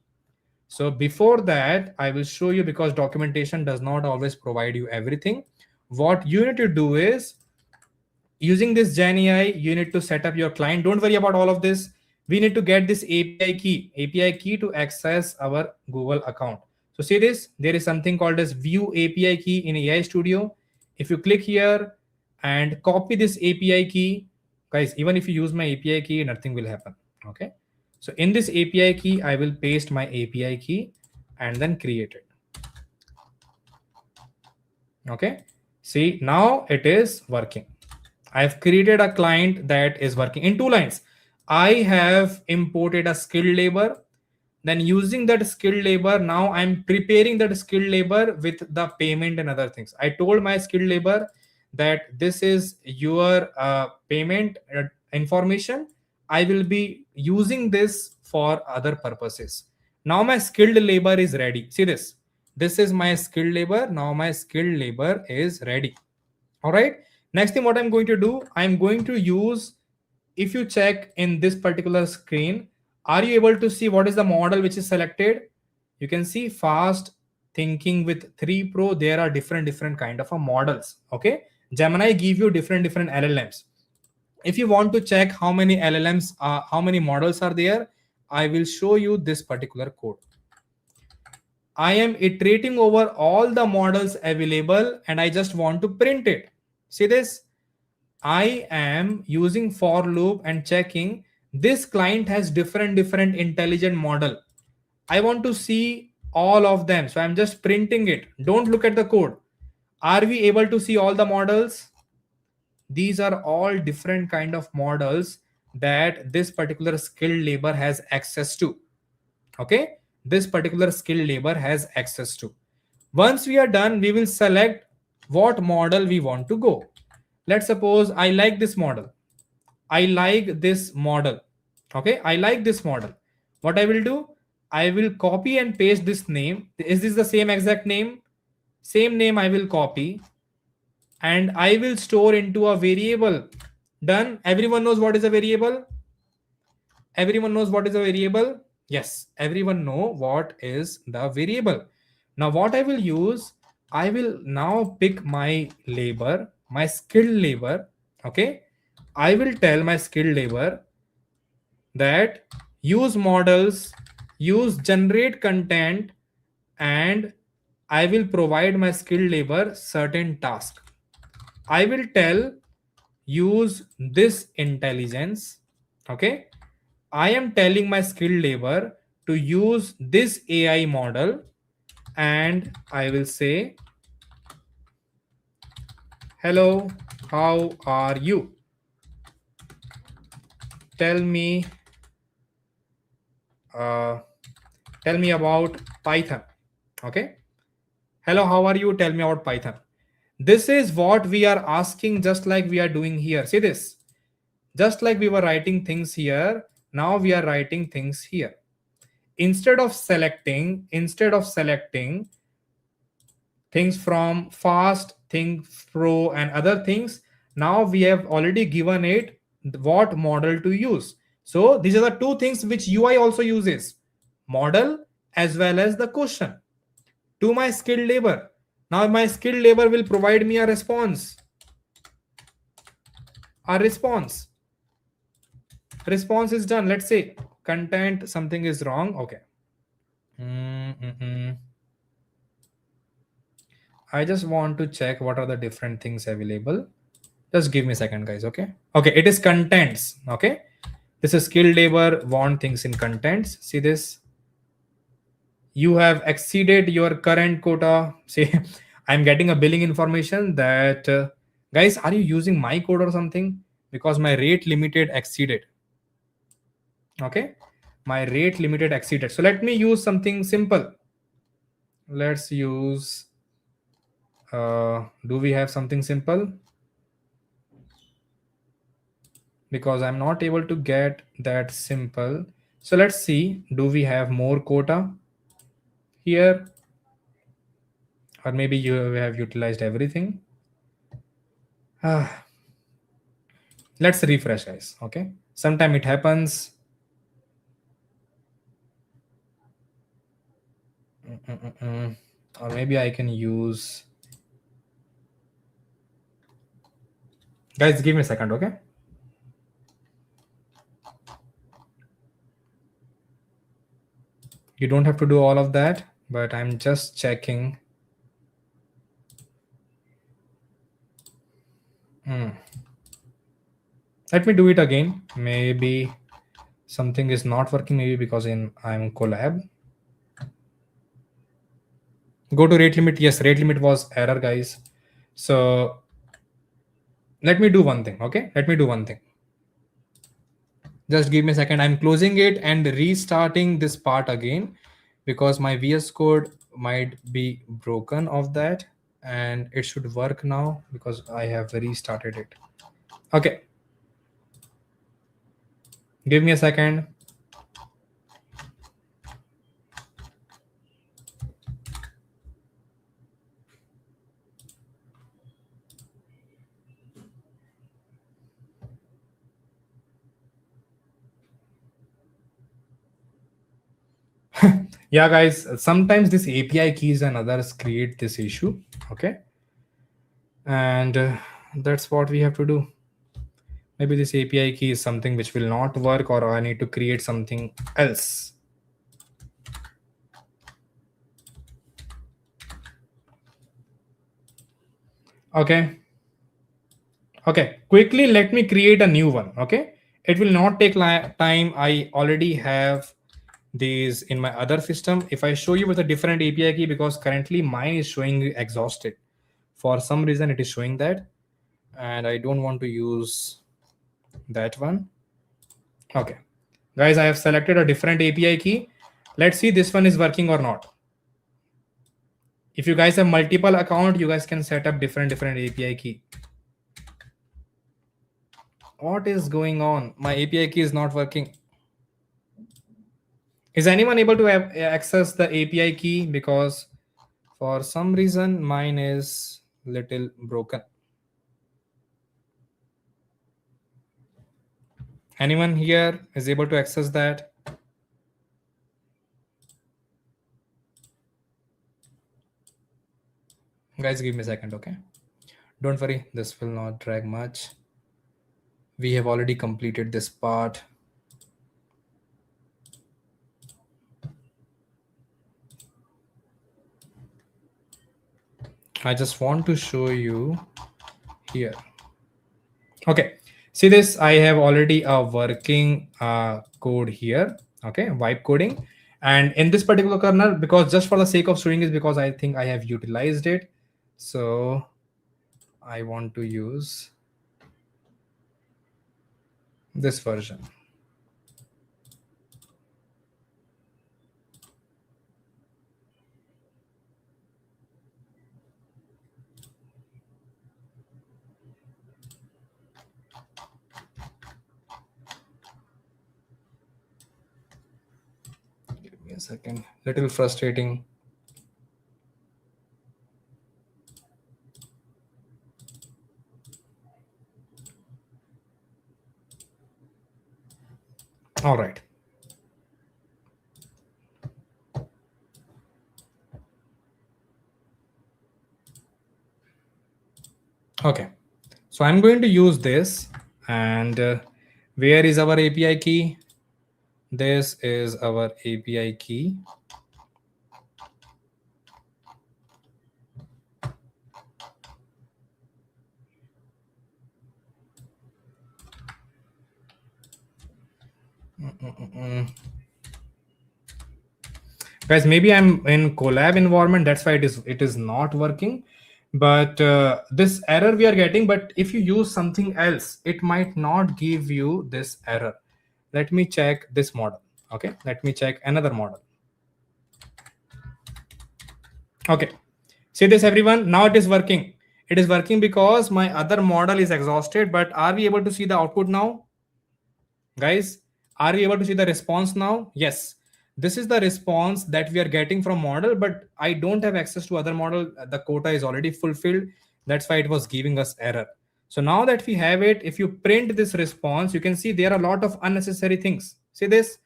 So before that, I will show you, because documentation does not always provide you everything. What you need to do is, using this Gen AI, you need to set up your client. Don't worry about all of this. We need to get this API key to access our Google account. So see this, there is something called as view API key in AI Studio. If you click here and copy this API key, guys, even if you use my API key, nothing will happen. Okay. So in this API key, I will paste my API key and then create it. Okay. See, now it is working. I've created a client that is working in 2 lines. I have imported a skilled labor. Then using that skilled labor, now I'm preparing that skilled labor with the payment and other things. I told my skilled labor that this is your payment information. I will be using this for other purposes. Now my skilled labor is ready. See this. This is my skilled labor. Now my skilled labor is ready. All right. Next thing what I'm going to do, I'm going to use, if you check in this particular screen, are you able to see what is the model which is selected? You can see fast thinking with 3 Pro. There are different kind of models. Okay. Gemini give you different LLMs. If you want to check how many LLMs, how many models are there, I will show you this particular code. I am iterating over all the models available and I just want to print it. See this? I am using for loop and checking this client has different intelligent model. I want to see all of them. So I'm just printing it. Don't look at the code. Are we able to see all the models? These are all different kind of models that this particular skilled labor has access to. Okay. This particular skilled labor has access to. Once we are done, we will select what model we want to go. Let's suppose I like this model. I like this model. Okay, I like this model. What I will do, I will copy and paste this name. Is this the same exact name? Same name I will copy and I will store into a variable. Done. Everyone knows what is a variable? Everyone knows what is a variable? Yes, everyone know what is the variable. Now what I will use, I will now pick my labor, my skilled labor. Okay, I will tell my skilled labor that use models, use generate content, and I will provide my skilled labor certain task. I will tell use this intelligence. Okay, I am telling my skilled labor to use this AI model, and I will say, hello, how are you? Tell me about Python. Okay. Hello, how are you? Tell me about Python. This is what we are asking, just like we are doing here. See this? Just like we were writing things here, now we are writing things here. Instead of selecting things from fast, things pro and other things, now we have already given it what model to use. So these are the two things which UI also uses, model as well as the question to my skilled labor. Now my skilled labor will provide me a response. Response is done. Let's say content, something is wrong. Okay. I just want to check what are the different things available. Just give me a second, guys. Okay. Okay. It is contents. Okay. This is skilled labor want things in contents. See this? You have exceeded your current quota. See, I'm getting a billing information that guys, are you using my code or something? Because my rate limited exceeded. Okay. My rate limited exceeded. So let me use something simple. Let's use, do we have something simple? Because I'm not able to get that simple. So let's see, do we have more quota here? Or maybe you have utilized everything. Let's refresh, guys. Okay, sometime it happens. Or maybe I can use, guys, give me a second. Okay, you don't have to do all of that, but I'm just checking. Let me do it again. Maybe something is not working, maybe because I'm Colab. Go to rate limit. Yes, rate limit was error, guys. So let me do one thing. Okay, let me do one thing. Just give me a second. I'm closing it and restarting this part again because my VS Code might be broken of that, and it should work now because I have restarted it. Okay, give me a second. Yeah, guys, sometimes this API keys and others create this issue. Okay, and that's what we have to do. Maybe this API key is something which will not work, or I need to create something else. Okay, okay, quickly let me create a new one. Okay, it will not take time. I already have these in my other system. If I show you with a different API key, because currently mine is showing exhausted, for some reason it is showing that, and I don't want to use that one. Okay, guys, I have selected a different API key. Let's see this one is working or not. If you guys have multiple account, you guys can set up different API key. What is going on? My API key is not working. Is anyone able to have access the API key? Because for some reason mine is little broken. Anyone here is able to access that? Guys, give me a second. Okay, don't worry, this will not drag much. We have already completed this part. I just want to show you here. Okay, see this, I have already a working code here. Okay, wipe coding, and in this particular kernel, because just for the sake of showing is because I think I have utilized it, so I want to use this version. Give me a second, little frustrating. All right. Okay, so I'm going to use this, and where is our API key? This is our API key. Guys, maybe I'm in Colab environment, that's why it is not working. But this error we are getting, but if you use something else, it might not give you this error. Let me check this model. Okay, let me check another model. Okay, see this, everyone, now it is working. It is working because my other model is exhausted. But are we able to see the output now? Guys, are we able to see the response now? Yes, this is the response that we are getting from model, but I don't have access to other model. The quota is already fulfilled, that's why it was giving us error. So now that we have it, if you print this response, you can see there are a lot of unnecessary things. See this?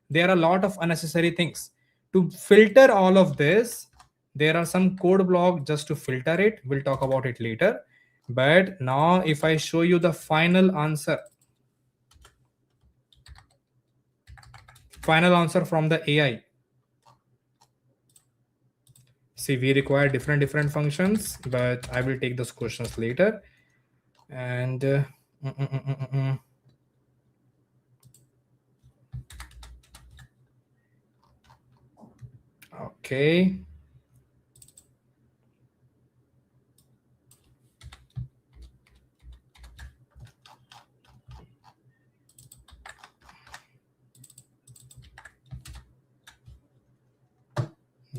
There are a lot of unnecessary things. To filter all of this, there are some code block just to filter it. We'll talk about it later. But now if I show you the final answer from the AI, see, we require different functions, but I will take those questions later. And okay.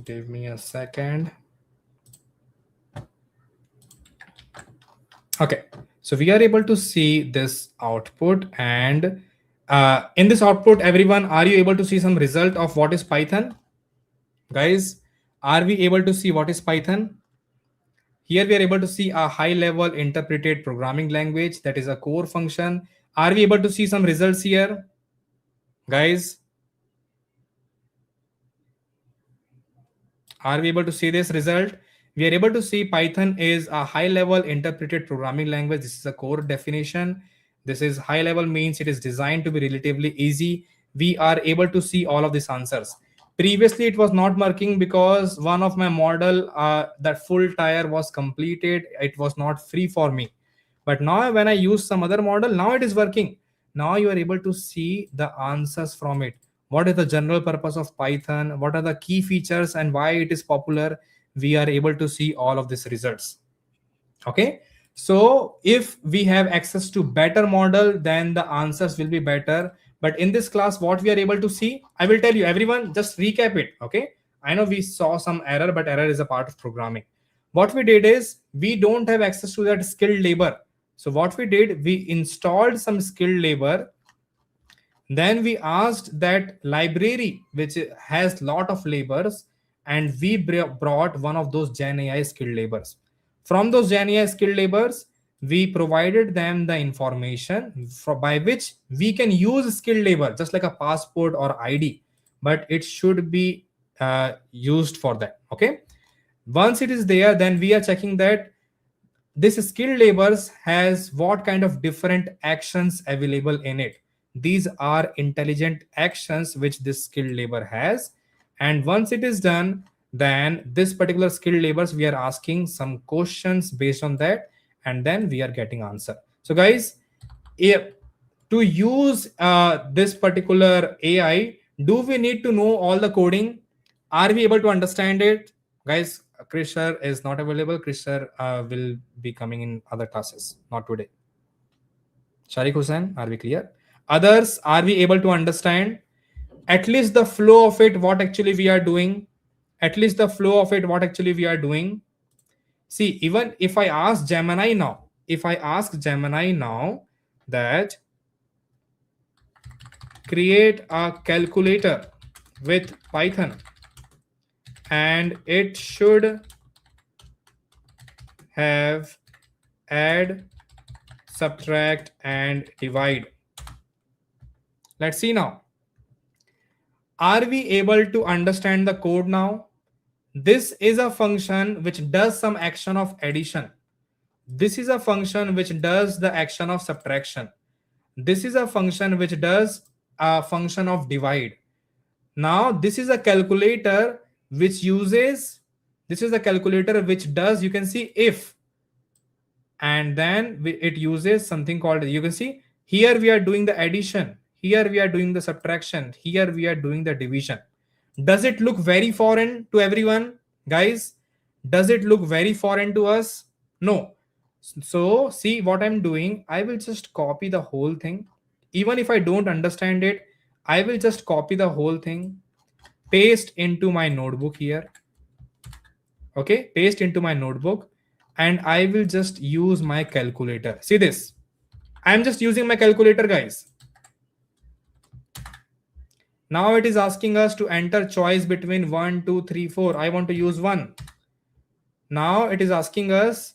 Give me a second. Okay, so we are able to see this output, and in this output, everyone, are you able to see some result of what is Python? Guys, are we able to see what is Python? Here we are able to see a high level interpreted programming language, that is a core function. Are we able to see some results here? Guys, are we able to see this result? We are able to see Python is a high level interpreted programming language. This is a core definition. This is high level means it is designed to be relatively easy. We are able to see all of these answers. Previously, it was not working because one of my model, that full tire was completed. It was not free for me. But now when I use some other model, now it is working. Now you are able to see the answers from it. What is the general purpose of Python? What are the key features and why it is popular? We are able to see all of these results. Okay, so if we have access to better model, then the answers will be better. But in this class, what we are able to see, I will tell you, everyone, just recap it. Okay, I know we saw some error, but error is a part of programming. What we did is we don't have access to that skilled labor. So what we did, we installed some skilled labor. Then we asked that library which has lot of labors, and we brought one of those Gen AI skilled labors. From those Gen AI skilled labors, we provided them the information by which we can use skilled labor, just like a passport or ID, but it should be used for that. Okay, once it is there, then we are checking that this skilled labors has what kind of different actions available in it. These are intelligent actions which this skilled labor has. And once it is done, then this particular skilled labors, we are asking some questions based on that, and then we are getting answer. So guys, if to use this particular AI, do we need to know all the coding? Are we able to understand it? Guys, Krish sir is not available. Krish sir will be coming in other classes, not today. Sharik Hussain, are we clear? Others, are we able to understand at least the flow of it, what actually we are doing? At least the flow of it, what actually we are doing? See, even if I ask Gemini now, that create a calculator with Python, and it should have add, subtract, and divide. Let's see now. Are we able to understand the code now? This is a function which does some action of addition. This is a function which does the action of subtraction. This is a function which does a function of divide. Now this is a calculator which uses, this is a calculator which does, you can see, if, and then it uses something called, you can see here we are doing the addition, here we are doing the subtraction, here we are doing the division. Does it look very foreign to everyone? Guys, does it look very foreign to us? No. So see what I'm doing, I will just copy the whole thing. Even if I don't understand it, I will just copy the whole thing, paste into my notebook here. Okay, paste into my notebook, and I will just use my calculator. See this, I'm just using my calculator, guys. Now it is asking us to enter choice between 1, 2, 3, 4. I want to use 1. Now it is asking us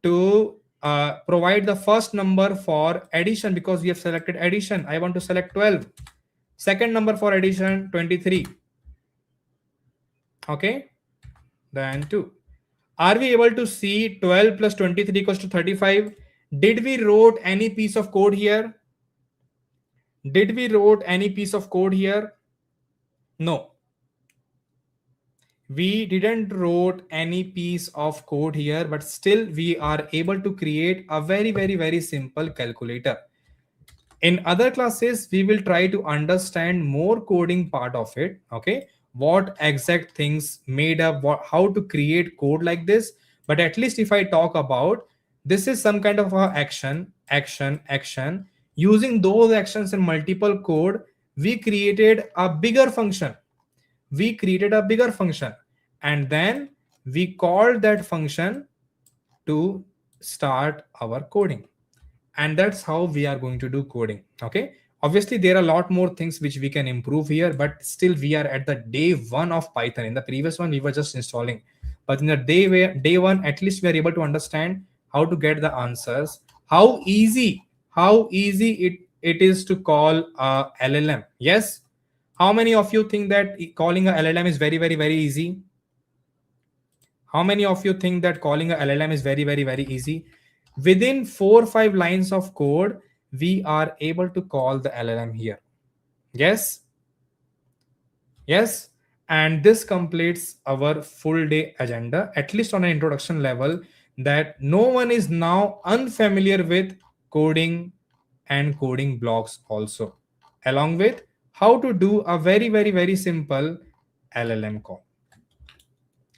to provide the first number for addition, because we have selected addition. I want to select 12. Second number for addition, 23. Okay, then 2. Are we able to see 12 plus 23 equals to 35? Did we wrote any piece of code here? Did we wrote any piece of code here? No. We didn't wrote any piece of code here, but still we are able to create a very simple calculator. In other classes, we will try to understand more coding part of it. Okay, what exact things made up, how to create code like this. But at least if I talk about, this is some kind of a action. Using those actions in multiple code, we created a bigger function. And then we called that function to start our coding. And that's how we are going to do coding. Okay, obviously there are a lot more things which we can improve here, but still we are at the day one of Python. In the previous one we were just installing, but in the day one, at least we are able to understand how to get the answers, how easy it is to call a LLM. Yes, how many of you think that calling a LLM is very easy? How many of you think that calling a LLM is very easy? Within 4 or 5 lines of code, we are able to call the LLM here. Yes? Yes? And this completes our full day agenda, at least on an introduction level, that no one is now unfamiliar with coding and coding blocks also, along with how to do a very simple LLM call.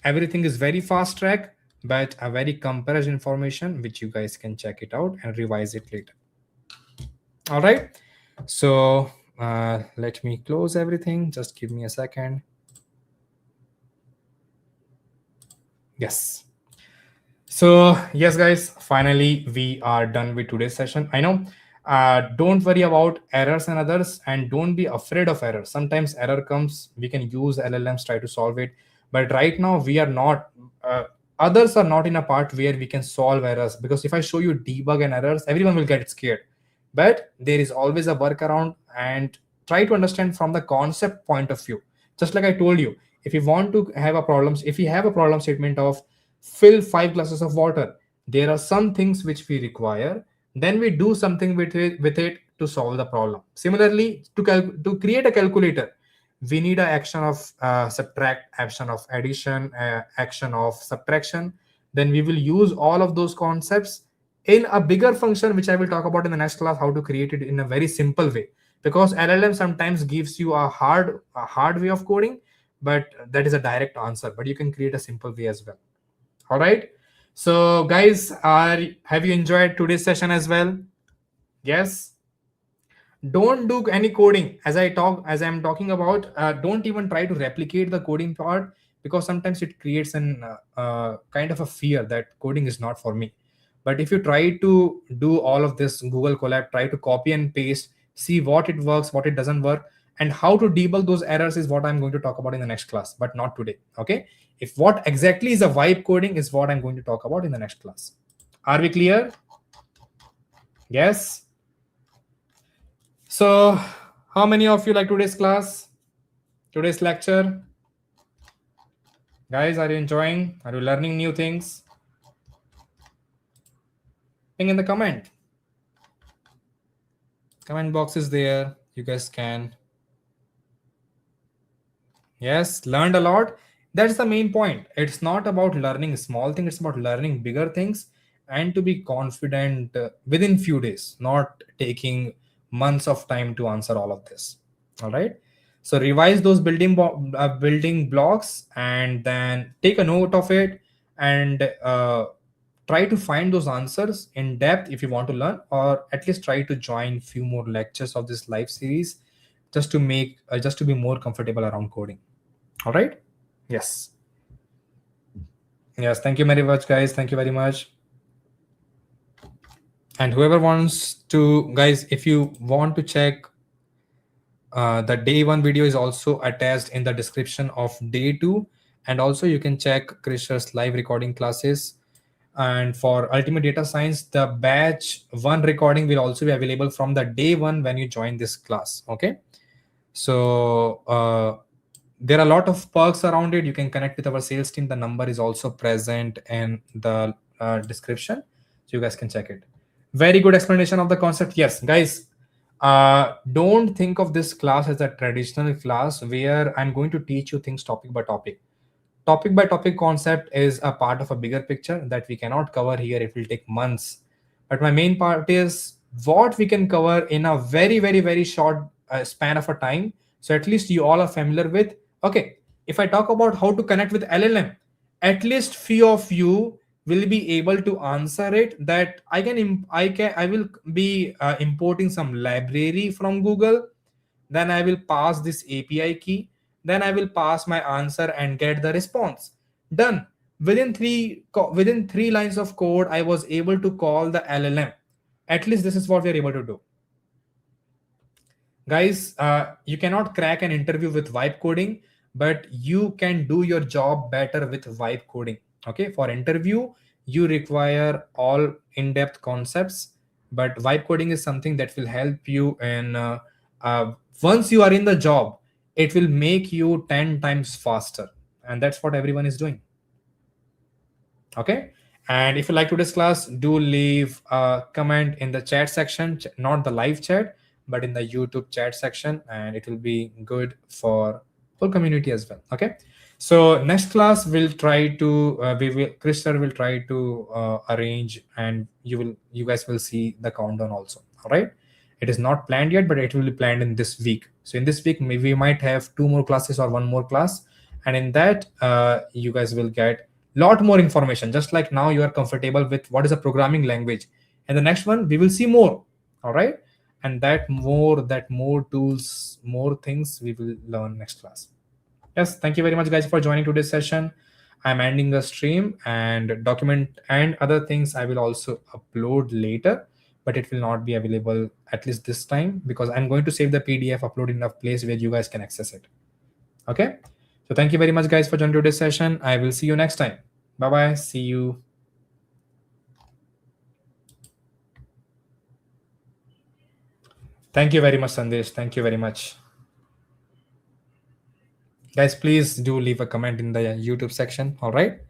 Everything is very fast track, but a very compressed information which you guys can check it out and revise it later. All right, so let me close everything. Just give me a second. Yes. So yes guys, finally we are done with today's session. I know, don't worry about errors and others, and don't be afraid of errors. Sometimes error comes, we can use LLMs, try to solve it, but right now we are not, others are not in a part where we can solve errors, because if I show you debug and errors, everyone will get scared. But there is always a workaround, and try to understand from the concept point of view. Just like I told you, if you want to have a problem, if you have a problem statement of fill 5 glasses of water, there are some things which we require, then we do something with it to solve the problem. Similarly, to create a calculator, we need an action of subtract, action of addition, action of subtraction. Then we will use all of those concepts in a bigger function, which I will talk about in the next class, how to create it in a very simple way. Because LLM sometimes gives you a hard way of coding, but that is a direct answer, but you can create a simple way as well. All right, so guys, have you enjoyed today's session as well? Yes. Don't do any coding as I'm talking about. Don't even try to replicate the coding part, because sometimes it creates an kind of a fear that coding is not for me. But if you try to do all of this Google Colab, try to copy and paste, see what it works, what it doesn't work, and how to debug those errors is what I'm going to talk about in the next class, but not today. Okay, if what exactly is a vibe coding is what I'm going to talk about in the next class. Are we clear? Yes. So how many of you like today's class, today's lecture? Guys, are you enjoying? Are you learning new things? Ping in the comment box is there. You guys can. Yes, learned a lot. That's the main point. It's not about learning small things, it's about learning bigger things, and to be confident within few days, not taking months of time to answer all of this. All right, so revise those building blocks, and then take a note of it, and try to find those answers in depth if you want to learn, or at least try to join few more lectures of this live series, just to make just to be more comfortable around coding. All right. Yes. Yes, thank you very much guys, thank you very much. And whoever wants to, guys, if you want to check the day 1 video is also attached in the description of day 2, and also you can check Krish's live recording classes And for ultimate data science, the batch 1 recording will also be available from the day 1 when you join this class. Okay, so there are a lot of perks around it. You can connect with our sales team. The number is also present in the description, so you guys can check it. Very good explanation of the concept. Yes, guys, don't think of this class as a traditional class where I'm going to teach you things topic by topic. Topic by topic concept is a part of a bigger picture that we cannot cover here. It will take months, but my main part is what we can cover in a very very short span of a time, so at least you all are familiar with. Okay, if I talk about how to connect with LLM, at least few of you will be able to answer it, that I will be importing some library from Google, then I will pass this API key, then I will pass my answer and get the response. Done. Within three lines of code, I was able to call the LLM. At least this is what we are able to do. Guys, you cannot crack an interview with vibe coding, but you can do your job better with vibe coding. Okay, for interview, you require all in-depth concepts, but vibe coding is something that will help you. And once you are in the job, it will make you 10 times faster, and that's what everyone is doing. Okay, and if you like today's class, do leave a comment in the chat section, not the live chat, but in the YouTube chat section, and it will be good for whole community as well. Okay, so next class we'll try to Krish sir will try to arrange, and you guys will see the countdown also. All right, it is not planned yet, but it will be planned in this week. So in this week, maybe we might have 2 more classes or 1 more class, and in that you guys will get lot more information. Just like now you are comfortable with what is a programming language, and the next one we will see more. All right, and that more tools, more things we will learn next class. Yes, thank you very much guys for joining today's session. I'm ending the stream, and document and other things I will also upload later, but it will not be available at least this time, because I'm going to save the PDF, upload in a place where you guys can access it. Okay, so thank you very much guys for joining today's session. I will see you next time. Bye bye, see you. Thank you very much, Sandesh. Thank you very much. Guys, please do leave a comment in the YouTube section. All right,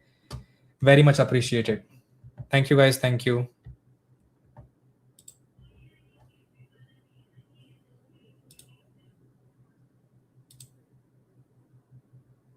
very much appreciated. Thank you guys. Thank you.